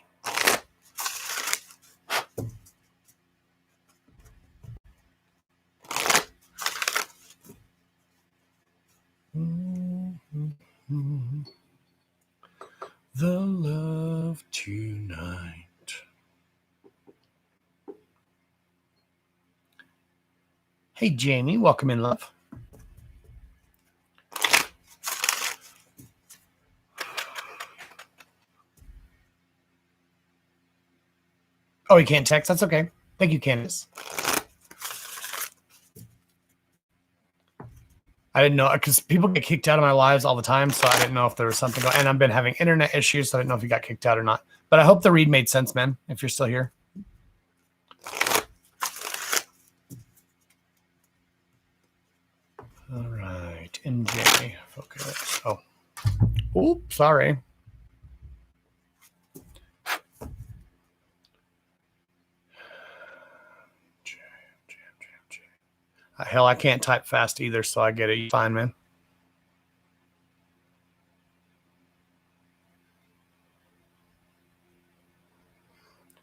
The love tonight. Hey, Jamie, welcome in, love. Oh, you can't text? That's okay. Thank you, Candace. I didn't know, because people get kicked out of my lives all the time, so I didn't know if there was something going on. And I've been having internet issues, so I didn't know if you got kicked out or not. But I hope the read made sense, man, if you're still here. All right, MJ, focus. Oh, oops, sorry. Hell, I can't type fast either, so I get it. You're fine, man.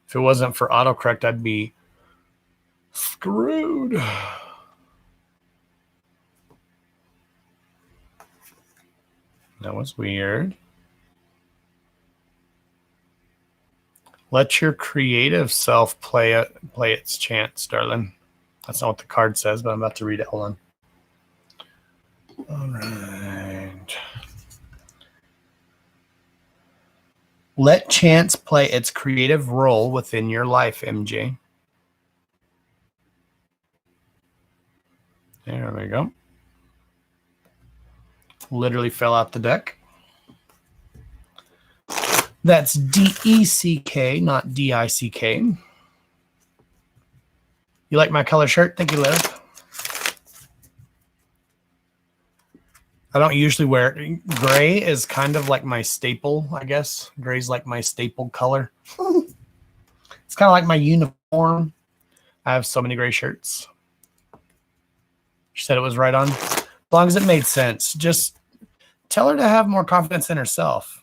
If it wasn't for autocorrect, I'd be screwed. That was weird. Let your creative self play its chance, darling. That's not what the card says, but I'm about to read it. Hold on. All right. Let chance play its creative role within your life, MJ. There we go. Literally fell out the deck. That's D-E-C-K, not D-I-C-K. You like my color shirt? Thank you, Liv. I don't usually wear it. Gray is kind of like my staple, I guess. Gray's like my staple color. It's kind of like my uniform. I have so many gray shirts. She said it was right on. As long as it made sense. Just tell her to have more confidence in herself.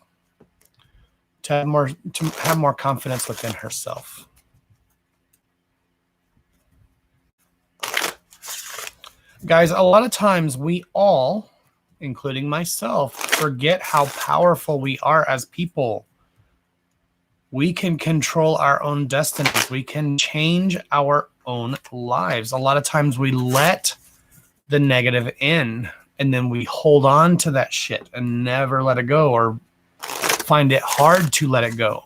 To have more confidence within herself. Guys, a lot of times we all, including myself, forget how powerful we are as people. We can control our own destinies. We can change our own lives. A lot of times we let the negative in, and then we hold on to that shit and never let it go, or find it hard to let it go.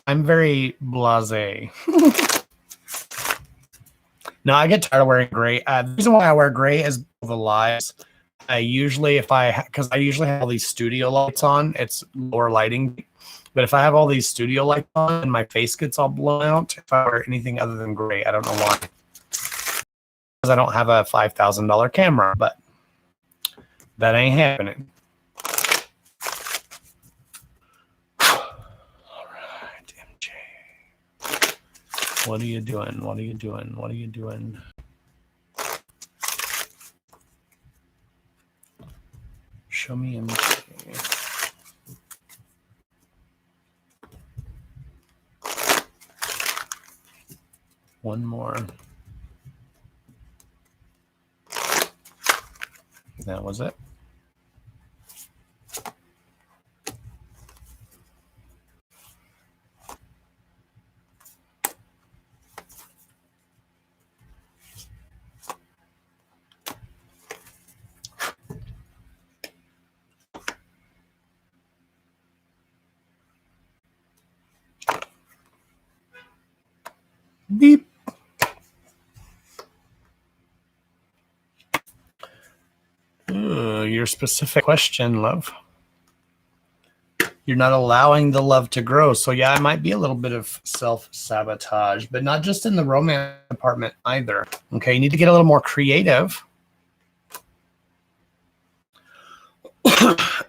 I'm very blasé. No, I get tired of wearing gray. The reason why I wear gray is the lights. I usually, because I usually have all these studio lights on, it's lower lighting. But if I have all these studio lights on and my face gets all blown out, if I wear anything other than gray, I don't know why. Because I don't have a $5,000 camera, but that ain't happening. All right, MJ. What are you doing? What are you doing? What are you doing? Show me MJ. One more. That was it. Beep. Your specific question, love. You're not allowing the love to grow. So yeah, it might be a little bit of self-sabotage, but not just in the romance department either. Okay, you need to get a little more creative.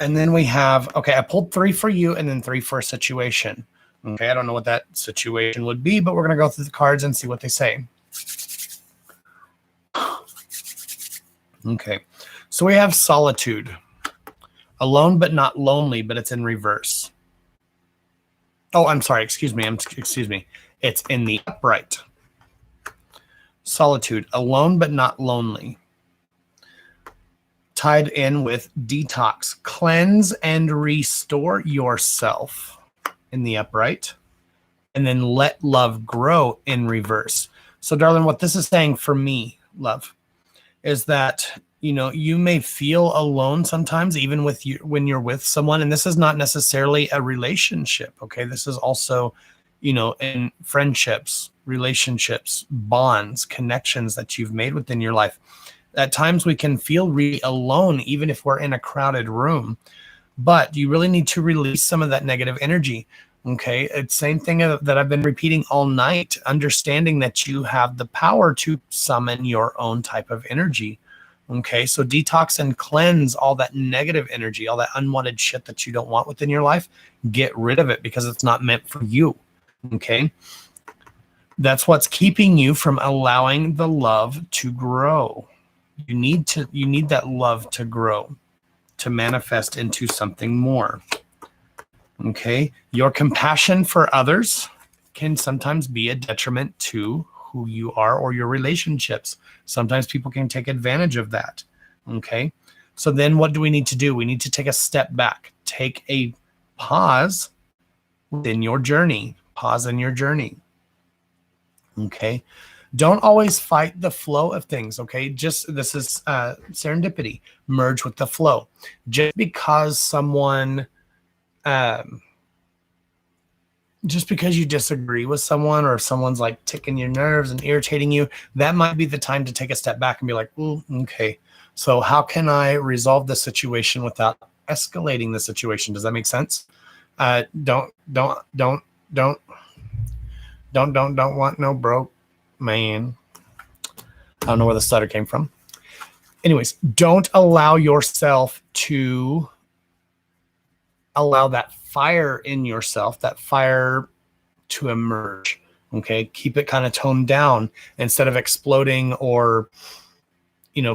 And then we have, okay, I pulled 3 for you and then 3 for a situation. Okay, I don't know what that situation would be, but we're going to go through the cards and see what they say. Okay, so we have solitude. Alone but not lonely, but it's in reverse. Oh, I'm sorry. Excuse me. It's in the upright. Solitude. Alone but not lonely. Tied in with detox. Cleanse and restore yourself in the upright. And then let love grow in reverse. So, darling, what this is saying for me, love, is that you may feel alone sometimes, even with you when you're with someone. And this is not necessarily a relationship. Okay. This is also, in friendships, relationships, bonds, connections that you've made within your life. At times we can feel really alone, even if we're in a crowded room, but you really need to release some of that negative energy. Okay. It's same thing that I've been repeating all night, understanding that you have the power to summon your own type of energy. Okay, so detox and cleanse all that negative energy, all that unwanted shit that you don't want within your life. Get rid of it because it's not meant for you. Okay, that's what's keeping you from allowing the love to grow. You need that love to grow, to manifest into something more. Okay, your compassion for others can sometimes be a detriment to who you are or your relationships. Sometimes people can take advantage of that. Okay. So then what do we need to do? We need to take a step back, take a pause within your journey, pause in your journey. Okay. Don't always fight the flow of things, okay? This is serendipity. Merge with the flow. Just because someone, just because you disagree with someone, or if someone's like ticking your nerves and irritating you, that might be the time to take a step back and be like, ooh, okay, so how can I resolve the situation without escalating the situation? Does that make sense? Don't want no broke man. I don't know where the stutter came from. Anyways, don't allow yourself to allow that fire in yourself, that fire to emerge. Okay, keep it kind of toned down instead of exploding, or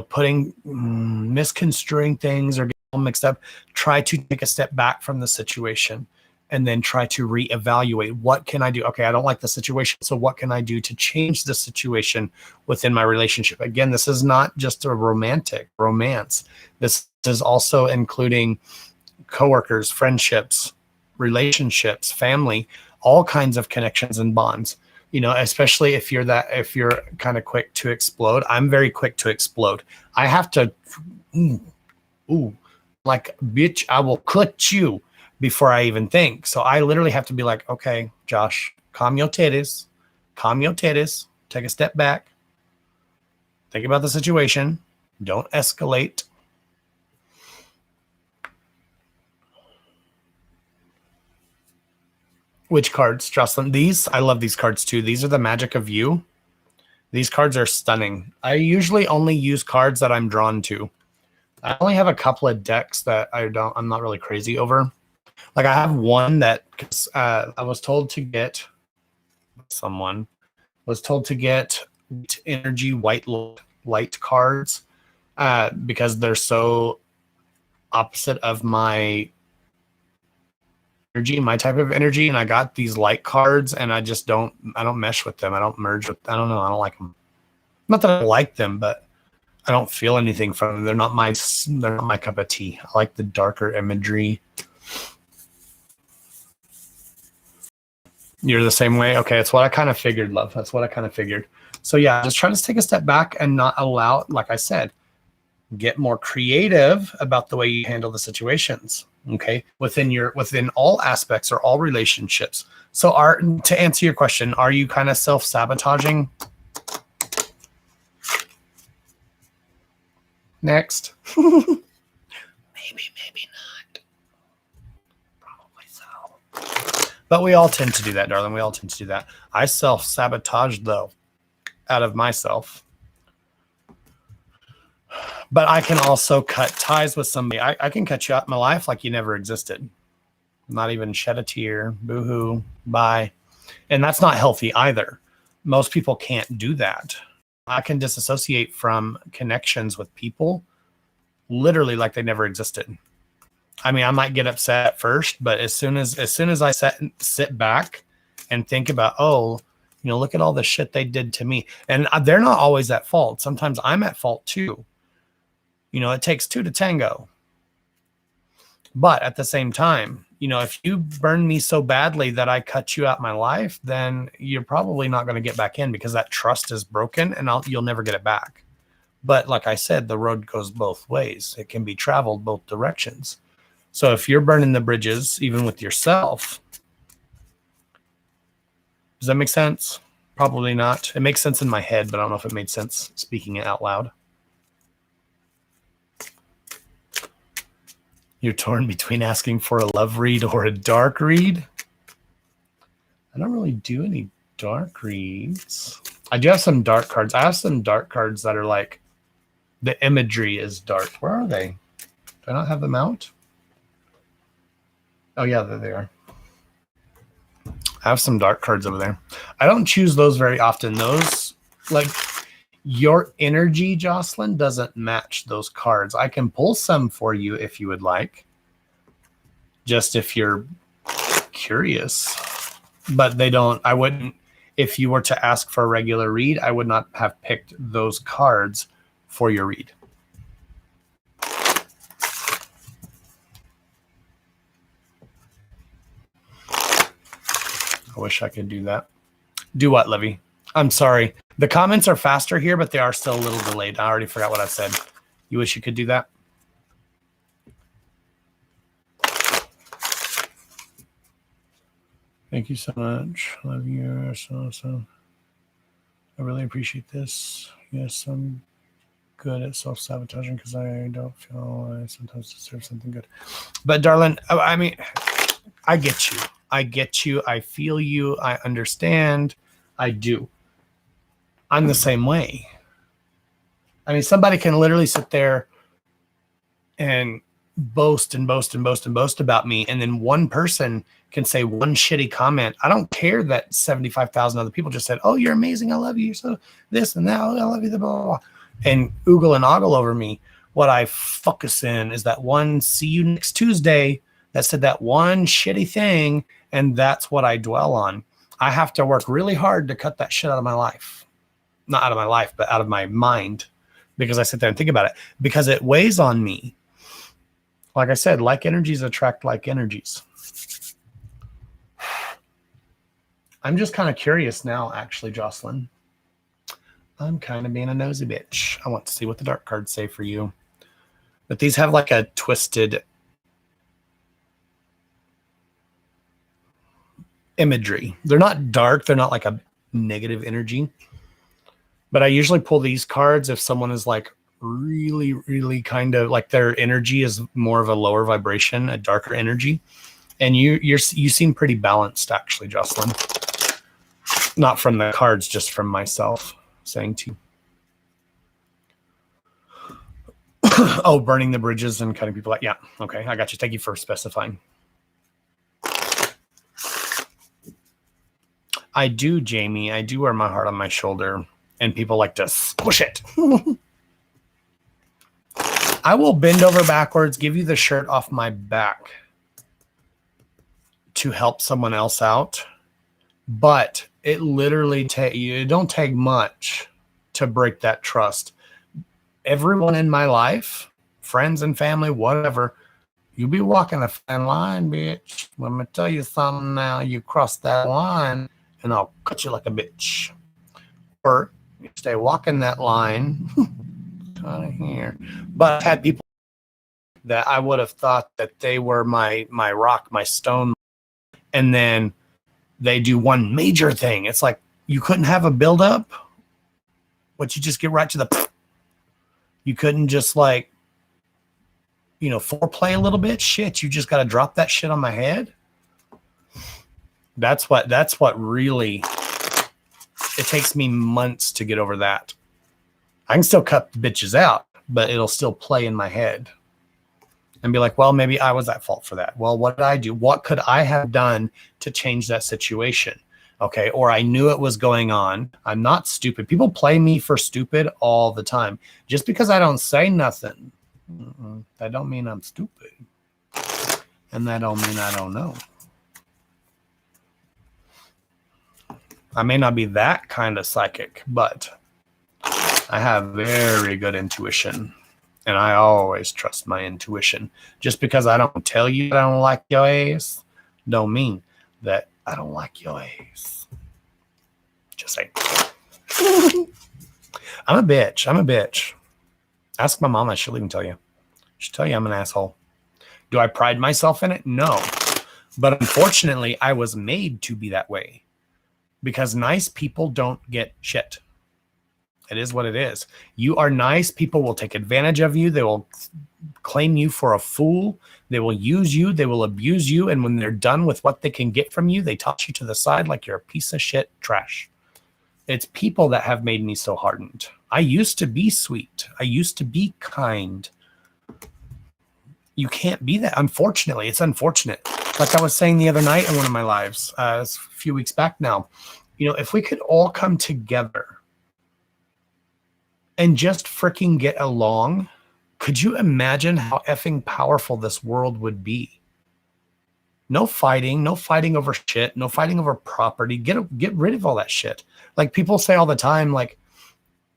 putting misconstruing things or getting all mixed up. Try to take a step back from the situation and then try to reevaluate. What can I do? Okay, I don't like the situation, so what can I do to change the situation within my relationship? Again, this is not just a romance. This is also including coworkers, friendships, relationships, family, all kinds of connections and bonds. Especially if you're kind of quick to explode. I'm very quick to explode. I have to, like, bitch, I will cut you before I even think. So I literally have to be like, okay, Josh, calm your titties, take a step back, think about the situation, don't escalate. Which cards, Jocelyn? These, I love these cards too. These are the Magic of You. These cards are stunning. I usually only use cards that I'm drawn to. I only have a couple of decks that I'm not really crazy over. Like, I have one that I was told to get, someone was told to get energy white light cards because they're so opposite of my energy, my type of energy, and I got these light cards, and I don't mesh with them. I don't merge with. I don't know. I don't like them. Not that I like them, but I don't feel anything from them. They're not my cup of tea. I like the darker imagery. You're the same way? Okay, that's what I kind of figured, love. That's what I kind of figured. So yeah, just try to take a step back and not allow, like I said, get more creative about the way you handle the situations. Okay, within all aspects or all relationships. So to answer your question, are you kind of self-sabotaging? Next. Maybe not. Probably so. But we all tend to do that, darling. We all tend to do that. I self-sabotage, though, out of myself. But I can also cut ties with somebody. I can cut you out of my life like you never existed. Not even shed a tear. Boo-hoo. Bye. And that's not healthy either. Most people can't do that. I can disassociate from connections with people literally like they never existed. I mean, I might get upset at first, but as soon as I sit back and think about, look at all the shit they did to me. And they're not always at fault. Sometimes I'm at fault too. It takes two to tango. But at the same time, if you burn me so badly that I cut you out my life, then you're probably not going to get back in, because that trust is broken and you'll never get it back. But like I said, the road goes both ways. It can be traveled both directions. So if you're burning the bridges, even with yourself, does that make sense? Probably not. It makes sense in my head, but I don't know if it made sense speaking it out loud. You're torn between asking for a love read or a dark read. I don't really do any dark reads. I do have some dark cards. I have some dark cards that are like, the imagery is dark. Where are they? Do I not have them out? Oh yeah, there they are. I have some dark cards over there. I don't choose those very often. Those, like, your energy, Jocelyn, doesn't match those cards. I can pull some for you if you would like, just if you're curious. But they don't, I wouldn't, if you were to ask for a regular read, I would not have picked those cards for your read. I wish I could do that. Do what, Livy? I'm sorry. The comments are faster here, but they are still a little delayed. I already forgot what I said. You wish you could do that? Thank you so much. Love you. So. I really appreciate this. Yes, I'm good at self-sabotaging because I don't feel I sometimes deserve something good. But darling, I mean, I get you. I get you. I feel you. I understand. I do. I'm the same way. I mean, somebody can literally sit there and boast and boast and boast and boast about me, and then one person can say one shitty comment. I don't care that 75,000 other people just said, "Oh, you're amazing. I love you. So this and that. Oh, I love you." Blah, blah, blah. And oogle and ogle over me. What I focus in is that one "see you next Tuesday" that said that one shitty thing, and that's what I dwell on. I have to work really hard to cut that shit out of my life. Not out of my life, but out of my mind, because I sit there and think about it, because it weighs on me. Like I said, like energies attract like energies. I'm just kind of curious now, actually, Jocelyn. I'm kind of being a nosy bitch. I want to see what the dark cards say for you. But these have like a twisted imagery. They're not dark. They're not like a negative energy. But I usually pull these cards if someone is like really, really kind of like their energy is more of a lower vibration, a darker energy. And you seem pretty balanced, actually, Jocelyn. Not from the cards, just from myself saying to you. Oh, burning the bridges and cutting people out. Yeah, okay, I got you. Thank you for specifying. I do, Jamie. I do wear my heart on my shoulder, and people like to squish it. I will bend over backwards, give you the shirt off my back to help someone else out. But it literally it don't take much to break that trust. Everyone in my life, friends and family, whatever, you be walking a fine line, bitch. Let me tell you something now. You cross that line, and I'll cut you like a bitch. Or you stay walking that line. Kind of here. But I've had people that I would have thought that they were my rock, my stone, and then they do one major thing. It's like you couldn't have a build-up, but you just get right to the. You couldn't just like, foreplay a little bit. Shit, you just got to drop that shit on my head. That's what really. It takes me months to get over that. I can still cut the bitches out, but it'll still play in my head. And be like, well, maybe I was at fault for that. Well, what did I do? What could I have done to change that situation? Okay, or I knew it was going on. I'm not stupid. People play me for stupid all the time. Just because I don't say nothing, that don't mean I'm stupid. And that don't mean I don't know. I may not be that kind of psychic, but I have very good intuition. And I always trust my intuition. Just because I don't tell you that I don't like your ass, don't mean that I don't like your ass. Just saying. I'm a bitch. Ask my mama. She'll even tell you. She'll tell you I'm an asshole. Do I pride myself in it? No. But unfortunately, I was made to be that way. Because nice people don't get shit. It is what it is. You are nice. People will take advantage of you. They will claim you for a fool. They will use you. They will abuse you. And when they're done with what they can get from you, they toss you to the side like you're a piece of shit trash. It's people that have made me so hardened. I used to be sweet. I used to be kind. You can't be that. Unfortunately, it's unfortunate. Like I was saying the other night in one of my lives, a few weeks back now, if we could all come together and just freaking get along, could you imagine how effing powerful this world would be? No fighting over shit, no fighting over property. Get rid of all that shit. Like people say all the time, like,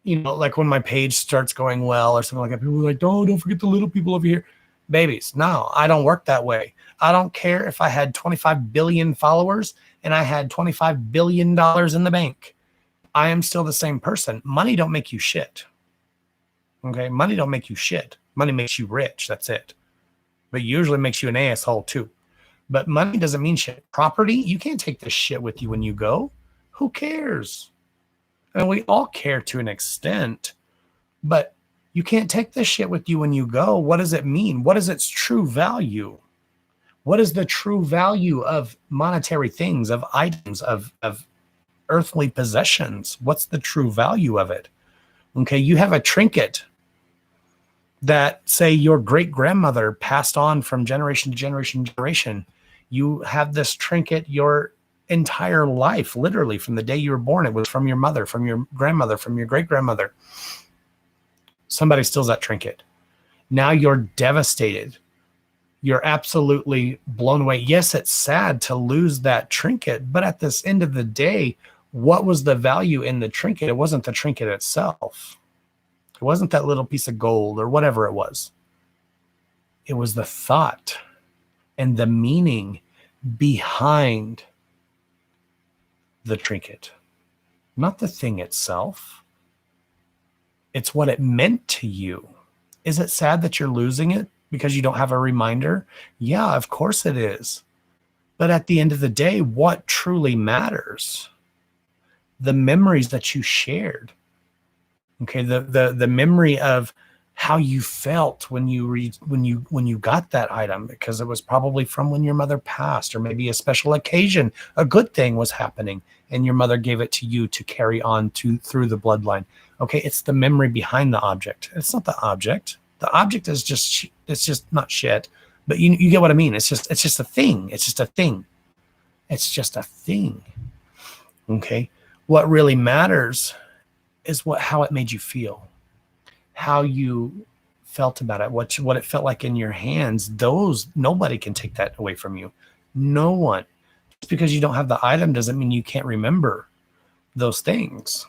like when my page starts going well or something like that, people are like, oh, don't forget the little people over here. Babies, no, I don't work that way. I don't care if I had 25 billion followers and I had $25 billion in the bank. I am still the same person. Money don't make you shit. Okay, money don't make you shit. Money makes you rich. That's it. But usually makes you an asshole too. But money doesn't mean shit. Property, you can't take this shit with you when you go. Who cares? And we all care to an extent, but you can't take this shit with you when you go. What does it mean? What is its true value? What is the true value of monetary things, of items, of earthly possessions? What's the true value of it? Okay, you have a trinket that, say, your great-grandmother passed on from generation to generation to generation. You have this trinket your entire life, literally from the day you were born. It was from your mother, from your grandmother, from your great-grandmother. Somebody steals that trinket. Now you're devastated. You're absolutely blown away. Yes, it's sad to lose that trinket, but at this end of the day, what was the value in the trinket? It wasn't the trinket itself. It wasn't that little piece of gold or whatever it was. It was the thought and the meaning behind the trinket, not the thing itself. It's what it meant to you. Is it sad that you're losing it because you don't have a reminder? Yeah, of course it is. But at the end of the day, what truly matters? The memories that you shared. Okay, the memory of how you felt when you got that item, because it was probably from when your mother passed, or maybe a special occasion, a good thing was happening, and your mother gave it to you to carry on through the bloodline. Okay, it's the memory behind the object. It's not the object. The object is just, it's just not shit. But you get what I mean. It's just a thing. It's just a thing. It's just a thing. Okay, what really matters is how it made you feel, how you felt about it, what it felt like in your hands. Those, nobody can take that away from you. No one. Just because you don't have the item doesn't mean you can't remember those things.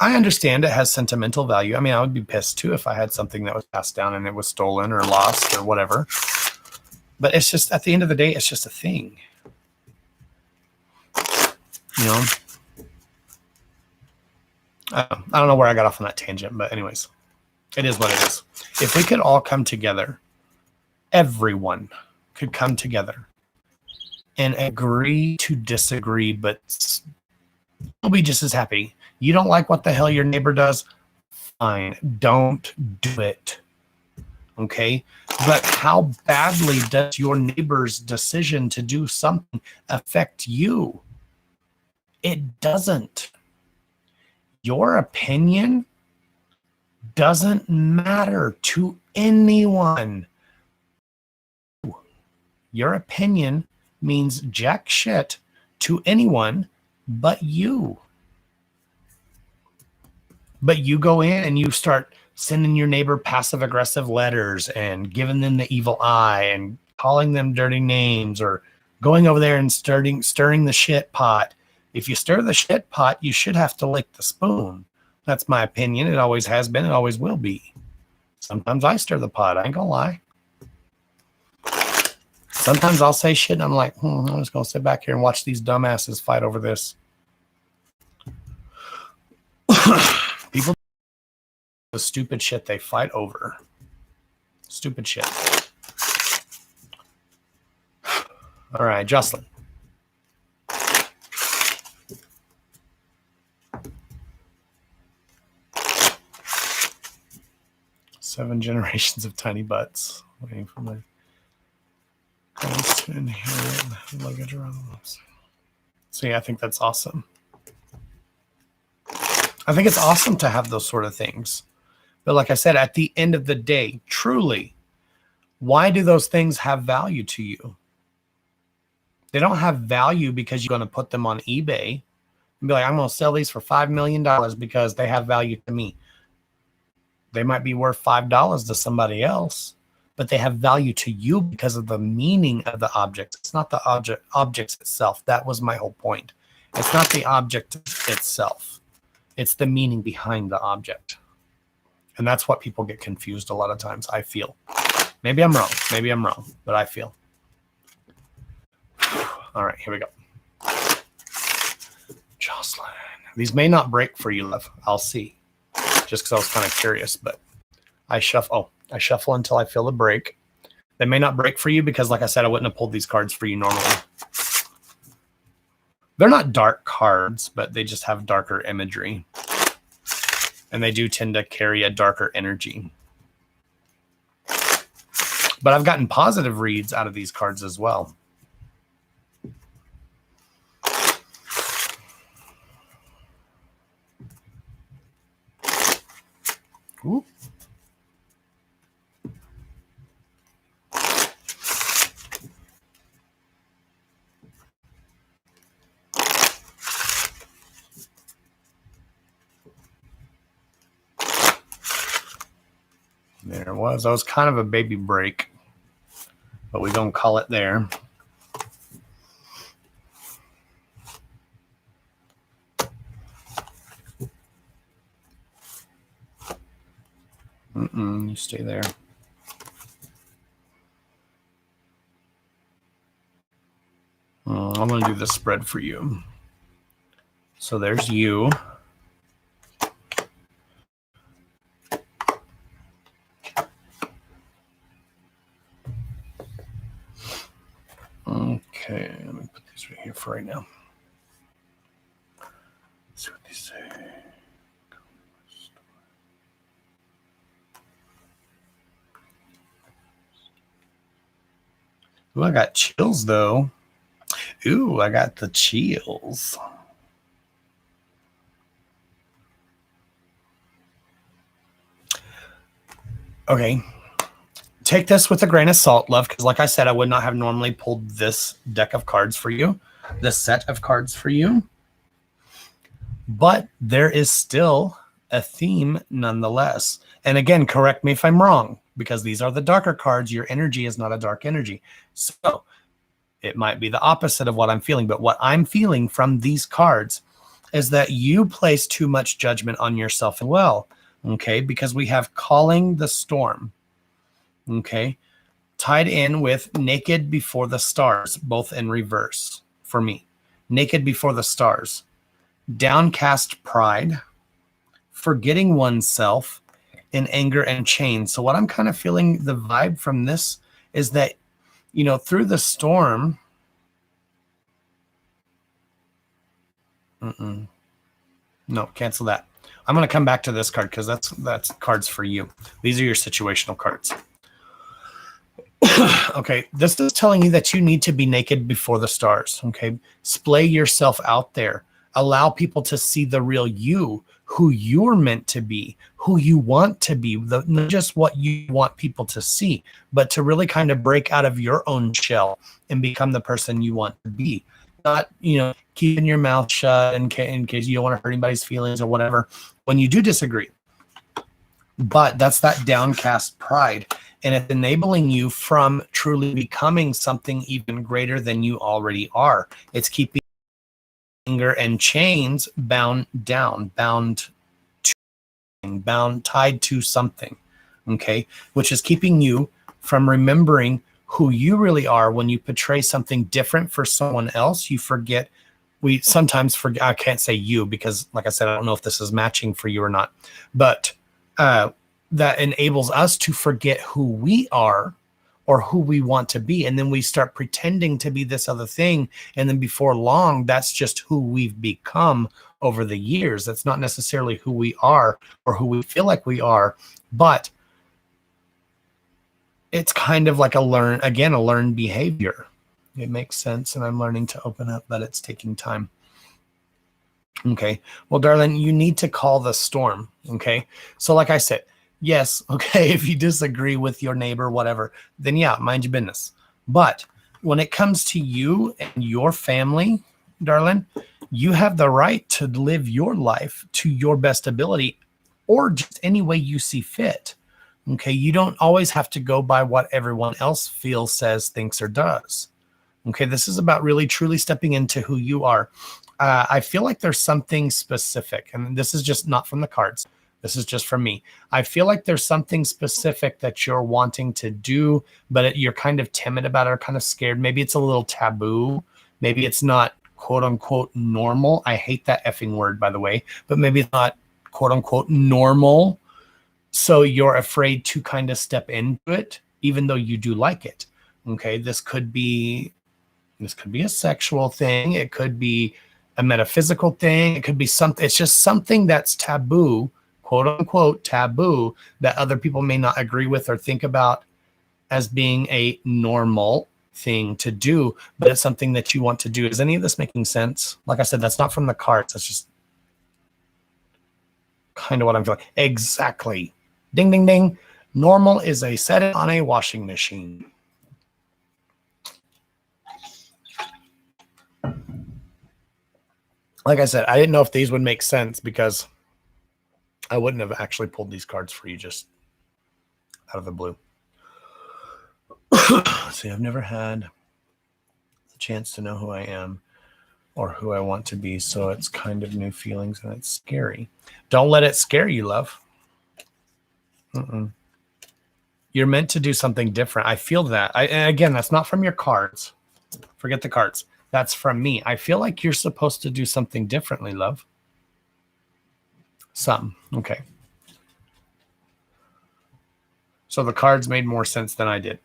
I understand it has sentimental value. I mean, I would be pissed too if I had something that was passed down and it was stolen or lost or whatever. But it's just, at the end of the day, it's just a thing. You know, I don't know where I got off on that tangent, but anyways, it is what it is. If we could all come together, everyone could come together and agree to disagree, but we'll be just as happy. You don't like what the hell your neighbor does? Fine, don't do it. Okay? But how badly does your neighbor's decision to do something affect you? It doesn't. Your opinion doesn't matter to anyone. Your opinion means jack shit to anyone but you. But you go in and you start sending your neighbor passive-aggressive letters and giving them the evil eye and calling them dirty names, or going over there and stirring the shit pot. If you stir the shit pot, you should have to lick the spoon. That's my opinion. It always has been. It always will be. Sometimes I stir the pot. I ain't gonna lie. Sometimes I'll say shit and I'm like, I'm just gonna sit back here and watch these dumbasses fight over this. People, the stupid shit they fight over. Stupid shit. All right, Jocelyn. Seven generations of tiny butts waiting for my parents to inherit luggage around the lips. So yeah, I think that's awesome. I think it's awesome to have those sort of things. But like I said, at the end of the day, truly, why do those things have value to you? They don't have value because you're going to put them on eBay and be like, I'm going to sell these for $5 million because they have value to me. They might be worth $5 to somebody else, but they have value to you because of the meaning of the object. It's not the objects itself. That was my whole point. It's not the object itself. It's the meaning behind the object. And that's what people get confused a lot of times, I feel. Maybe I'm wrong. Maybe I'm wrong, but I feel. All right, here we go. Jocelyn. These may not break for you, love. I'll see. Just because I was kind of curious, but I shuffle until I feel the break. They may not break for you because, like I said, I wouldn't have pulled these cards for you normally. They're not dark cards, but they just have darker imagery. And they do tend to carry a darker energy. But I've gotten positive reads out of these cards as well. Ooh. There it was. That was kind of a baby break, but we don't call it there. You stay there. I'm going to do the spread for you. So there's you. Okay, let me put these right here for right now. Let's see what these say. Ooh, I got chills though. Ooh, I got the chills. Okay. Take this with a grain of salt, love, because like I said, I would not have normally pulled this deck of cards for you, this set of cards for you. But there is still a theme nonetheless. And again, correct me if I'm wrong, because these are the darker cards. Your energy is not a dark energy. So it might be the opposite of what I'm feeling. But what I'm feeling from these cards is that you place too much judgment on yourself as well. Okay, because we have calling the storm. Okay, tied in with naked before the stars, both in reverse for me. Naked before the stars, downcast pride, forgetting oneself, in anger and chains. So what I'm kind of feeling the vibe from this is that, you know, through the storm. No, cancel that. I'm going to come back to this card because that's cards for you. These are your situational cards. Okay, this is telling you that you need to be naked before the stars. Okay, splay yourself out there. Allow people to see the real you, who you're meant to be, who you want to be, not just what you want people to see, but to really kind of break out of your own shell and become the person you want to be. Not, you know, keeping your mouth shut in case you don't want to hurt anybody's feelings or whatever when you do disagree. But that's that downcast pride, and it's enabling you from truly becoming something even greater than you already are. It's keeping anger and chains bound down, tied to something, okay, which is keeping you from remembering who you really are. When you portray something different for someone else, you forget. We sometimes forget. I can't say you because, like I said, I don't know if this is matching for you or not, but that enables us to forget who we are or who we want to be. And then we start pretending to be this other thing. And then before long, that's just who we've become over the years. That's not necessarily who we are or who we feel like we are, but it's kind of like a learned behavior. It makes sense. And I'm learning to open up, but it's taking time. Okay. Well, darling, you need to call the storm. Okay. So like I said, yes. Okay. If you disagree with your neighbor, whatever, then yeah, mind your business. But when it comes to you and your family, darling, you have the right to live your life to your best ability or just any way you see fit. Okay. You don't always have to go by what everyone else feels, says, thinks, or does. Okay. This is about really truly stepping into who you are. I feel like there's something specific, and this is just not from the cards. This is just from me. I feel like there's something specific that you're wanting to do, but you're kind of timid about it or kind of scared. Maybe it's a little taboo. Maybe it's not quote unquote normal. I hate that effing word, by the way, but maybe it's not quote unquote normal. So you're afraid to kind of step into it, even though you do like it. Okay. This could be a sexual thing. It could be a metaphysical thing. It could be something. It's just something that's taboo, quote unquote taboo, that other people may not agree with or think about as being a normal thing to do, but it's something that you want to do. Is any of this making sense? Like I said, that's not from the cards. That's just kind of what I'm feeling. Exactly. Ding, ding, ding. Normal is a set it on a washing machine. Like I said, I didn't know if these would make sense because I wouldn't have actually pulled these cards for you just out of the blue. See, I've never had the chance to know who I am or who I want to be, so it's kind of new feelings and it's scary. Don't let it scare you, love. You're meant to do something different. I feel that. And again, that's not from your cards. Forget the cards. That's from me. I feel like you're supposed to do something differently, love. Okay. So the cards made more sense than I did.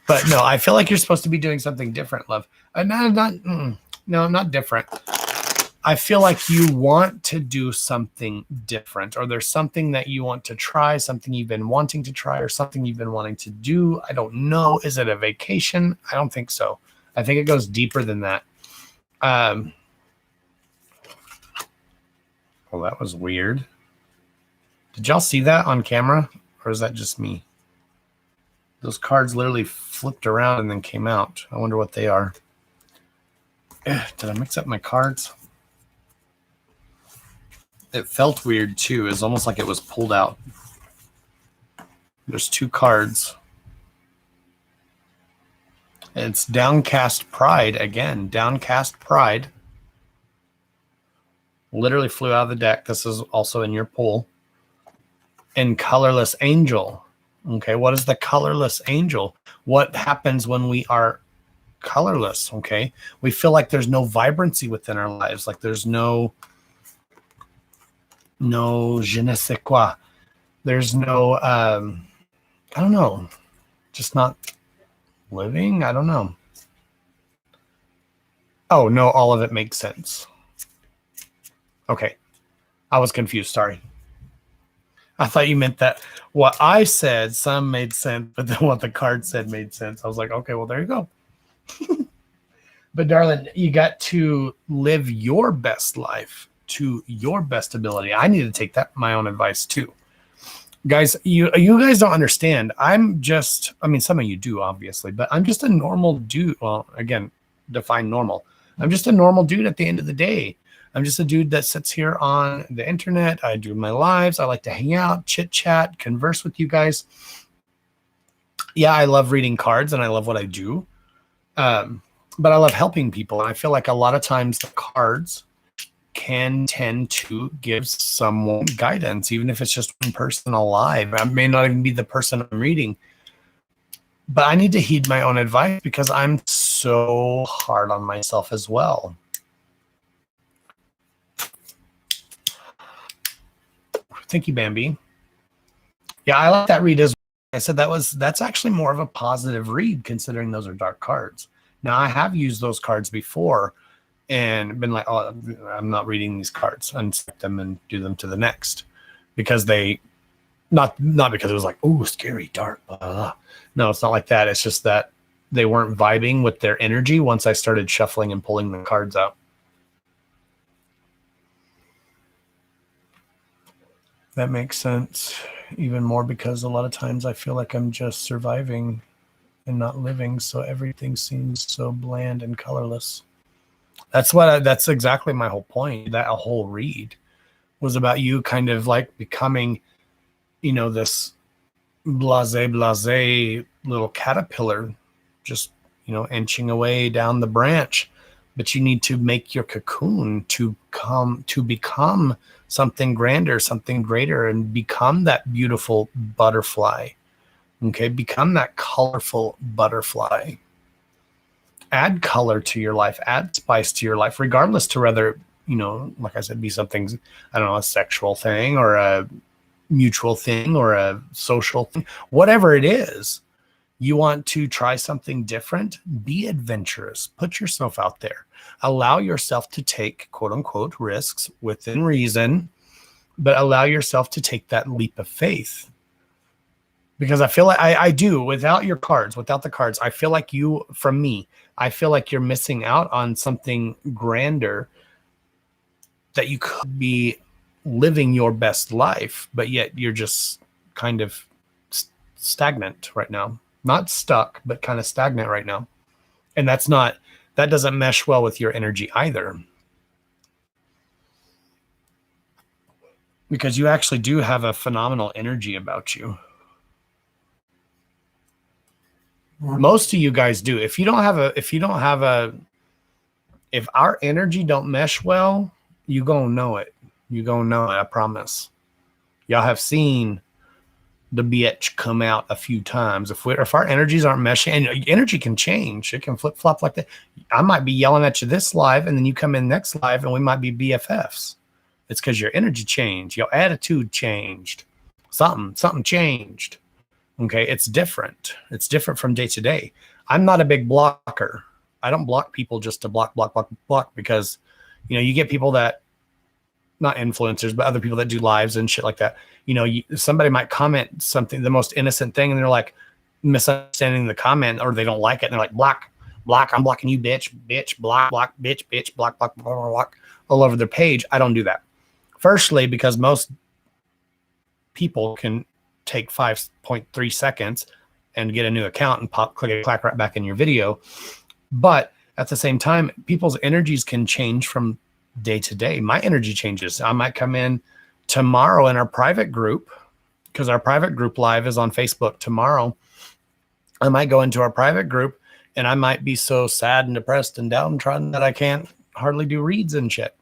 But no, I feel like you're supposed to be doing something different, love. No, not different. I feel like you want to do something different, or there's something that you want to try, something you've been wanting to try, or something you've been wanting to do. I don't know. Is it a vacation? I don't think so. I think it goes deeper than that. Well, that was weird. Did y'all see that on camera, or is that just me? Those cards literally flipped around and then came out. I wonder what they are. Did I mix up my cards? It felt weird too. It's almost like it was pulled out. There's two cards. It's Downcast Pride again. Downcast Pride. Literally flew out of the deck. This is also in your pool. And Colorless Angel. Okay, what is the Colorless Angel? What happens when we are colorless? Okay, we feel like there's no vibrancy within our lives. Like there's no je ne sais quoi. There's no, I don't know, just not living. I don't know. Oh, no, all of it makes sense. Okay, I was confused. Sorry. I thought you meant that what I said, some made sense, but then what the card said made sense. I was like, okay, well, there you go. But darling, you got to live your best life to your best ability. I need to take that my own advice too. Guys, you guys don't understand. I'm just, I mean, some of you do, obviously, but I'm just a normal dude. Well, again, define normal. I'm just a normal dude at the end of the day. I'm just a dude that sits here on the internet. I do my lives. I like to hang out, chit chat, converse with you guys. Yeah, I love reading cards and I love what I do. But I love helping people. And I feel like a lot of times the cards can tend to give someone guidance, even if it's just one person alive. I may not even be the person I'm reading, but I need to heed my own advice because I'm so hard on myself as well. Thank you, Bambi. Yeah, I like that read as well. I said that's actually more of a positive read considering those are dark cards. Now I have used those cards before and been like, oh, I'm not reading these cards, unselect them and do them to the next, because they not because it was like, oh, scary, dark, blah, blah, blah. No, it's not like that. It's just that they weren't vibing with their energy once I started shuffling and pulling the cards out. That makes sense even more because a lot of times I feel like I'm just surviving and not living, so everything seems so bland and colorless. That's exactly my whole point. That whole read was about you kind of like becoming, you know, this blase little caterpillar, just, you know, inching away down the branch. But you need to make your cocoon to become something grander, something greater, and become that beautiful butterfly. Okay, become that colorful butterfly. add color to your life, add spice to your life, regardless to whether, you know, like I said, be something, I don't know, a sexual thing or a mutual thing or a social thing, whatever it is. You want to try something different, be adventurous, put yourself out there, allow yourself to take quote unquote risks within reason, but allow yourself to take that leap of faith. Because I feel like I do, without your cards, without the cards, I feel like you, from me, I feel like you're missing out on something grander, that you could be living your best life, but yet you're just kind of stagnant right now. Not stuck, but kind of stagnant right now. And that doesn't mesh well with your energy either. Because you actually do have a phenomenal energy about you. Most of you guys do. If our energy don't mesh well, you gonna know it. You gonna know it, I promise. Y'all have seen the bitch come out a few times. If our energies aren't meshing, and energy can change, it can flip flop like that. I might be yelling at you this live, and then you come in next live, and we might be BFFs. It's because your energy changed, your attitude changed, something changed. Okay, it's different. It's different from day to day. I'm not a big blocker. I don't block people just to block, because, you know, you get people that, not influencers, but other people that do lives and shit like that. You know, somebody might comment something, the most innocent thing, and they're like misunderstanding the comment, or they don't like it, and they're like, block, I'm blocking you, bitch, block, bitch, block, all over their page. I don't do that. Firstly, because most people can take 5.3 seconds and get a new account and clack right back in your video. But at the same time, people's energies can change from day to day. My energy changes. I might come in tomorrow in our private group, because our private group live is on Facebook tomorrow. I might go into our private group, and I might be so sad and depressed and downtrodden that I can't hardly do reads and shit.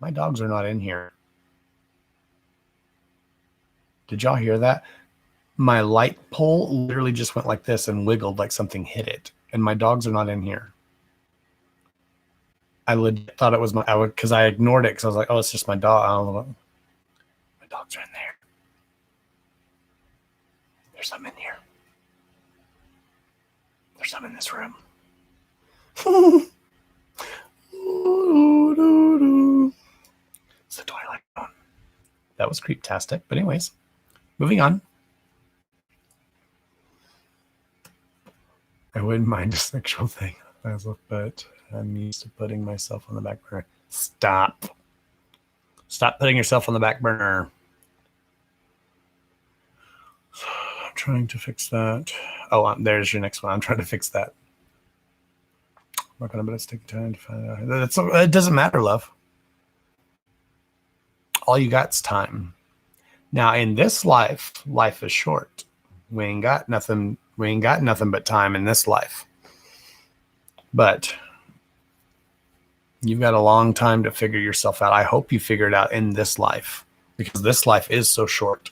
My dogs are not in here. Did y'all hear that? My light pole literally just went like this and wiggled like something hit it. And my dogs are not in here. I legit thought it was because I ignored it, because I was like, oh, it's just my dog. I don't know. My dogs are in there. There's some in here. There's some in this room. It's the Twilight Zone. That was creeptastic. But anyways, moving on. I wouldn't mind a sexual thing, but I'm used to putting myself on the back burner. Stop putting yourself on the back burner. I'm trying to fix that. Oh, there's your next one. I'm trying to fix that. I'm not gonna, but it's taking time to find out. It doesn't matter, love. All you got's time. Now, in this life is short. We ain't got nothing but time in this life. But you've got a long time to figure yourself out. I hope you figure it out in this life, because this life is so short.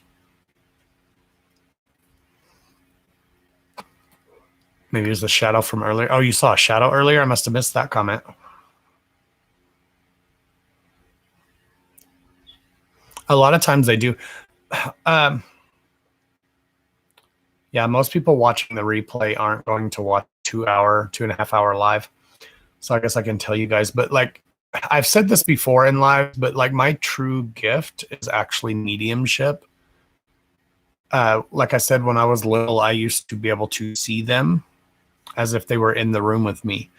Maybe there's a shadow from earlier. Oh, you saw a shadow earlier? I must have missed that comment. A lot of times they do. Yeah, most people watching the replay aren't going to watch 2.5 hour live. So I guess I can tell you guys, but like I've said this before in live, but like my true gift is actually mediumship. Like I said, when I was little, I used to be able to see them as if they were in the room with me.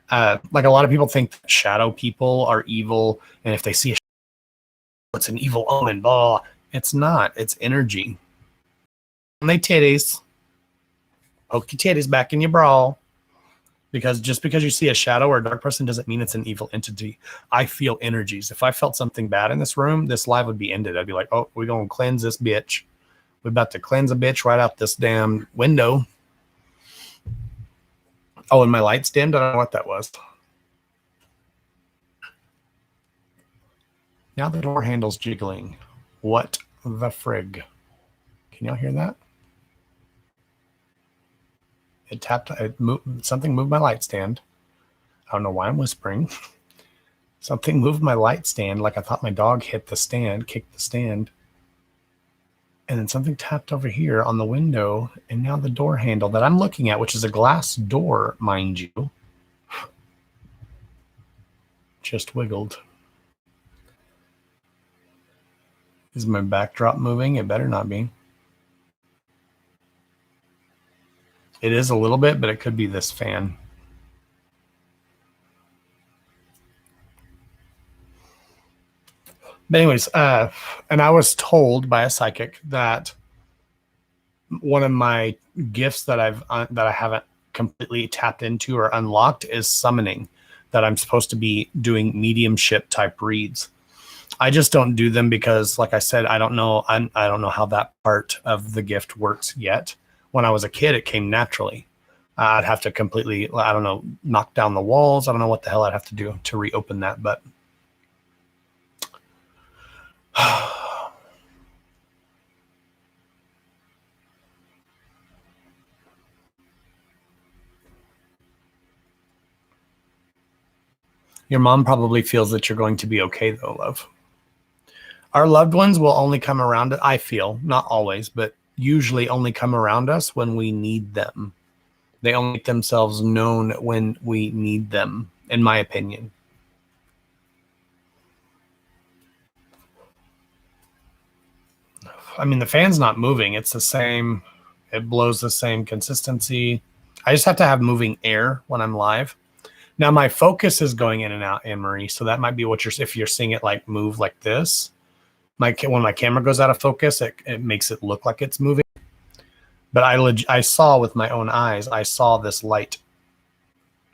Like a lot of people think that shadow people are evil, and if they see a shadow, it's an evil omen, blah. It's not. It's energy. And they titties. Poke your titties back in your bra. Because just because you see a shadow or a dark person doesn't mean it's an evil entity. I feel energies. If I felt something bad in this room, this live would be ended. I'd be like, oh, we're going to cleanse this bitch. We're about to cleanse a bitch right out this damn window. Oh, and my lights dimmed. I don't know what that was. Now the door handle's jiggling. What the frig? Can y'all hear that? It tapped. Something moved my light stand. I don't know why I'm whispering. Something moved my light stand, like I thought my dog hit the stand, kicked the stand. And then something tapped over here on the window, and now the door handle that I'm looking at, which is a glass door, mind you, just wiggled. Is my backdrop moving? It better not be. It is a little bit, but it could be this fan. But anyways, and I was told by a psychic that one of my gifts that I haven't completely tapped into or unlocked is summoning. That I'm supposed to be doing mediumship type reads. I just don't do them because, like I said, I don't know how that part of the gift works yet. When I was a kid, it came naturally. I'd have to completely, I don't know, knock down the walls. I don't know what the hell I'd have to do to reopen that, but your mom probably feels that you're going to be okay, though, love. Our loved ones will only come around, I feel, not always, but usually only come around us when we need them. They only make themselves known when we need them, in my opinion. I mean, the fan's not moving. It's the same. It blows the same consistency. I just have to have moving air when I'm live. Now, my focus is going in and out, Anne-Marie, so that might be what if you're seeing it like move like this. When my camera goes out of focus, it makes it look like it's moving. But I saw with my own eyes, I saw this light.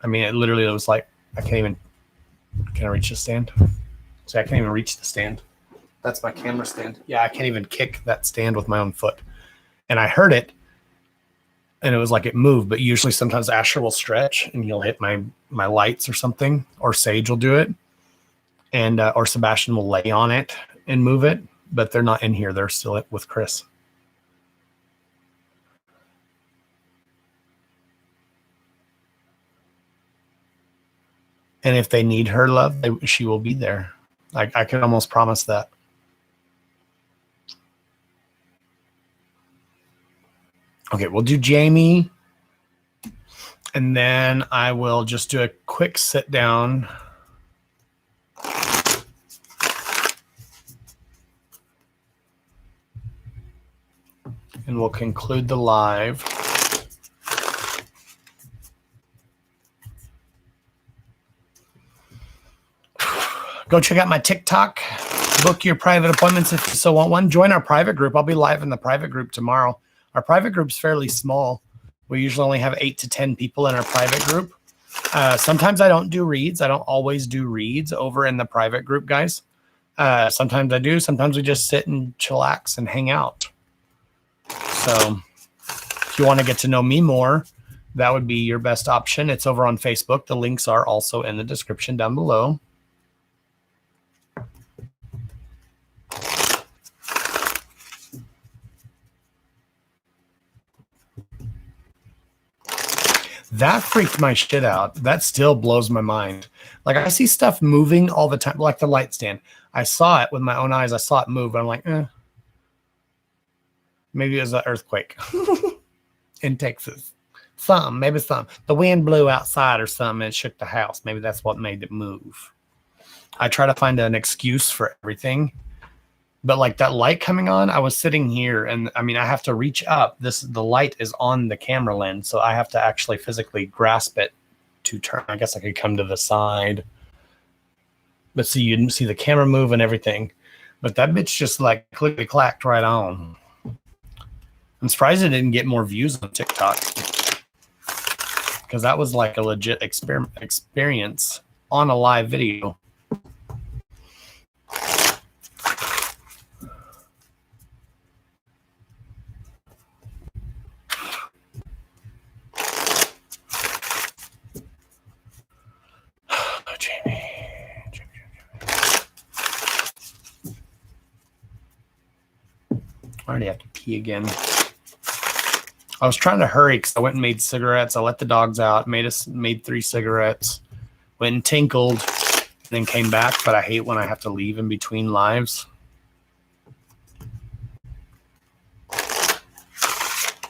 I mean, it literally was like, can I reach the stand? See, I can't even reach the stand. That's my camera stand. Yeah, I can't even kick that stand with my own foot. And I heard it, and it was like it moved. But usually sometimes Asher will stretch, and he'll hit my lights or something, or Sage will do it. And or Sebastian will lay on it and move it. But they're not in here. They're still with Chris. And if they need her love, she will be there. I can almost promise that. Okay, we'll do Jamie. And then I will just do a quick sit down. And we'll conclude the live. Go check out my TikTok. Book your private appointments if you so want one. Join our private group. I'll be live in the private group tomorrow. Our private group's fairly small. We usually only have 8 to 10 people in our private group. Sometimes I don't do reads. I don't always do reads over in the private group, guys. Sometimes I do. Sometimes we just sit and chillax and hang out. So if you want to get to know me more, that would be your best option. It's over on Facebook. The links are also in the description down below. That freaked my shit out. That still blows my mind. Like, I see stuff moving all the time, like the light stand. I saw it with my own eyes. I saw it move. I'm like, maybe it was an earthquake in Texas. Maybe some. The wind blew outside or something and shook the house. Maybe that's what made it move. I try to find an excuse for everything. But like that light coming on, I was sitting here, and I mean, I have to reach up. The light is on the camera lens, so I have to actually physically grasp it to turn. I guess I could come to the side. But see, you didn't see the camera move and everything. But that bitch just like clickety-clacked right on. I'm surprised it didn't get more views on TikTok, because that was like a legit experience on a live video. I already have to pee again. I was trying to hurry because I went and made cigarettes. I let the dogs out, made 3 cigarettes, went and tinkled, then came back. But I hate when I have to leave in between lives.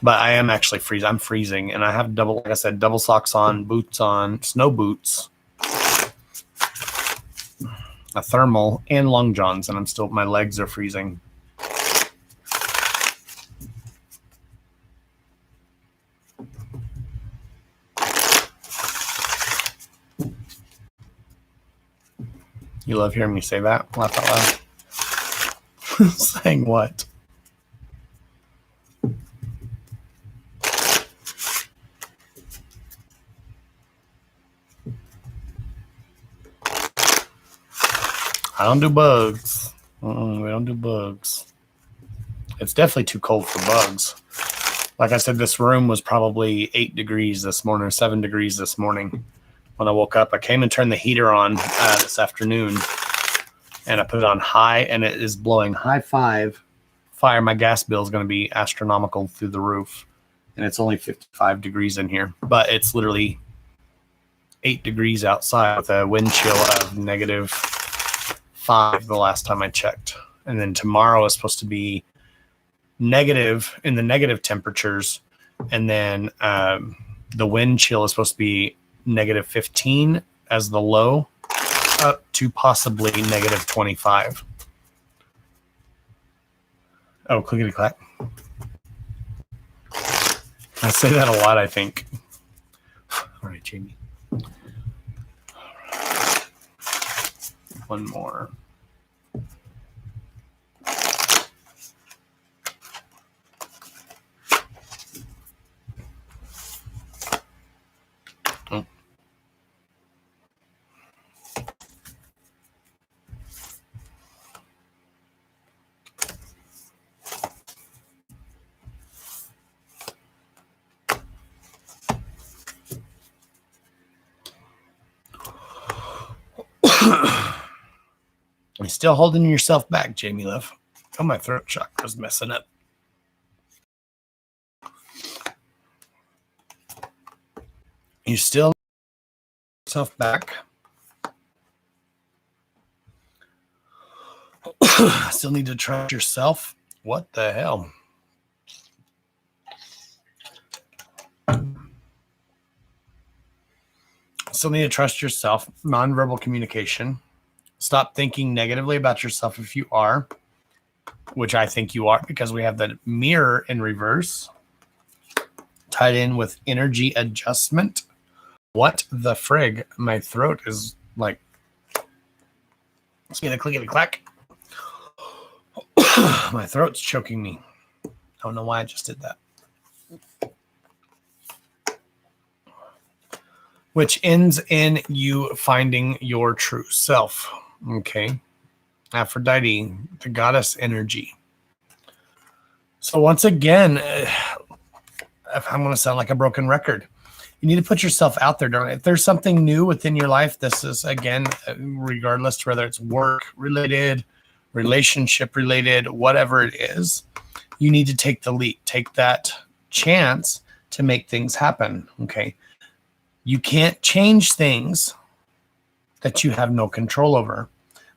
But I am actually freezing. I'm freezing, and I have like I said, double socks on, boots on, snow boots, a thermal, and long johns, and my legs are freezing. You love hearing me say that? Laugh out loud. Saying what? I don't do bugs. We don't do bugs. It's definitely too cold for bugs. Like I said, this room was probably 8 degrees this morning, or 7 degrees this morning. When I woke up, I came and turned the heater on this afternoon, and I put it on high, and it is blowing high 5 fire. My gas bill is going to be astronomical through the roof, and it's only 55 degrees in here, but it's literally 8 degrees outside with a wind chill of -5 the last time I checked. And then tomorrow is supposed to be negative in the negative temperatures, and then the wind chill is supposed to be -15 as the low, up to possibly -25. Oh, clickety clack. I say that a lot, I think. All right, Jamie. All right. One more. You're still holding yourself back, Jamie Love. Oh, my throat chakra's messing up. You still yourself back. Still need to trust yourself. What the hell? Still need to trust yourself. Nonverbal communication. Stop thinking negatively about yourself if you are, which I think you are, because we have the mirror in reverse tied in with energy adjustment. What the frig? My throat is like, let's get a clickety clack. My throat's choking me. I don't know why I just did that. Which ends in you finding your true self. Okay. Aphrodite, the goddess energy. So once again, if I'm going to sound like a broken record, you need to put yourself out there. Don't. If there's something new within your life, this is, again, regardless to whether it's work related, relationship related, whatever it is, you need to take the leap, take that chance to make things happen. Okay. You can't change things that you have no control over.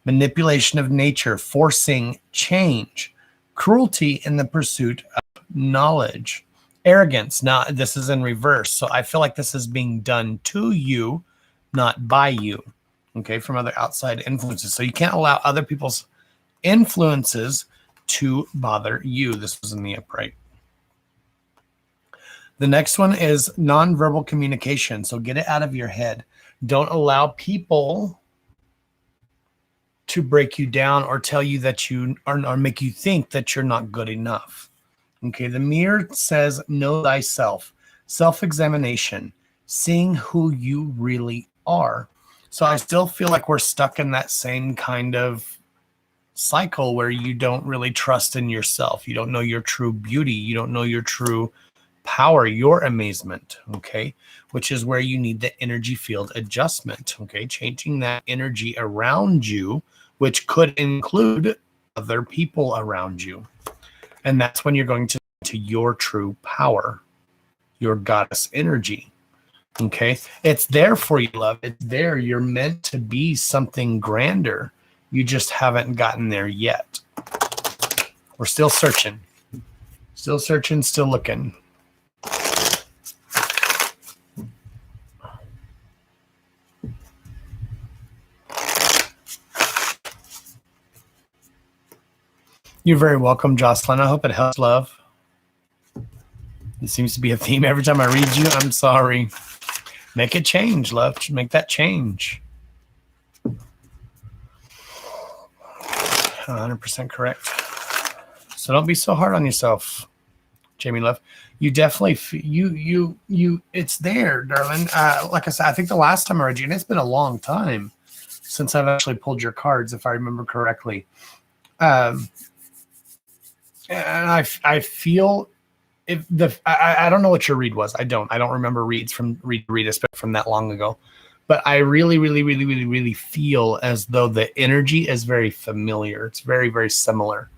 Manipulation of nature, forcing change, cruelty in the pursuit of knowledge, arrogance. Now, this is in reverse. So I feel like this is being done to you, not by you, okay, from other outside influences. So you can't allow other people's influences to bother you. This was in the upright. The next one is nonverbal communication. So get it out of your head. Don't allow people to break you down or tell you that you are, or make you think that you're not good enough. Okay, the mirror says know thyself, self-examination, seeing who you really are. So I still feel like we're stuck in that same kind of cycle where you don't really trust in yourself. You don't know your true beauty. You don't know your true power, your amazement, okay, which is where you need the energy field adjustment, okay, changing that energy around you, which could include other people around you. And that's when you're going to your true power, your goddess energy. Okay, it's there for you, love. It's there. You're meant to be something grander. You just haven't gotten there yet. We're still searching, still looking. You're very welcome, Jocelyn. I hope it helps, love. It seems to be a theme every time I read you. I'm sorry. Make it change, love. Make that change. 100% correct. So don't be so hard on yourself, Jamie, love. You definitely, it's there, darling. Like I said, I think the last time I read you, and it's been a long time since I've actually pulled your cards, if I remember correctly. And I feel if I don't know what your read was. I don't remember reads from read from that long ago, but I really feel as though the energy is very familiar. It's very similar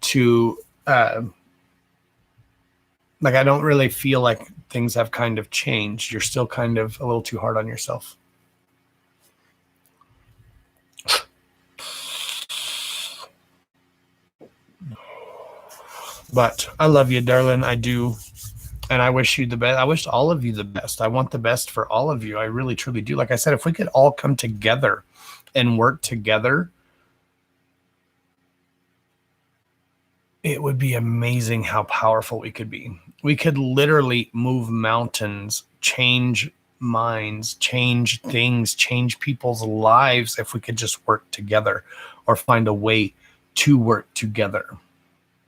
to like, I don't really feel like things have kind of changed. You're still kind of a little too hard on yourself. But I love you, darling. I do. And I wish you the best. I wish all of you the best. I want the best for all of you. I really, truly do. Like I said, if we could all come together and work together, it would be amazing how powerful we could be. We could literally move mountains, change minds, change things, change people's lives if we could just work together or find a way to work together.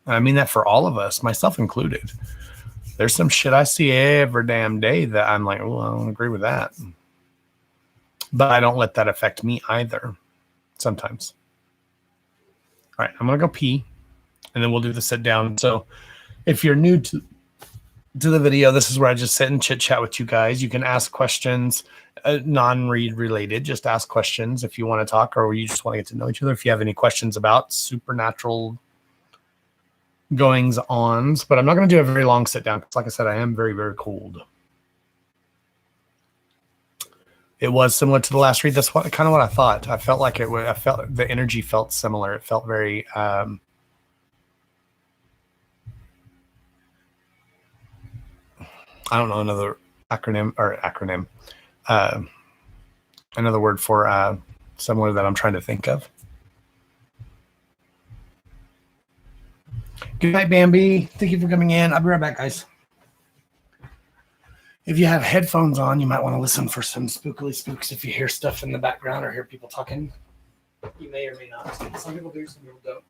I mean that for all of us, myself included. There's some shit I see every damn day that I'm like, oh, I don't agree with that. But I don't let that affect me either sometimes. All right, I'm going to go pee, and then we'll do the sit down. So if you're new to the video, this is where I just sit and chit chat with you guys. You can ask questions, non-read related. Just ask questions if you want to talk or you just want to get to know each other. If you have any questions about supernatural goings ons, but I'm not going to do a very long sit down because, like I said, I am very cold. It was similar to the last read. That's what kind of what I thought. I felt like it would. I felt the energy felt similar. It felt very. I don't know another acronym. Another word for similar that I'm trying to think of. Good night, Bambi. Thank you for coming in. I'll be right back, guys. If you have headphones on, you might want to listen for some spookily spooks. If you hear stuff in the background or hear people talking, you may or may not. Some people do, some people don't.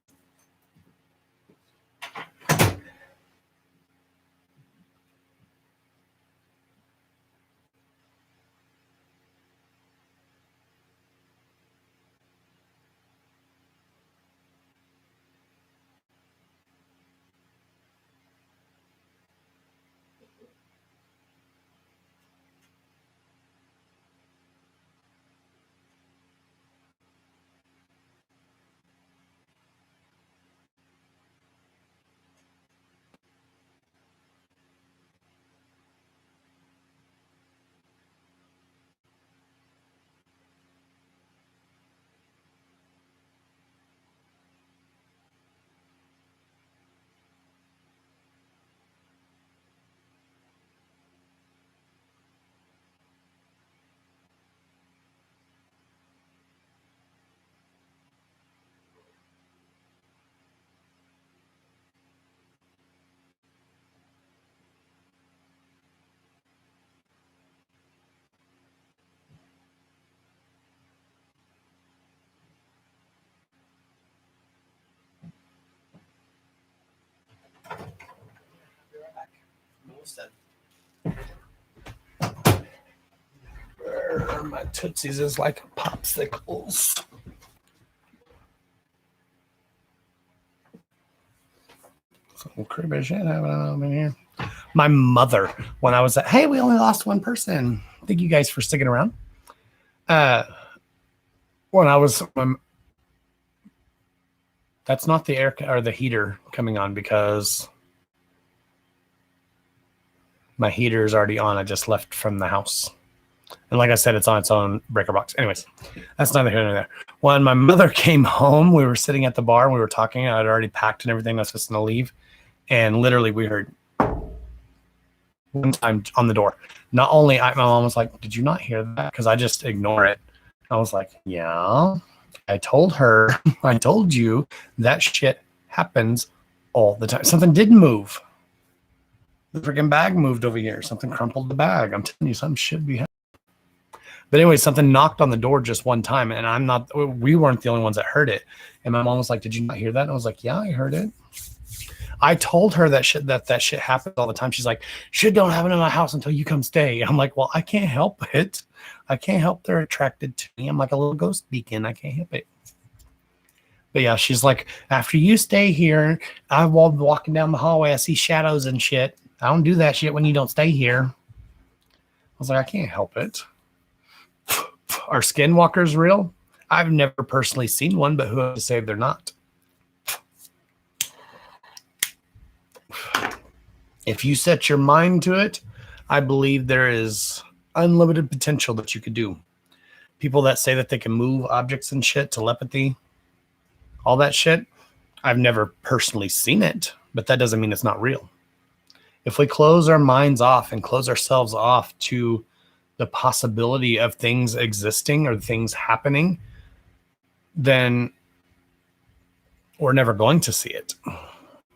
My Tootsies is like popsicles. Some creepy shit happening over here. My mother, when I was hey, we only lost one person. Thank you guys for sticking around. When I was, that's not the air or the heater coming on because My heater is already on. I just left from the house. And like I said, it's on its own breaker box. Anyways, that's neither here nor there. When my mother came home, we were sitting at the bar and we were talking. I had already packed and everything. I was just going to leave. And literally we heard one time on the door. Not only, my mom was like, did you not hear that? Because I just ignore it. I was like, yeah. I told her, I told you that shit happens all the time. Something did move. The freaking bag moved over here. Something crumpled the bag. I'm telling you, something should be happening. But anyway, something knocked on the door just one time, and we weren't the only ones that heard it. And my mom was like, did you not hear that? And I was like, yeah, I heard it. I told her that shit happens all the time. She's like, shit don't happen in my house until you come stay. I'm like, well, I can't help it. I can't help they're attracted to me. I'm like a little ghost beacon. I can't help it. But yeah, she's like, after you stay here, I will be walking down the hallway. I see shadows and shit. I don't do that shit when you don't stay here. I was like, I can't help it. Are skinwalkers real? I've never personally seen one, but who has to say they're not? If you set your mind to it, I believe there is unlimited potential that you could do. People that say that they can move objects and shit, telepathy, all that shit, I've never personally seen it, but that doesn't mean it's not real. If we close our minds off and close ourselves off to the possibility of things existing or things happening, then we're never going to see it.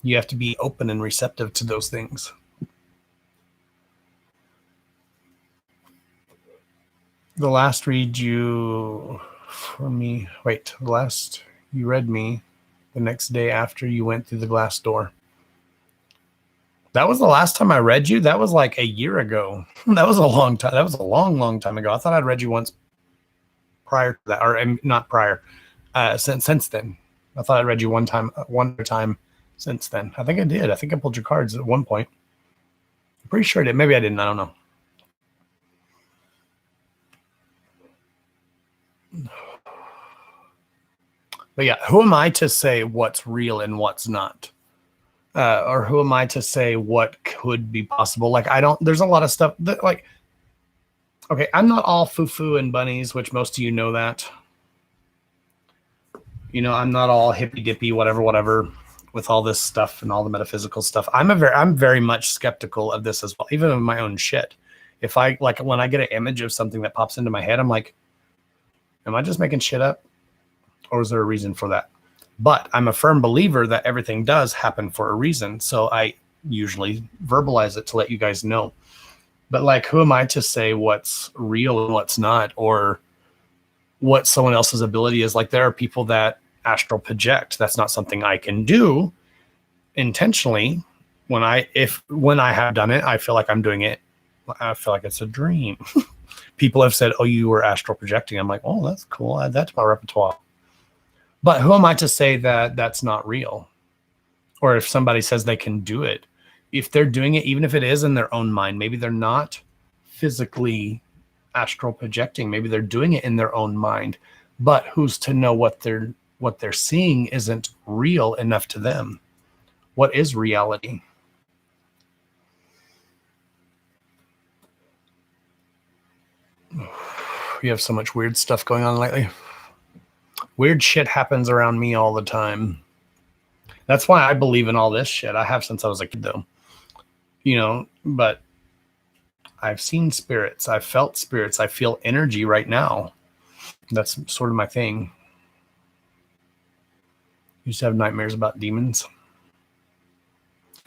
You have to be open and receptive to those things. The last read you for me, wait, the last you read me the next day after you went through the glass door. That was the last time I read you. That was like a year ago. That was a long time. That was a long, long time ago. I thought I'd read you once prior to that, or not prior, since then. I thought I read you one other time since then. I think I did. I think I pulled your cards at one point. I'm pretty sure I did. Maybe I didn't. I don't know. But yeah, who am I to say what's real and what's not? Or who am I to say what could be possible? Like, there's a lot of stuff that, like, okay, I'm not all foo-foo and bunnies, which most of you know that. You know, I'm not all hippy-dippy, whatever, with all this stuff and all the metaphysical stuff. I'm very much skeptical of this as well, even of my own shit. If I, like, when I get an image of something that pops into my head, I'm like, am I just making shit up? Or is there a reason for that? But I'm a firm believer that everything does happen for a reason. So I usually verbalize it to let you guys know. But like, who am I to say what's real and what's not, or what someone else's ability is? Like, there are people that astral project. That's not something I can do intentionally. When I have done it, I feel like I'm doing it. I feel like it's a dream. People have said, oh, you were astral projecting. I'm like, oh, that's cool. Add that to my repertoire. But who am I to say that that's not real? Or if somebody says they can do it, if they're doing it, even if it is in their own mind, maybe they're not physically astral projecting. Maybe they're doing it in their own mind. But who's to know what they're seeing isn't real enough to them? What is reality? We have so much weird stuff going on lately. Weird shit happens around me all the time. That's why I believe in all this shit. I have since I was a kid, though. You know, but I've seen spirits. I've felt spirits. I feel energy right now. That's sort of my thing. Used to have nightmares about demons.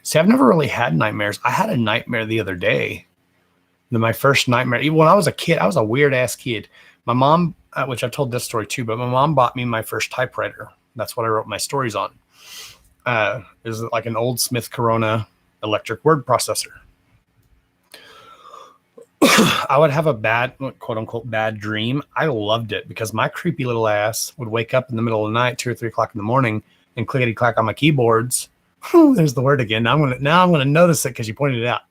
See, I've never really had nightmares. I had a nightmare the other day. My first nightmare, even when I was a kid, I was a weird-ass kid. My mom, which I've told this story too, but my mom bought me my first typewriter. That's what I wrote my stories on. It was like an old Smith Corona electric word processor. I would have a bad, quote unquote, bad dream. I loved it because my creepy little ass would wake up in the middle of the night, 2 or 3 o'clock in the morning, and clickety clack on my keyboards. There's the word again. Now I'm gonna notice it because you pointed it out.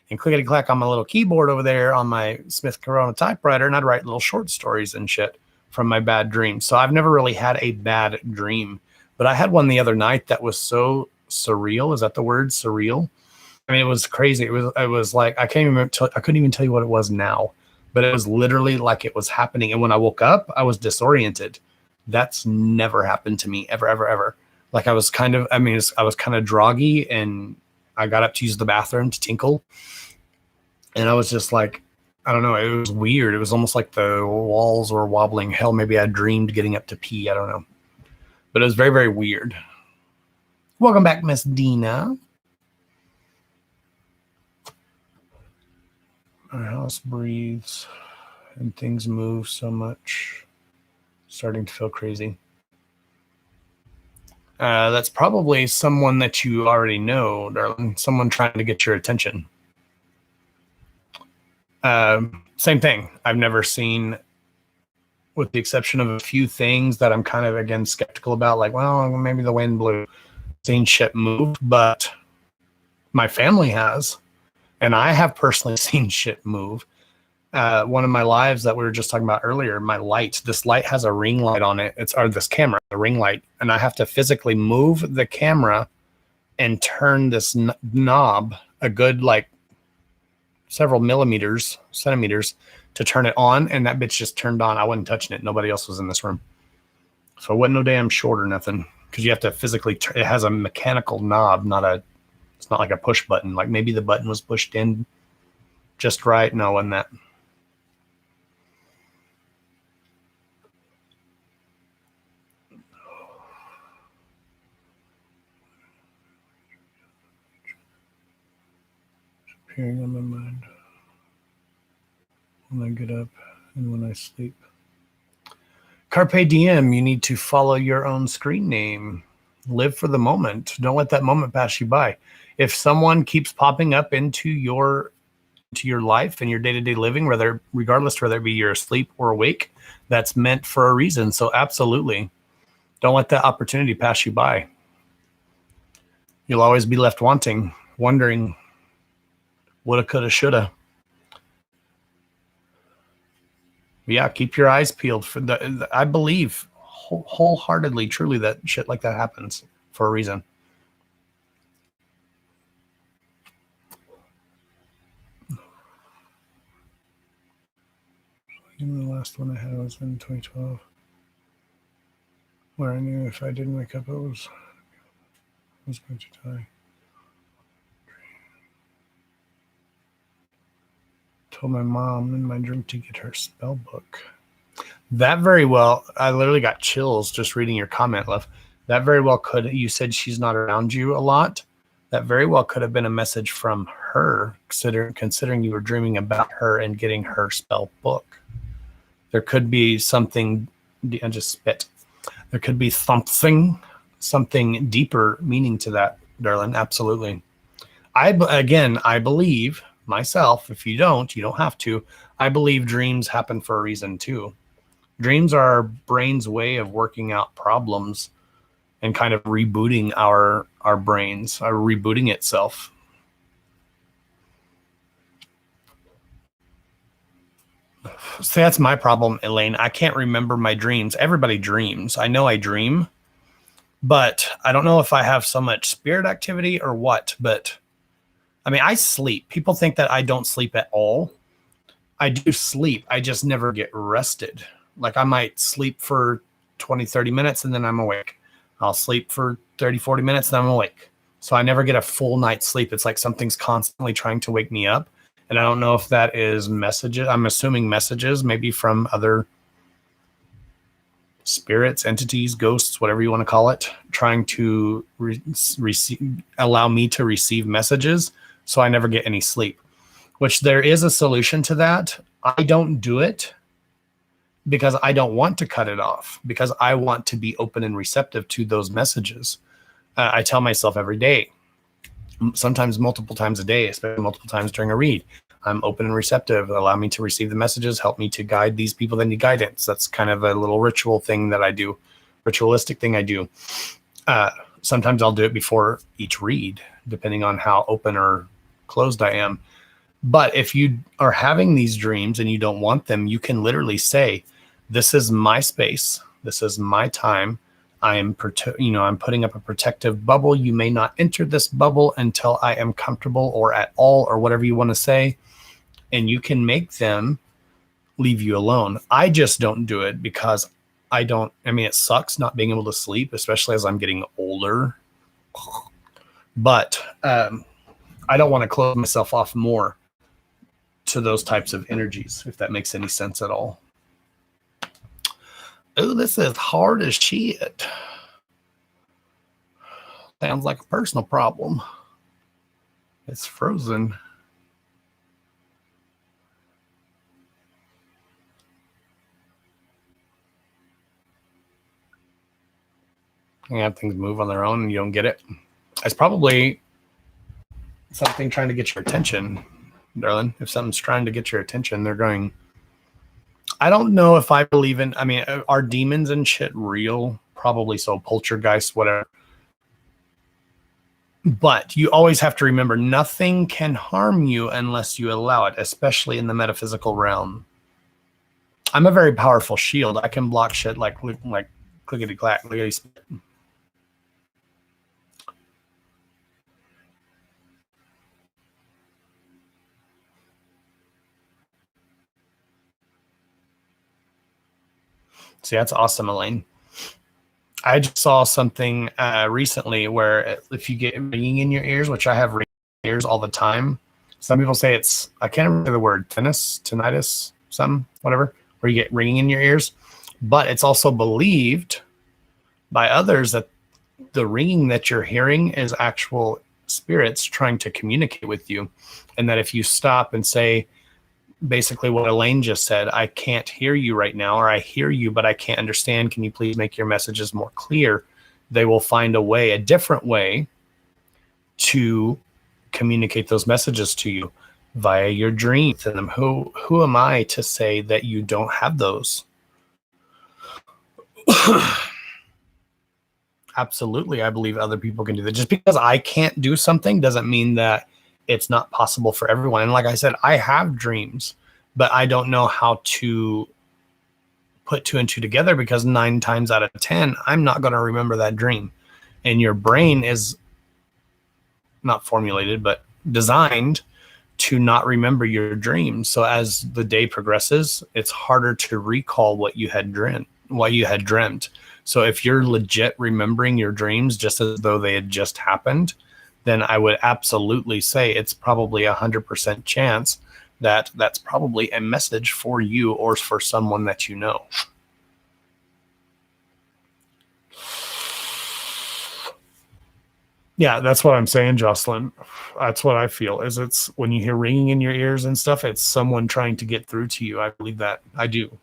And clickety clack on my little keyboard over there on my Smith Corona typewriter, and I'd write little short stories and shit from my bad dreams. So I've never really had a bad dream, but I had one the other night that was so surreal. Is that the word, surreal? I mean, it was crazy. It was like, I can't even I couldn't even tell you what it was now, but it was literally like it was happening. And when I woke up, I was disoriented. That's never happened to me ever, ever, ever. Like I was kind of, I was kind of groggy, and I got up to use the bathroom to tinkle. And I was just like, I don't know. It was weird. It was almost like the walls were wobbling. Hell, maybe I dreamed getting up to pee. I don't know. But it was very, very weird. Welcome back, Miss Dina. Our house breathes and things move so much. Starting to feel crazy. That's probably someone that you already know, darling. Someone trying to get your attention. Same thing. I've never seen, with the exception of a few things that I'm kind of, again, skeptical about, like, well, maybe the wind blew, seen shit move, but my family has, and I have personally seen shit move. One of my lives that we were just talking about earlier, my light, this light has a ring light on it. Or this camera, the ring light, and I have to physically move the camera and turn this knob a good, like, several centimeters to turn it on, and that bitch just turned on. I wasn't touching it. Nobody else was in this room. So it wasn't no damn short or nothing, because you have to physically, it has a mechanical knob, it's not like a push button. Like maybe the button was pushed in just right. No, wasn't that. Appearing on my mind when I get up and when I sleep. Carpe diem, you need to follow your own screen name. Live for the moment. Don't let that moment pass you by. If someone keeps popping up into your life and your day-to-day living, regardless whether it be you're asleep or awake, that's meant for a reason. So absolutely, don't let that opportunity pass you by. You'll always be left wanting, wondering, woulda, coulda, shoulda. Yeah, keep your eyes peeled for I believe wholeheartedly, truly, that shit like that happens for a reason. Even the last one I had was in 2012, where I knew if I didn't wake up, I was going to die. Told my mom in my dream to get her spell book. That very well, I literally got chills just reading your comment, love. That very well could, you said she's not around you a lot. That very well could have been a message from her, considering you were dreaming about her and getting her spell book. There could be something, I just spit. There could be something deeper meaning to that, darling. Absolutely. I believe myself, if you don't have to. I believe dreams happen for a reason too. Dreams are our brain's way of working out problems and kind of rebooting our brains, rebooting itself. So that's my problem, Elaine. I can't remember my dreams. Everybody dreams. I know I dream, but I don't know if I have so much spirit activity or what. But I mean, I sleep. People think that I don't sleep at all. I do sleep. I just never get rested. Like I might sleep for 20, 30 minutes and then I'm awake. I'll sleep for 30, 40 minutes and I'm awake. So I never get a full night's sleep. It's like something's constantly trying to wake me up. And I don't know if that is messages. I'm assuming messages, maybe from other spirits, entities, ghosts, whatever you want to call it, trying to allow me to receive messages. So I never get any sleep, which there is a solution to that. I don't do it because I don't want to cut it off, because I want to be open and receptive to those messages. I tell myself every day, sometimes multiple times a day, especially multiple times during a read, I'm open and receptive. Allow me to receive the messages. Help me to guide these people that need guidance. That's kind of a little ritual thing that I do, ritualistic thing I do. Sometimes I'll do it before each read, depending on how open or closed I am. But if you are having these dreams and you don't want them, you can literally say, this is my space. This is my time. I'm putting up a protective bubble. You may not enter this bubble until I am comfortable or at all, or whatever you want to say. And you can make them leave you alone. I just don't do it because it sucks not being able to sleep, especially as I'm getting older. But I don't want to close myself off more to those types of energies, if that makes any sense at all. Oh, this is hard as shit. Sounds like a personal problem. It's frozen. You have things move on their own and you don't get it. It's probably something trying to get your attention, darling. If something's trying to get your attention, they're going... I don't know if I believe in... are demons and shit real? Probably so. Poltergeist, whatever. But you always have to remember, nothing can harm you unless you allow it, especially in the metaphysical realm. I'm a very powerful shield. I can block shit like clickety-clack, lickety-split. See, that's awesome, Elaine. I just saw something recently where if you get ringing in your ears, which I have ringing in my ears all the time, some people say it's, I can't remember the word, tinnitus, something, whatever, where you get ringing in your ears. But it's also believed by others that the ringing that you're hearing is actual spirits trying to communicate with you. And that if you stop and say, basically what Elaine just said, I can't hear you right now, or I hear you, but I can't understand. Can you please make your messages more clear? They will find a way, a different way to communicate those messages to you via your dreams. And who am I to say that you don't have those? Absolutely. I believe other people can do that. Just because I can't do something doesn't mean that it's not possible for everyone. And like I said, I have dreams, but I don't know how to put 2 and 2 together, because 9 times out of 10, I'm not going to remember that dream. And your brain is not formulated, but designed to not remember your dreams. So as the day progresses, it's harder to recall what you had dreamt. So if you're legit remembering your dreams just as though they had just happened, then I would absolutely say it's probably 100% chance that that's probably a message for you or for someone that you know. Yeah, that's what I'm saying, Jocelyn. That's what I feel, is it's when you hear ringing in your ears and stuff, it's someone trying to get through to you. I believe that. I do.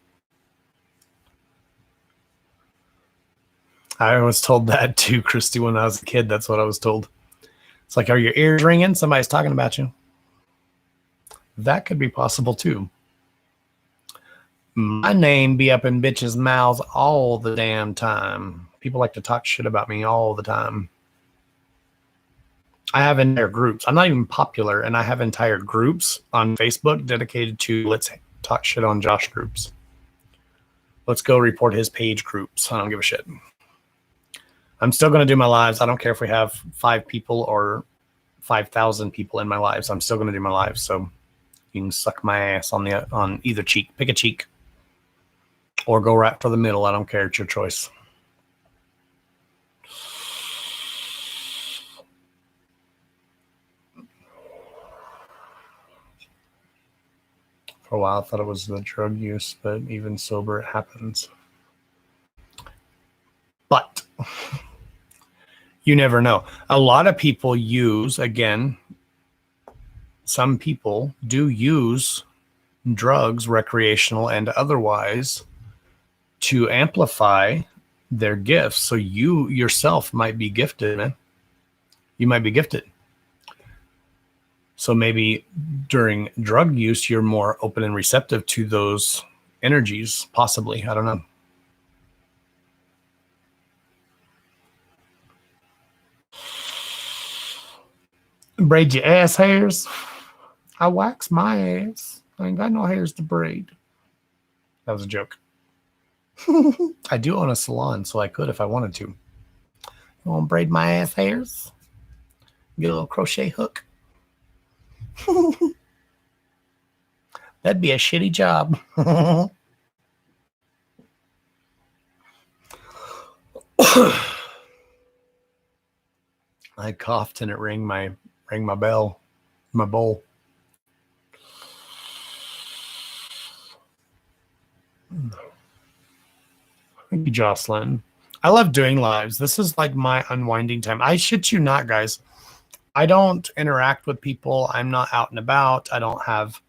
I was told that too, Christy, when I was a kid. That's what I was told. It's like, are your ears ringing? Somebody's talking about you. That could be possible too. My name be up in bitches' mouths all the damn time. People like to talk shit about me all the time. I have entire groups. I'm not even popular, and I have entire groups on Facebook dedicated to let's talk shit on Josh groups. Let's go report his page groups. I don't give a shit. I'm still going to do my lives. I don't care if we have 5 people or 5,000 people in my lives. I'm still going to do my lives. So you can suck my ass on either cheek. Pick a cheek. Or go right for the middle. I don't care. It's your choice. For a while, I thought it was the drug use, but even sober, it happens. But you never know. A lot of people use, again, some people do use drugs, recreational and otherwise, to amplify their gifts. So you yourself might be gifted, man. You might be gifted. So maybe during drug use, you're more open and receptive to those energies, possibly. I don't know. Braid your ass hairs. I wax my ass. I ain't got no hairs to braid. That was a joke. I do own a salon, so I could if I wanted to. You want to braid my ass hairs? Get a little crochet hook. That'd be a shitty job. I coughed and it rang my bell, my bowl. Thank you, Jocelyn. I love doing lives. This is like my unwinding time. I shit you not, guys. I don't interact with people. I'm not out and about. I don't have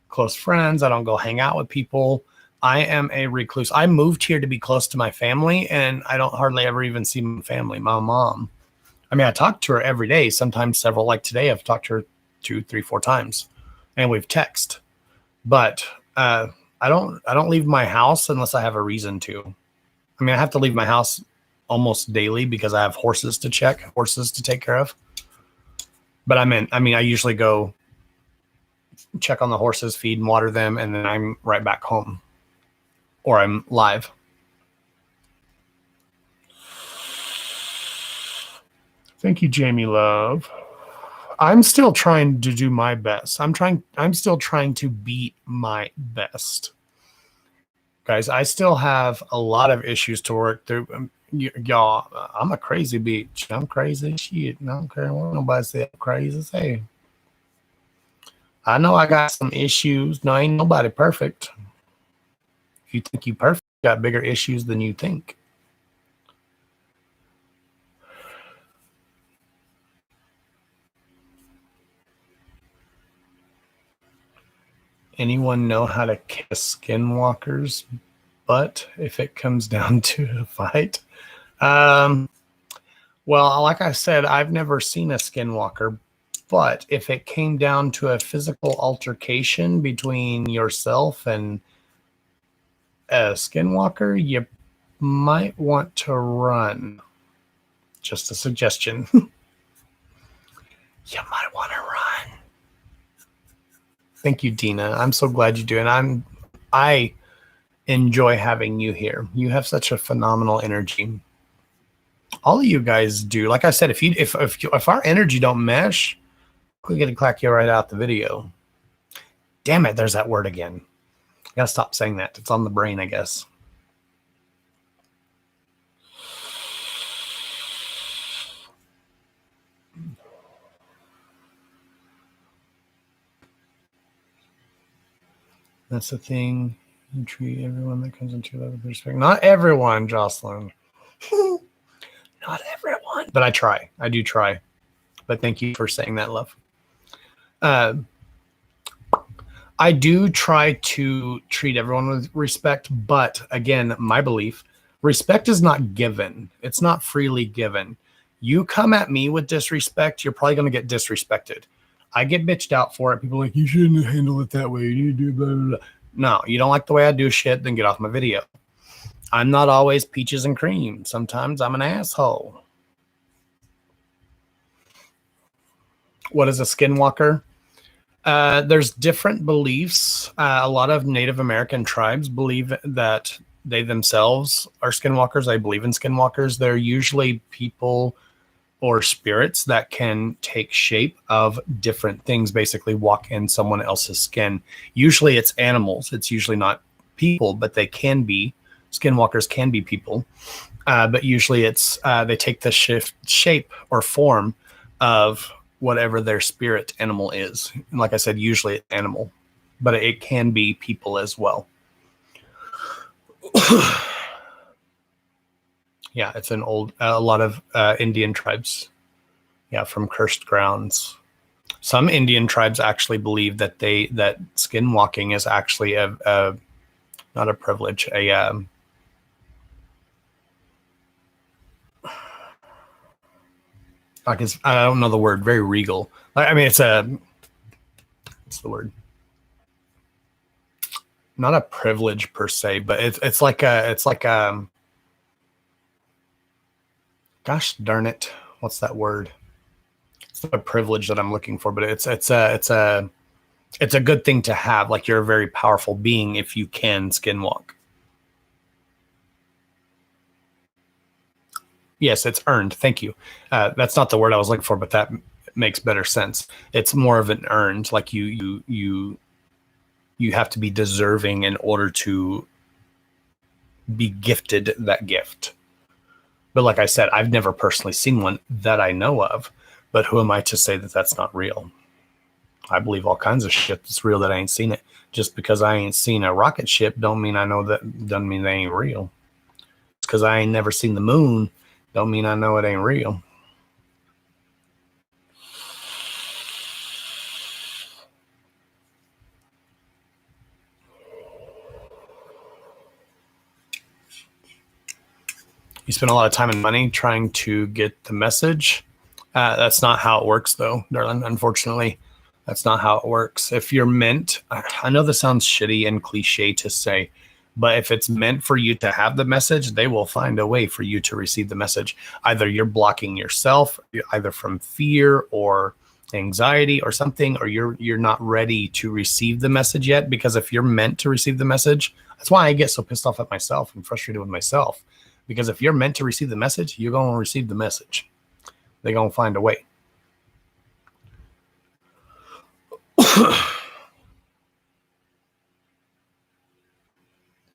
close friends. I don't go hang out with people. I am a recluse. I moved here to be close to my family, and I don't hardly ever even see my family, my mom. I mean, I talk to her every day, sometimes several. Like today, I've talked to her 2, 3, 4 times, and we've texted. But I don't leave my house unless I have a reason to. I mean, I have to leave my house almost daily because I have horses to take care of. But I mean, I usually go check on the horses, feed and water them, and then I'm right back home, or I'm live. Thank you, Jamie Love. I'm still trying to do my best. I'm still trying to beat my best. Guys, I still have a lot of issues to work through. Y'all, I'm a crazy bitch. I'm crazy as shit. I don't care what nobody say I'm crazy as hell. I know I got some issues. No, ain't nobody perfect. If you think you perfect, you got bigger issues than you think. Anyone know how to kiss skinwalkers' butt if it comes down to a fight? Well, like I said, I've never seen a skinwalker, but if it came down to a physical altercation between yourself and a skinwalker, you might want to run. Just a suggestion. You might want to run. Thank you, Dina. I'm so glad you do. And I enjoy having you here. You have such a phenomenal energy. All of you guys do. Like I said, if our energy don't mesh, we're gonna clack you right out the video. Damn it, there's that word again. I gotta stop saying that. It's on the brain, I guess. That's the thing. You treat everyone that comes into your life with respect. Not everyone, Jocelyn. Not everyone. But I try. I do try. But thank you for saying that, love. I do try to treat everyone with respect. But again, my belief, respect is not given. It's not freely given. You come at me with disrespect, you're probably going to get disrespected. I get bitched out for it. People are like, you shouldn't handle it that way. You do blah, blah, blah. No, you don't like the way I do shit, then get off my video. I'm not always peaches and cream. Sometimes I'm an asshole. What is a skinwalker? There's different beliefs. A lot of Native American tribes believe that they themselves are skinwalkers. I believe in skinwalkers. They're usually people or spirits that can take shape of different things, basically walk in someone else's skin. Usually it's animals. It's usually not people, but they can be. Skinwalkers can be people. But usually it's they take the shape or form of whatever their spirit animal is. And like I said, usually it's animal, but it can be people as well. Yeah, it's an old, a lot of Indian tribes. Yeah, from cursed grounds. Some Indian tribes actually believe that that skinwalking is actually a not a privilege, I don't know the word, very regal. I mean, what's the word? Not a privilege per se, but it's like gosh darn it, what's that word? It's not a privilege that I'm looking for, but it's a good thing to have. Like, you're a very powerful being if you can skinwalk. Yes, it's earned. Thank you. That's not the word I was looking for, but that makes better sense. It's more of an earned, like you have to be deserving in order to be gifted that gift. But like I said, I've never personally seen one that I know of, but who am I to say that that's not real? I believe all kinds of shit that's real that I ain't seen it. Just because I ain't seen a rocket ship don't mean I know that, doesn't mean they ain't real. Just because I ain't never seen the moon don't mean I know it ain't real. You spend a lot of time and money trying to get the message. That's not how it works, though, darling. Unfortunately, that's not how it works. If you're meant, I know this sounds shitty and cliche to say, but if it's meant for you to have the message, they will find a way for you to receive the message. Either you're blocking yourself, either from fear or anxiety or something, or you're not ready to receive the message yet. Because if you're meant to receive the message, that's why I get so pissed off at myself and frustrated with myself. Because if you're meant to receive the message, you're going to receive the message. They're going to find a way.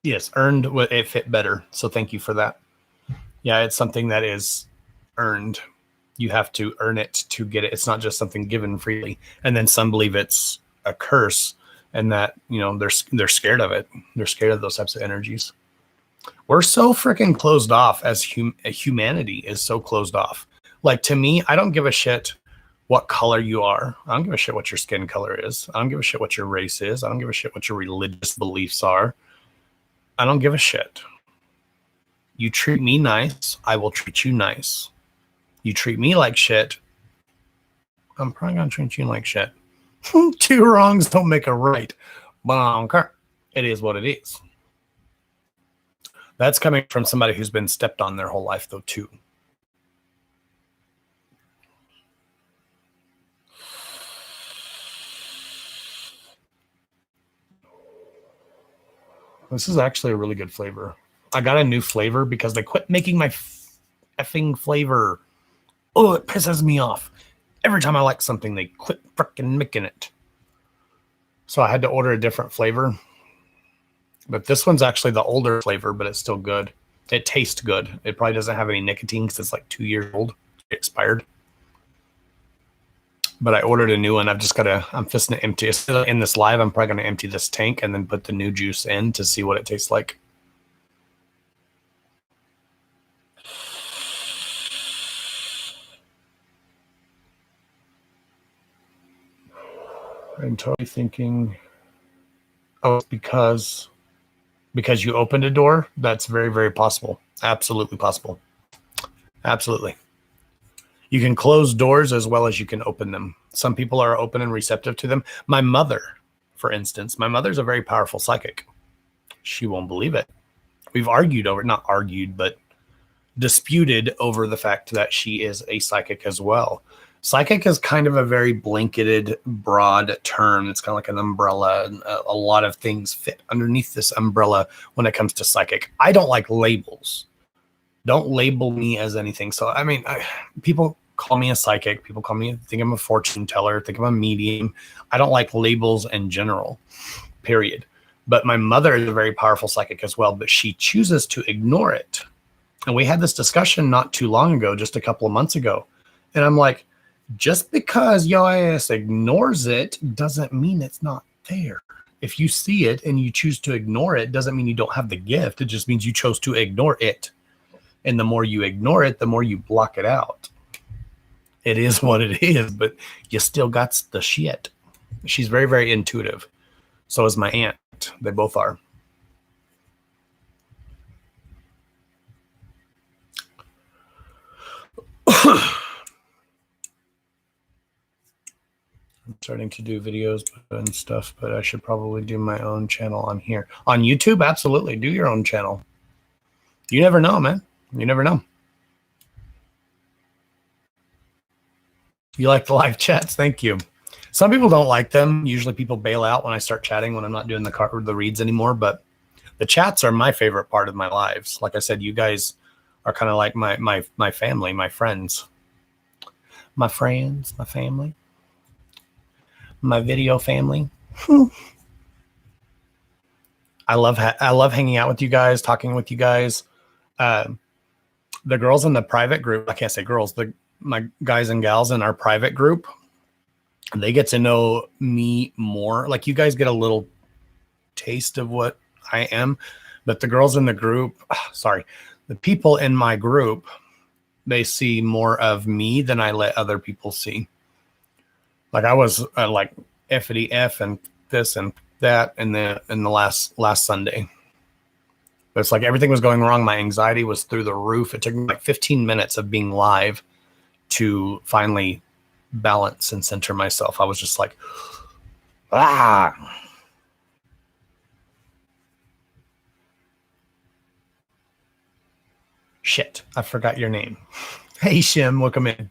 Yes, earned, it fit better. So thank you for that. Yeah, it's something that is earned. You have to earn it to get it. It's not just something given freely. And then some believe it's a curse and that, you know, they're scared of it. They're scared of those types of energies. We're so freaking closed off as humanity is so closed off. Like, to me, I don't give a shit what color you are. I don't give a shit what your skin color is. I don't give a shit what your race is. I don't give a shit what your religious beliefs are. I don't give a shit. You treat me nice, I will treat you nice. You treat me like shit, I'm probably going to treat you like shit. Two wrongs don't make a right. But I don't care. It is what it is. That's coming from somebody who's been stepped on their whole life, though, too. This is actually a really good flavor. I got a new flavor because they quit making my effing flavor. Oh, it pisses me off. Every time I like something, they quit freaking making it. So I had to order a different flavor. But this one's actually the older flavor, but it's still good. It tastes good. It probably doesn't have any nicotine because it's like 2 years old. It expired. But I ordered a new one. I'm just going to empty it. In this live, I'm probably going to empty this tank and then put the new juice in to see what it tastes like. I'm totally thinking, oh, because you opened a door. That's very, very possible. Absolutely possible. Absolutely. You can close doors as well as you can open them. Some people are open and receptive to them. My mother, for instance, my mother's a very powerful psychic. She won't believe it. We've argued over, not argued, but disputed over the fact that she is a psychic as well. Psychic is kind of a very blanketed, broad term. It's kind of like an umbrella. And a lot of things fit underneath this umbrella when it comes to psychic. I don't like labels. Don't label me as anything. So, I mean, people call me a psychic. People think I'm a fortune teller, think I'm a medium. I don't like labels in general, period. But my mother is a very powerful psychic as well, but she chooses to ignore it. And we had this discussion not too long ago, just a couple of months ago. And I'm like, just because your ass ignores it doesn't mean it's not there. If you see it and you choose to ignore it, doesn't mean you don't have the gift. It just means you chose to ignore it. And the more you ignore it, the more you block it out. It is what it is, but you still got the shit. She's very, very intuitive. So is my aunt. They both are. I'm starting to do videos and stuff, but I should probably do my own channel on here. On YouTube, absolutely. Do your own channel. You never know, man. You never know. You like the live chats? Thank you. Some people don't like them. Usually people bail out when I start chatting when I'm not doing the reads anymore, but the chats are my favorite part of my lives. Like I said, you guys are kind of like my family, my friends, my family, my video family. I love hanging out with you guys, talking with you guys. The girls in the private group, I can't say girls, my guys and gals in our private group, they get to know me more. Like, you guys get a little taste of what I am, but the girls in the group, the people in my group, they see more of me than I let other people see. Like, I was like F-ity F and this and that in the last Sunday. But it's like everything was going wrong. My anxiety was through the roof. It took me like 15 minutes of being live to finally balance and center myself. I was just like, shit, I forgot your name. Hey, Shim, welcome in.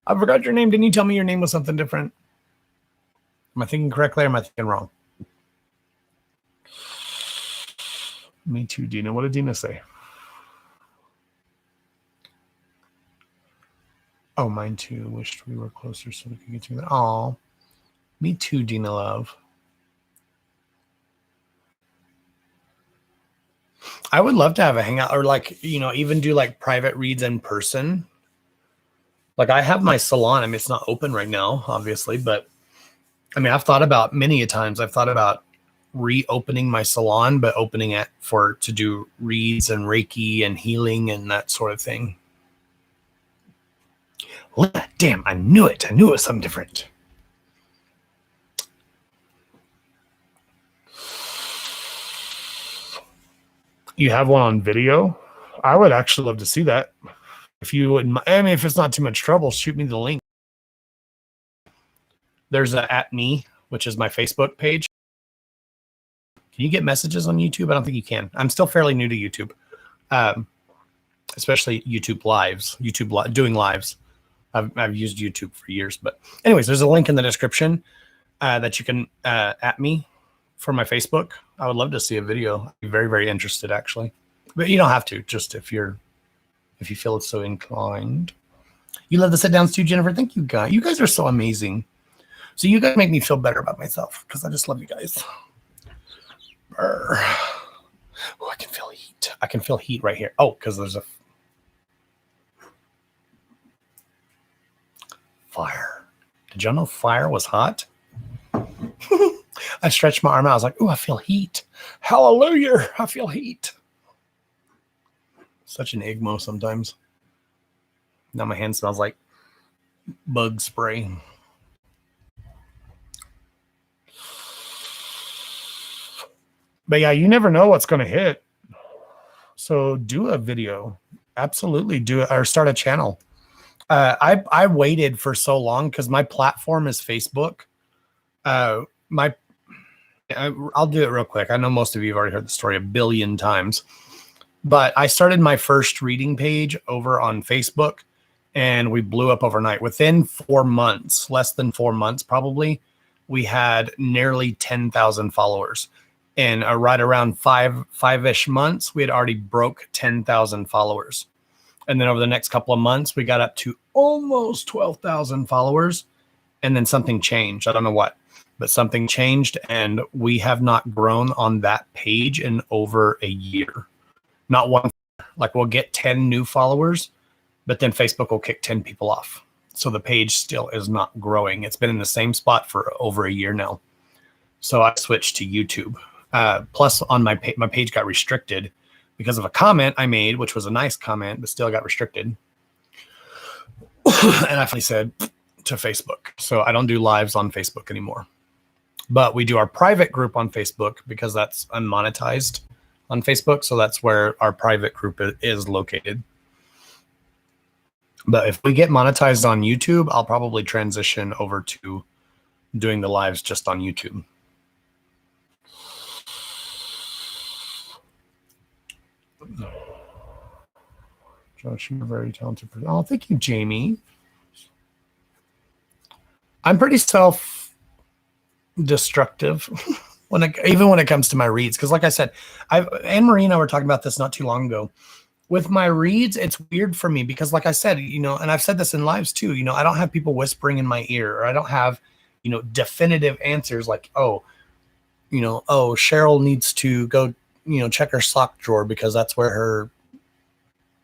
I forgot your name. Didn't you tell me your name was something different? Am I thinking correctly or am I thinking wrong? Me too, Dina. What did Dina say? Oh, mine too. Wished we were closer so we could get together. Aw, me too, Dina love. I would love to have a hangout, or like, even do like private reads in person. Like, I have my salon. I mean, it's not open right now, obviously, but I mean, I've thought about many a times. I've thought about reopening my salon, but opening it to do reads and Reiki and healing and that sort of thing. Damn, I knew it. I knew it was something different. You have one on video? I would actually love to see that. If you wouldn't, I mean, if it's not too much trouble, shoot me the link. There's a @me, which is my Facebook page. Can you get messages on YouTube? I don't think you can. I'm still fairly new to YouTube, especially YouTube lives, doing lives. I've used YouTube for years, but anyways, there's a link in the description that you can @me for my Facebook. I would love to see a video. I'd be very, very interested, actually. But you don't have to, just if you feel it's so inclined. You love the sit downs too, Jennifer. Thank you, guys. You guys are so amazing. So you guys make me feel better about myself because I just love you guys. Oh, I can feel heat. I can feel heat right here. Oh, because there's a fire. Did y'all know fire was hot? I stretched my arm out. I was like, ooh, I feel heat. Hallelujah. I feel heat. Such an igmo sometimes. Now my hand smells like bug spray. But yeah, you never know what's going to hit. So do a video. Absolutely do it, or start a channel. I waited for so long because my platform is Facebook. I'll do it real quick. I know most of you have already heard the story a billion times, but I started my first reading page over on Facebook and we blew up overnight. Within 4 months, less than 4 months probably, we had nearly 10,000 followers. And right around five-ish months, we had already broke 10,000 followers. And then over the next couple of months, we got up to almost 12,000 followers. And then something changed. I don't know what, but something changed. And we have not grown on that page in over a year. Not one. Like, we'll get 10 new followers, but then Facebook will kick 10 people off. So the page still is not growing. It's been in the same spot for over a year now. So I switched to YouTube. Plus, on my page got restricted because of a comment I made, which was a nice comment, but still got restricted. And I finally said to Facebook. So I don't do lives on Facebook anymore. But we do our private group on Facebook because that's unmonetized on Facebook. So that's where our private group is located. But if we get monetized on YouTube, I'll probably transition over to doing the lives just on YouTube. Josh, you're a very talented person. Oh, thank you, Jamie. I'm pretty self-destructive even when it comes to my reads. Because like I said, Anne-Marie and I were talking about this not too long ago. with my reads, it's weird for me because like I said, you know, and I've said this in lives too, you know, I don't have people whispering in my ear, or I don't have, you know, definitive answers like, oh, you know, oh, Cheryl needs to go, you know, check her sock drawer because that's where her,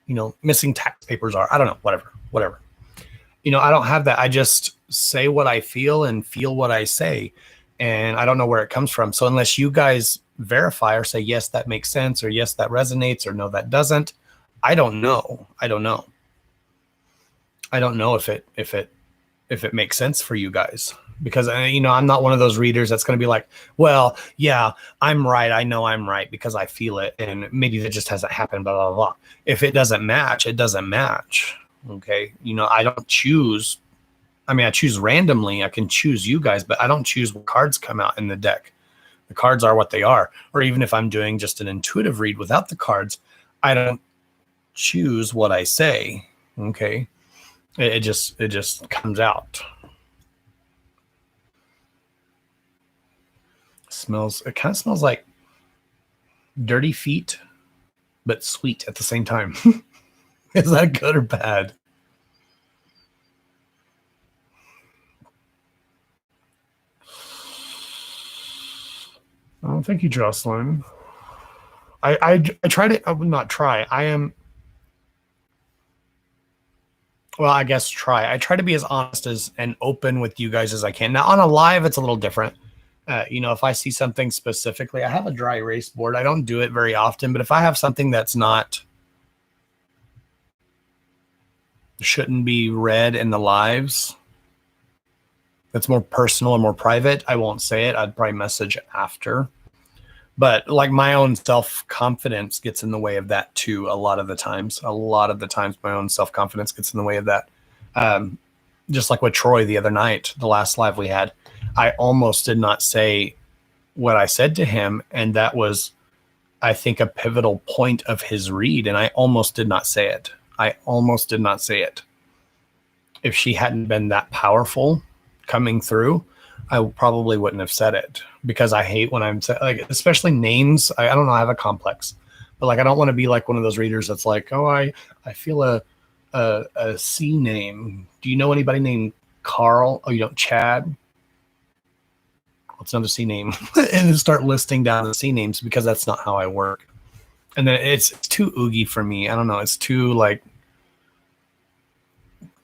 you know, missing tax papers are. I don't know, whatever. You know, I don't have that. I just say what I feel and feel what I say. And I don't know where it comes from. So unless you guys verify or say, yes, that makes sense, or yes, that resonates, or no, that doesn't, I don't know. I don't know if it makes sense for you guys, because you know, I'm not one of those readers that's going to be like, well, yeah, I'm right. I know I'm right because I feel it. And maybe that just hasn't happened, blah, blah, blah. If it doesn't match, it doesn't match. Okay. You know, I don't choose. I mean, I choose randomly. I can choose you guys, but I don't choose what cards come out in the deck. The cards are what they are. Or even if I'm doing just an intuitive read without the cards, I don't choose what I say. Okay. It just comes out. It kind of smells like dirty feet, but sweet at the same time. Is that good or bad? Oh, thank you, Jocelyn. I try to, I would not try. Well, I guess I try to be as honest as and open with you guys as I can. Now on a live, it's a little different. You know, if I see something specifically, I have a dry erase board. I don't do it very often, but if I have something that's shouldn't be read in the lives, that's more personal or more private, I won't say it. I'd probably message after. But like my own self-confidence gets in the way of that too. A lot of the times my own self-confidence gets in the way of that. Just like with Troy the other night, the last live we had, I almost did not say what I said to him. And that was, I think, a pivotal point of his read. And I almost did not say it. If she hadn't been that powerful coming through, I probably wouldn't have said it, because I hate when I'm like, especially names. I don't know. I have a complex, but like, I don't want to be like one of those readers that's like, oh, I feel a C name. Do you know anybody named Carl? Oh, you don't, Chad? What's another C name? And start listing down the C names, because that's not how I work. And then it's too oogie for me. I don't know. It's too like,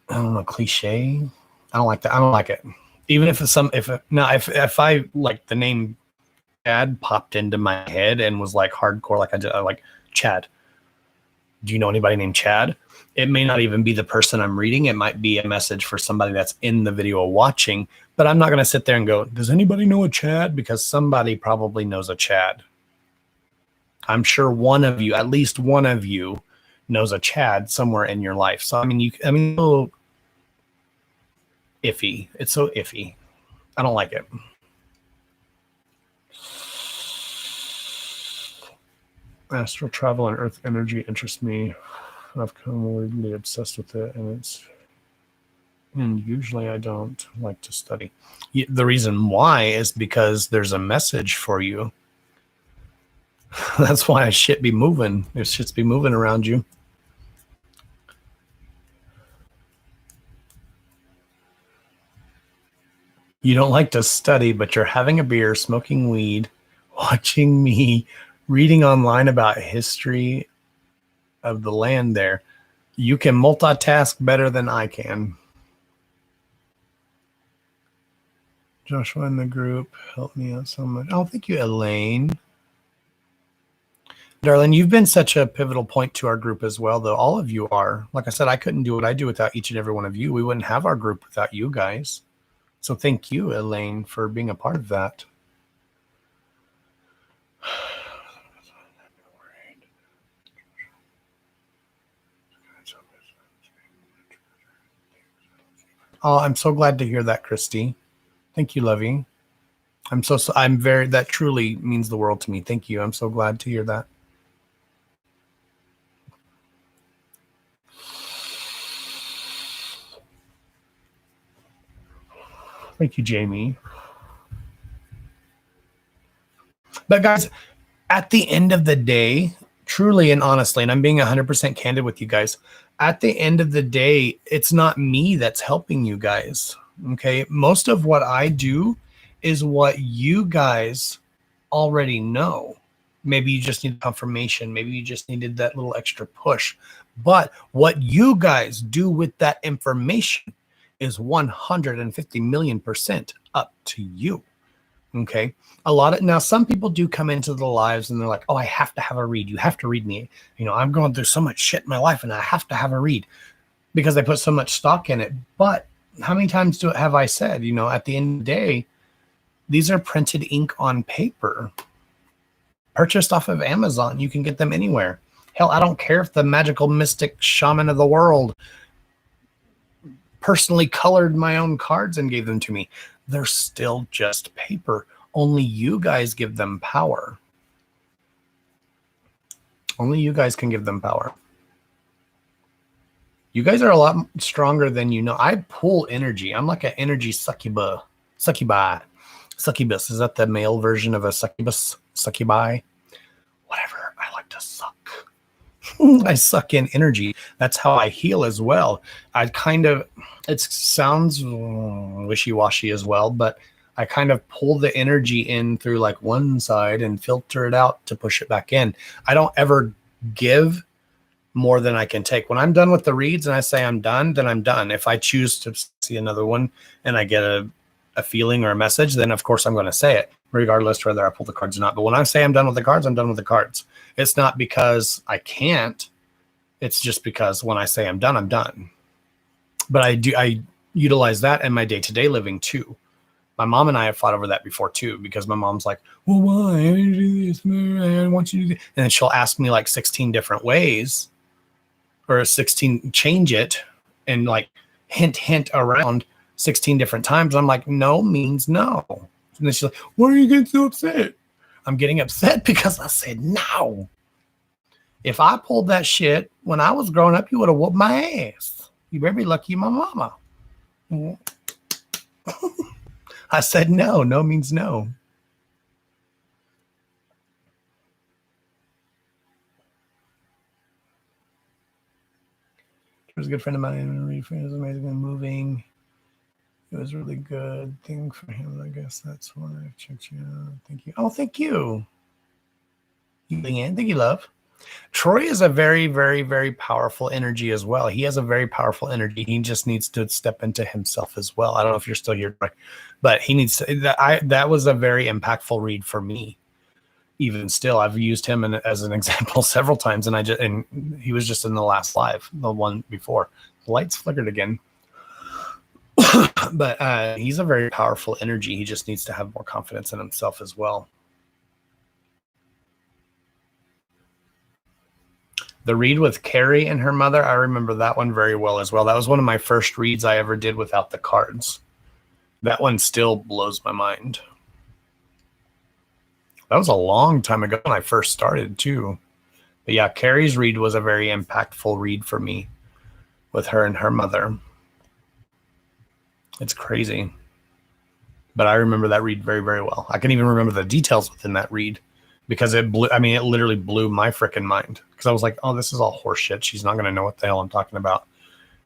I don't know, cliche. I don't like that. I don't like it. Even if it's if I like the name Chad popped into my head and was like hardcore, like I did, like Chad. Do you know anybody named Chad? It may not even be the person I'm reading. It might be a message for somebody that's in the video watching, but I'm not going to sit there and go, does anybody know a Chad? Because somebody probably knows a Chad. I'm sure at least one of you knows a Chad somewhere in your life. So, iffy. It's so iffy. I don't like it. Astral travel and earth energy interests me. I've become weirdly obsessed with it, and usually I don't like to study. The reason why is because there's a message for you. That's why shit be moving. There's shit's be moving around you. You don't like to study, but you're having a beer, smoking weed, watching me, reading online about history of the land there. You can multitask better than I can. Joshua in the group helped me out so much. Oh, thank you, Elaine. Darling, you've been such a pivotal point to our group as well, though. All of you are. Like I said, I couldn't do what I do without each and every one of you. We wouldn't have our group without you guys. So thank you, Elaine, for being a part of that. Oh, I'm so glad to hear that, Christy. Thank you, Lovey. That truly means the world to me. Thank you. I'm so glad to hear that. Thank you, Jamie. But guys, at the end of the day, truly and honestly, and I'm being 100% candid with you guys, at the end of the day, it's not me that's helping you guys. Okay. Most of what I do is what you guys already know. Maybe you just need confirmation. Maybe you just needed that little extra push. But what you guys do with that information is 150 million% up to you. Okay. A lot of now, some people do come into the lives and they're like, oh, I have to have a read. You have to read me. You know, I'm going through so much shit in my life and I have to have a read because they put so much stock in it. But how many times have I said, you know, at the end of the day, these are printed ink on paper, purchased off of Amazon. You can get them anywhere. Hell, I don't care if the magical mystic shaman of the world personally colored my own cards and gave them to me. They're still just paper. Only you guys give them power. Only you guys can give them power. You guys are a lot stronger than you know. I pull energy. I'm like an energy succubus. Succubus. Is that the male version of a succubus? Succubi? Whatever. I like to suck. I suck in energy. That's how I heal as well. I kind of, it sounds wishy-washy as well, but I kind of pull the energy in through like one side and filter it out to push it back in. I don't ever give more than I can take. When I'm done with the reads and I say I'm done, then I'm done. If I choose to see another one and I get a feeling or a message, then of course I'm going to say it, regardless whether I pull the cards or not. But when I say I'm done with the cards, I'm done with the cards. It's not because I can't. It's just because when I say I'm done, I'm done. But I utilize that in my day-to-day living too. My mom and I have fought over that before too, because my mom's like, well, why? I didn't do this. I want you to do this. And then she'll ask me like 16 different ways or 16, change it and like hint around 16 different times. I'm like, no means no. And then she's like, why are you getting so upset? I'm getting upset because I said no. If I pulled that shit when I was growing up, you would have whooped my ass. You better be lucky my mama. I said no. No means no. He was a good friend of mine. It was amazing and moving. It was really good thing for him. I guess that's why I've checked you out. Thank you. Oh, thank you. Thank you, love. Troy is a very, very, very powerful energy as well. He has a very powerful energy. He just needs to step into himself as well. I don't know if you're still here, but he needs to. That was a very impactful read for me. Even still, I've used him as an example several times, and he was just in the last live, the one before. The lights flickered again. But he's a very powerful energy. He just needs to have more confidence in himself as well. The read with Carrie and her mother, I remember that one very well as well. That was one of my first reads I ever did without the cards. That one still blows my mind. That was a long time ago when I first started too. But yeah, Carrie's read was a very impactful read for me with her and her mother. It's crazy. But I remember that read very, very well. I can even remember the details within that read because it literally blew my freaking mind. Because I was like, oh, this is all horseshit. She's not going to know what the hell I'm talking about.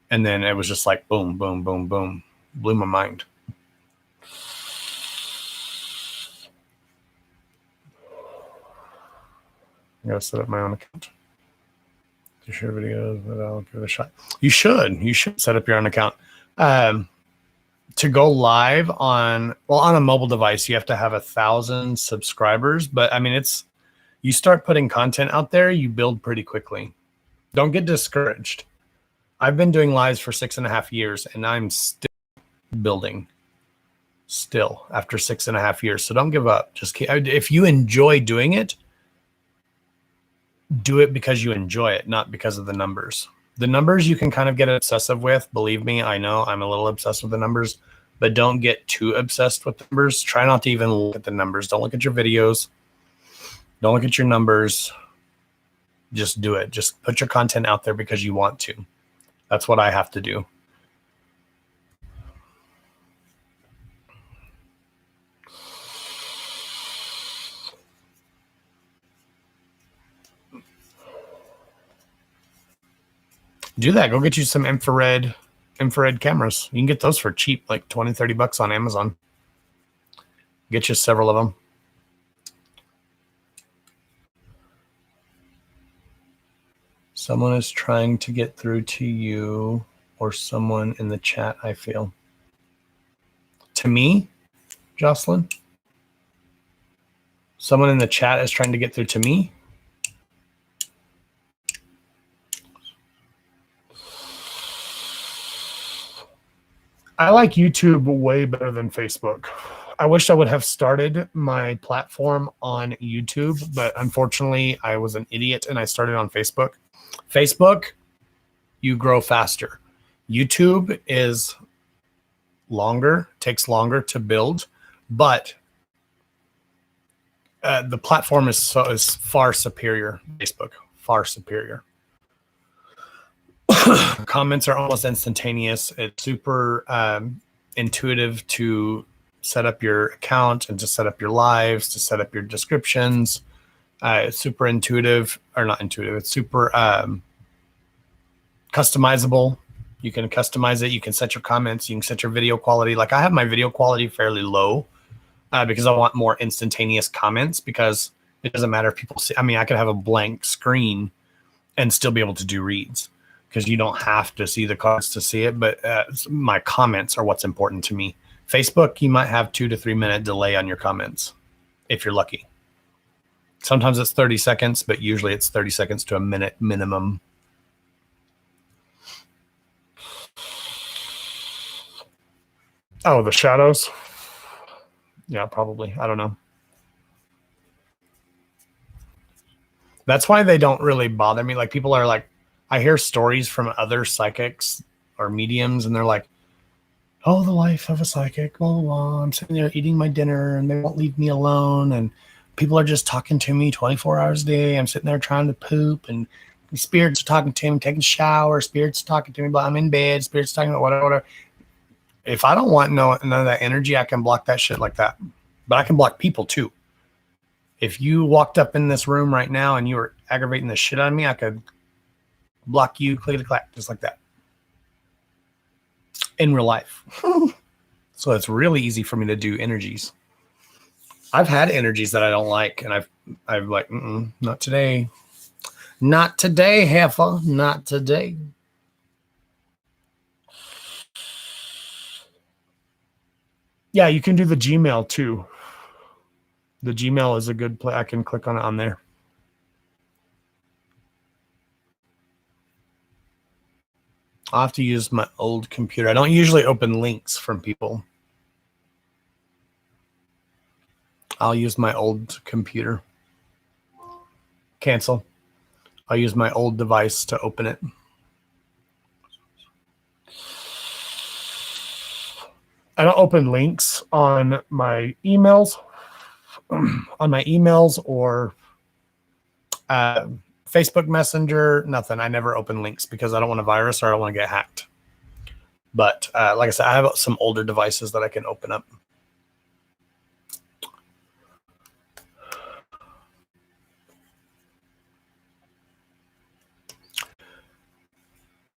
And then it was just like, boom, boom, boom, boom. Blew my mind. I gotta set up my own account to share videos, but I'll give it a shot. You should set up your own account. To go live on a mobile device, you have to have 1,000 subscribers. But I mean, you start putting content out there, you build pretty quickly. Don't get discouraged. I've been doing lives for 6.5 years, and I'm still building. Still after 6.5 years, so don't give up. If you enjoy doing it, do it because you enjoy it, not because of the numbers. The numbers you can kind of get obsessive with. Believe me, I know I'm a little obsessed with the numbers, but don't get too obsessed with the numbers. Try not to even look at the numbers. Don't look at your videos. Don't look at your numbers. Just do it. Just put your content out there because you want to. That's what I have to do. Do that. Go get you some infrared cameras. You can get those for cheap, like 20, 30 bucks on Amazon. Get you several of them. Someone is trying to get through to you or someone in the chat, I feel. To me, Jocelyn? Someone in the chat is trying to get through to me? I like YouTube way better than Facebook. I wish I would have started my platform on YouTube, but unfortunately I was an idiot and I started on Facebook. Facebook, you grow faster. YouTube is longer, takes longer to build, but the platform is far superior. Facebook, far superior. Comments are almost instantaneous. It's super intuitive to set up your account and to set up your lives, to set up your descriptions. It's super intuitive, or not intuitive. It's super customizable. You can customize it. You can set your comments. You can set your video quality. Like I have my video quality fairly low because I want more instantaneous comments, because it doesn't matter if people see. I mean, I could have a blank screen and still be able to do reads, because you don't have to see the cards to see it. But my comments are what's important to me. Facebook, you might have 2 to 3 minute delay on your comments if you're lucky. Sometimes it's 30 seconds, but usually it's 30 seconds to a minute minimum. Oh, the shadows? Yeah, probably. I don't know. That's why they don't really bother me. Like people are like, I hear stories from other psychics or mediums, and they're like, oh, the life of a psychic, blah, blah, blah. I'm sitting there eating my dinner and they won't leave me alone. And people are just talking to me 24 hours a day. I'm sitting there trying to poop, and spirits are talking to me, taking a shower. Spirits are talking to me, but I'm in bed. Spirits are talking about whatever. If I don't want none of that energy, I can block that shit like that. But I can block people too. If you walked up in this room right now and you were aggravating the shit out of me, I could block you, click-a-clack, just like that. In real life. So it's really easy for me to do energies. I've had energies that I don't like, and I've like, not today. Not today, heifer. Not today. Yeah, you can do the Gmail too. The Gmail is a good play. I can click on it on there. I'll have to use my old computer. I don't usually open links from people. I'll use my old computer. Cancel. I'll use my old device to open it. I don't open links on my emails. On my emails or Facebook Messenger, nothing. I never open links because I don't want a virus or I don't want to get hacked. But like I said, I have some older devices that I can open up.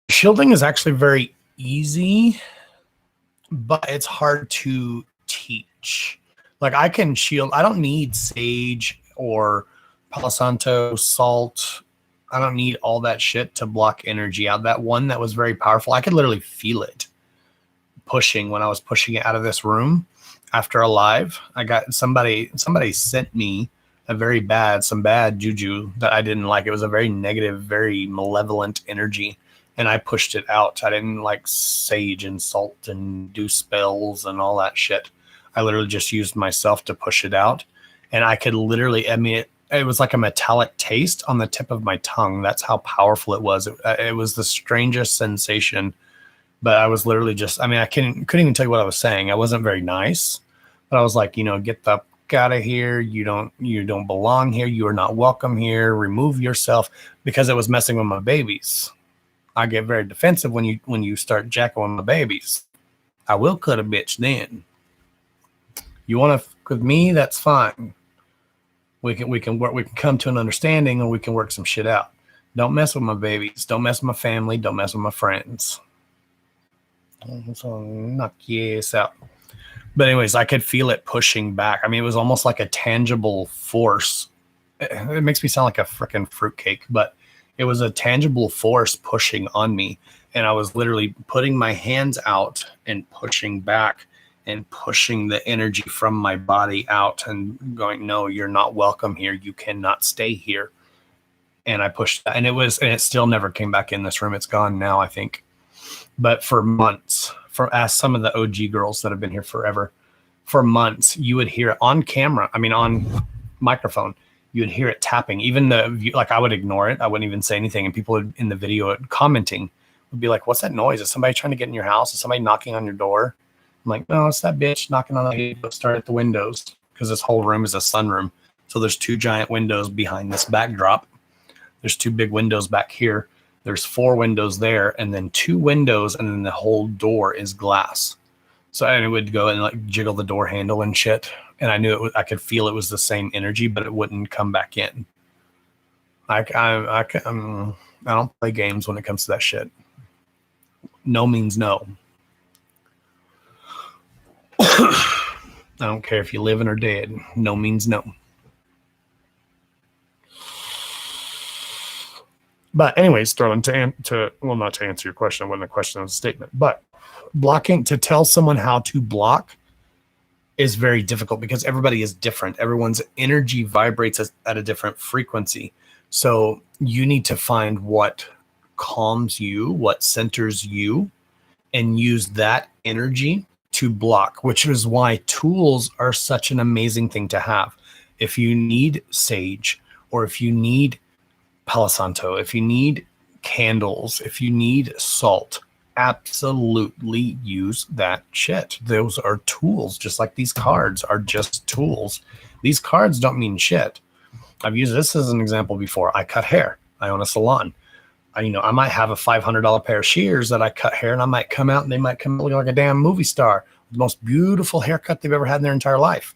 Shielding is actually very easy, but it's hard to teach. Like I can shield. I don't need sage or Palo Santo salt. I don't need all that shit to block energy out. That one that was very powerful, I could literally feel it pushing when I was pushing it out of this room after a live. I got somebody sent me some bad juju that I didn't like. It was a very negative, very malevolent energy, and I pushed it out. I didn't like sage and salt and do spells and all that shit. I literally just used myself to push it out, and I could literally, I mean, it was like a metallic taste on the tip of my tongue. That's how powerful it was. It was the strangest sensation, but I was literally just, I mean, I couldn't even tell you what I was saying. I wasn't very nice, but I was like, you know, get the fuck out of here. You don't belong here. You are not welcome here. Remove yourself, because it was messing with my babies. I get very defensive when you start jacking with my babies. I will cut a bitch then. You want to fuck with me? That's fine. We can work. We can come to an understanding, or we can work some shit out. Don't mess with my babies. Don't mess with my family. Don't mess with my friends. So knock yes out. But anyways, I could feel it pushing back. I mean, it was almost like a tangible force. It makes me sound like a freaking fruitcake, but it was a tangible force pushing on me. And I was literally putting my hands out and pushing back and pushing the energy from my body out and going, no, you're not welcome here. You cannot stay here. And I pushed that, and it still never came back in this room. It's gone now, I think. But for months, ask some of the OG girls that have been here forever, for months, you would hear it on camera. I mean, on microphone, you would hear it tapping. Even like I would ignore it. I wouldn't even say anything. And people in the video commenting would be like, what's that noise? Is somebody trying to get in your house? Is somebody knocking on your door? I'm like, no, it's that bitch knocking on the door. Start at the windows, because this whole room is a sunroom. So there's 2 giant windows behind this backdrop. There's 2 big windows back here. There's 4 windows there, and then 2 windows, and then the whole door is glass. So and it would go and like jiggle the door handle and shit. And I knew I could feel it was the same energy, but it wouldn't come back in. I don't play games when it comes to that shit. No means no. I don't care if you're living or dead. No means no. But anyways, Sterling, not to answer your question, it wasn't a question, it was a statement. But blocking, to tell someone how to block is very difficult because everybody is different. Everyone's energy vibrates at a different frequency. So you need to find what calms you, what centers you, and use that energy to block, which is why tools are such an amazing thing to have. If you need sage, or if you need Palo Santo, if you need candles, if you need salt, absolutely use that shit. Those are tools, just like these cards are just tools. These cards don't mean shit. I've used this as an example before. I cut hair. I own a salon. I might have a $500 pair of shears that I cut hair, and I might come out and they might come look like a damn movie star. The most beautiful haircut they've ever had in their entire life.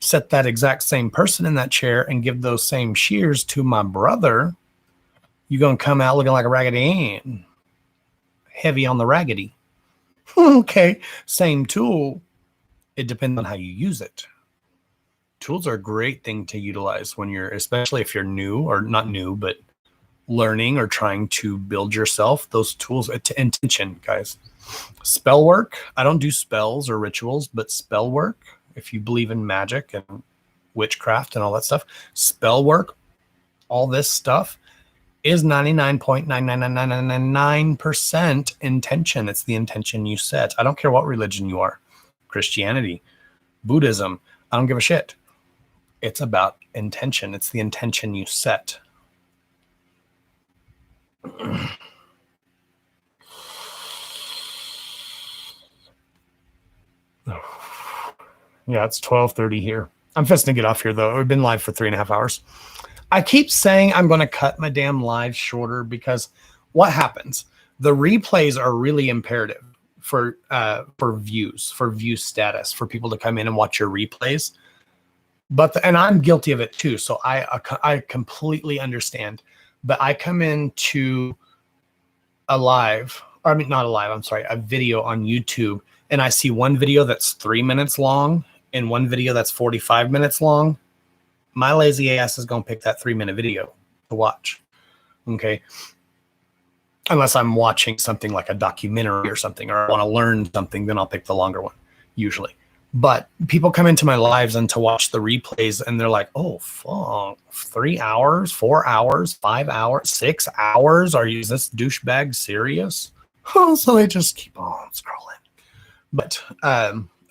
Set that exact same person in that chair and give those same shears to my brother, you're going to come out looking like a Raggedy Ann. Heavy on the raggedy. Okay, same tool. It depends on how you use it. Tools are a great thing to utilize when especially if you're new, or not new, but learning or trying to build yourself. Those tools, intention, guys. Spell work. I don't do spells or rituals, but spell work, if you believe in magic and witchcraft and all that stuff, spell work, all this stuff is 99.99999% intention. It's the intention you set. I don't care what religion you are. Christianity, Buddhism, I don't give a shit. It's about intention. It's the intention you set. Yeah, it's 12:30 here. I'm festing to get off here, though. We've been live for 3.5 hours. I keep saying I'm going to cut my damn live shorter because what happens? The replays are really imperative for views, for view status, for people to come in and watch your replays. And I'm guilty of it too. So I completely understand. But I come into a video on YouTube, and I see one video that's 3 minutes long and one video that's 45 minutes long. My lazy ass is going to pick that 3-minute video to watch. Okay. Unless I'm watching something like a documentary or something, or I want to learn something, then I'll pick the longer one, usually. But people come into my lives and to watch the replays, and they're like, oh, fuck, 3 hours, 4 hours, 5 hours, 6 hours? Is this douchebag serious? So they just keep on scrolling. But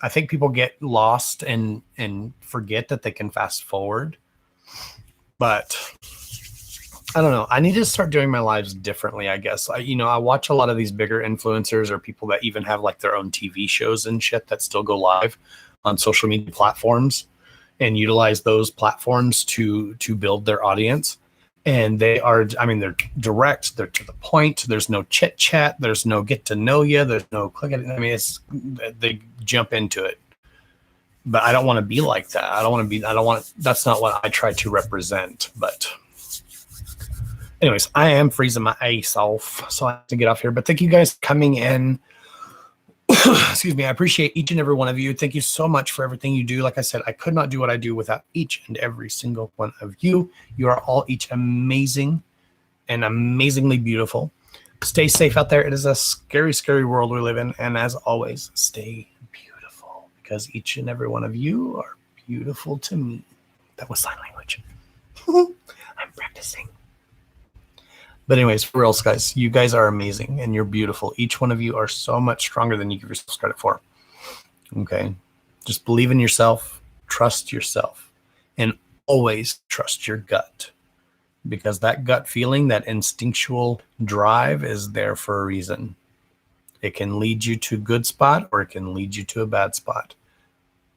I think people get lost and forget that they can fast forward. But I don't know. I need to start doing my lives differently, I guess. I watch a lot of these bigger influencers, or people that even have like their own TV shows and shit that still go live on social media platforms and utilize those platforms to build their audience. And they're direct, they're to the point. There's no chit chat. There's no get to know you. There's no click it. They jump into it. But I don't want to be like that. That's not what I try to represent. But Anyways, I am freezing my ace off, so I have to get off here. But thank you guys for coming in. Excuse me. I appreciate each and every one of you. Thank you so much for everything you do. Like I said, I could not do what I do without each and every single one of you. You are all each amazing and amazingly beautiful. Stay safe out there. It is a scary, scary world we live in. And as always, stay beautiful, because each and every one of you are beautiful to me. That was sign language. I'm practicing. But anyways, for real, guys, you guys are amazing and you're beautiful. Each one of you are so much stronger than you give yourselves credit for. Okay. Just believe in yourself, trust yourself, and always trust your gut, because that gut feeling, that instinctual drive is there for a reason. It can lead you to a good spot or it can lead you to a bad spot.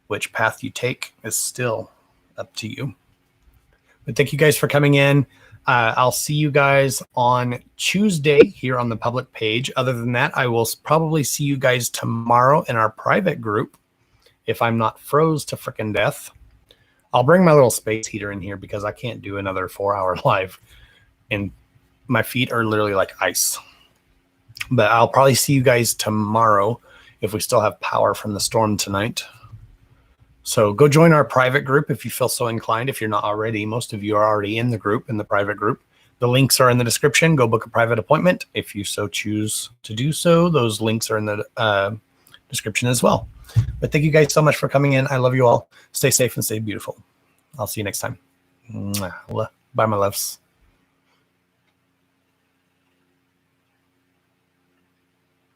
Which path you take is still up to you. But thank you guys for coming in. I'll see you guys on Tuesday here on the public page. Other than that, I will probably see you guys tomorrow in our private group if I'm not froze to frickin' death. I'll bring my little space heater in here because I can't do another 4-hour live, and my feet are literally like ice. But I'll probably see you guys tomorrow if we still have power from the storm tonight. So go join our private group if you feel so inclined. If you're not already, most of you are already in the group, in the private group. The links are in the description. Go book a private appointment if you so choose to do so. Those links are in the description as well. But thank you guys so much for coming in. I love you all. Stay safe and stay beautiful. I'll see you next time. Bye, my loves.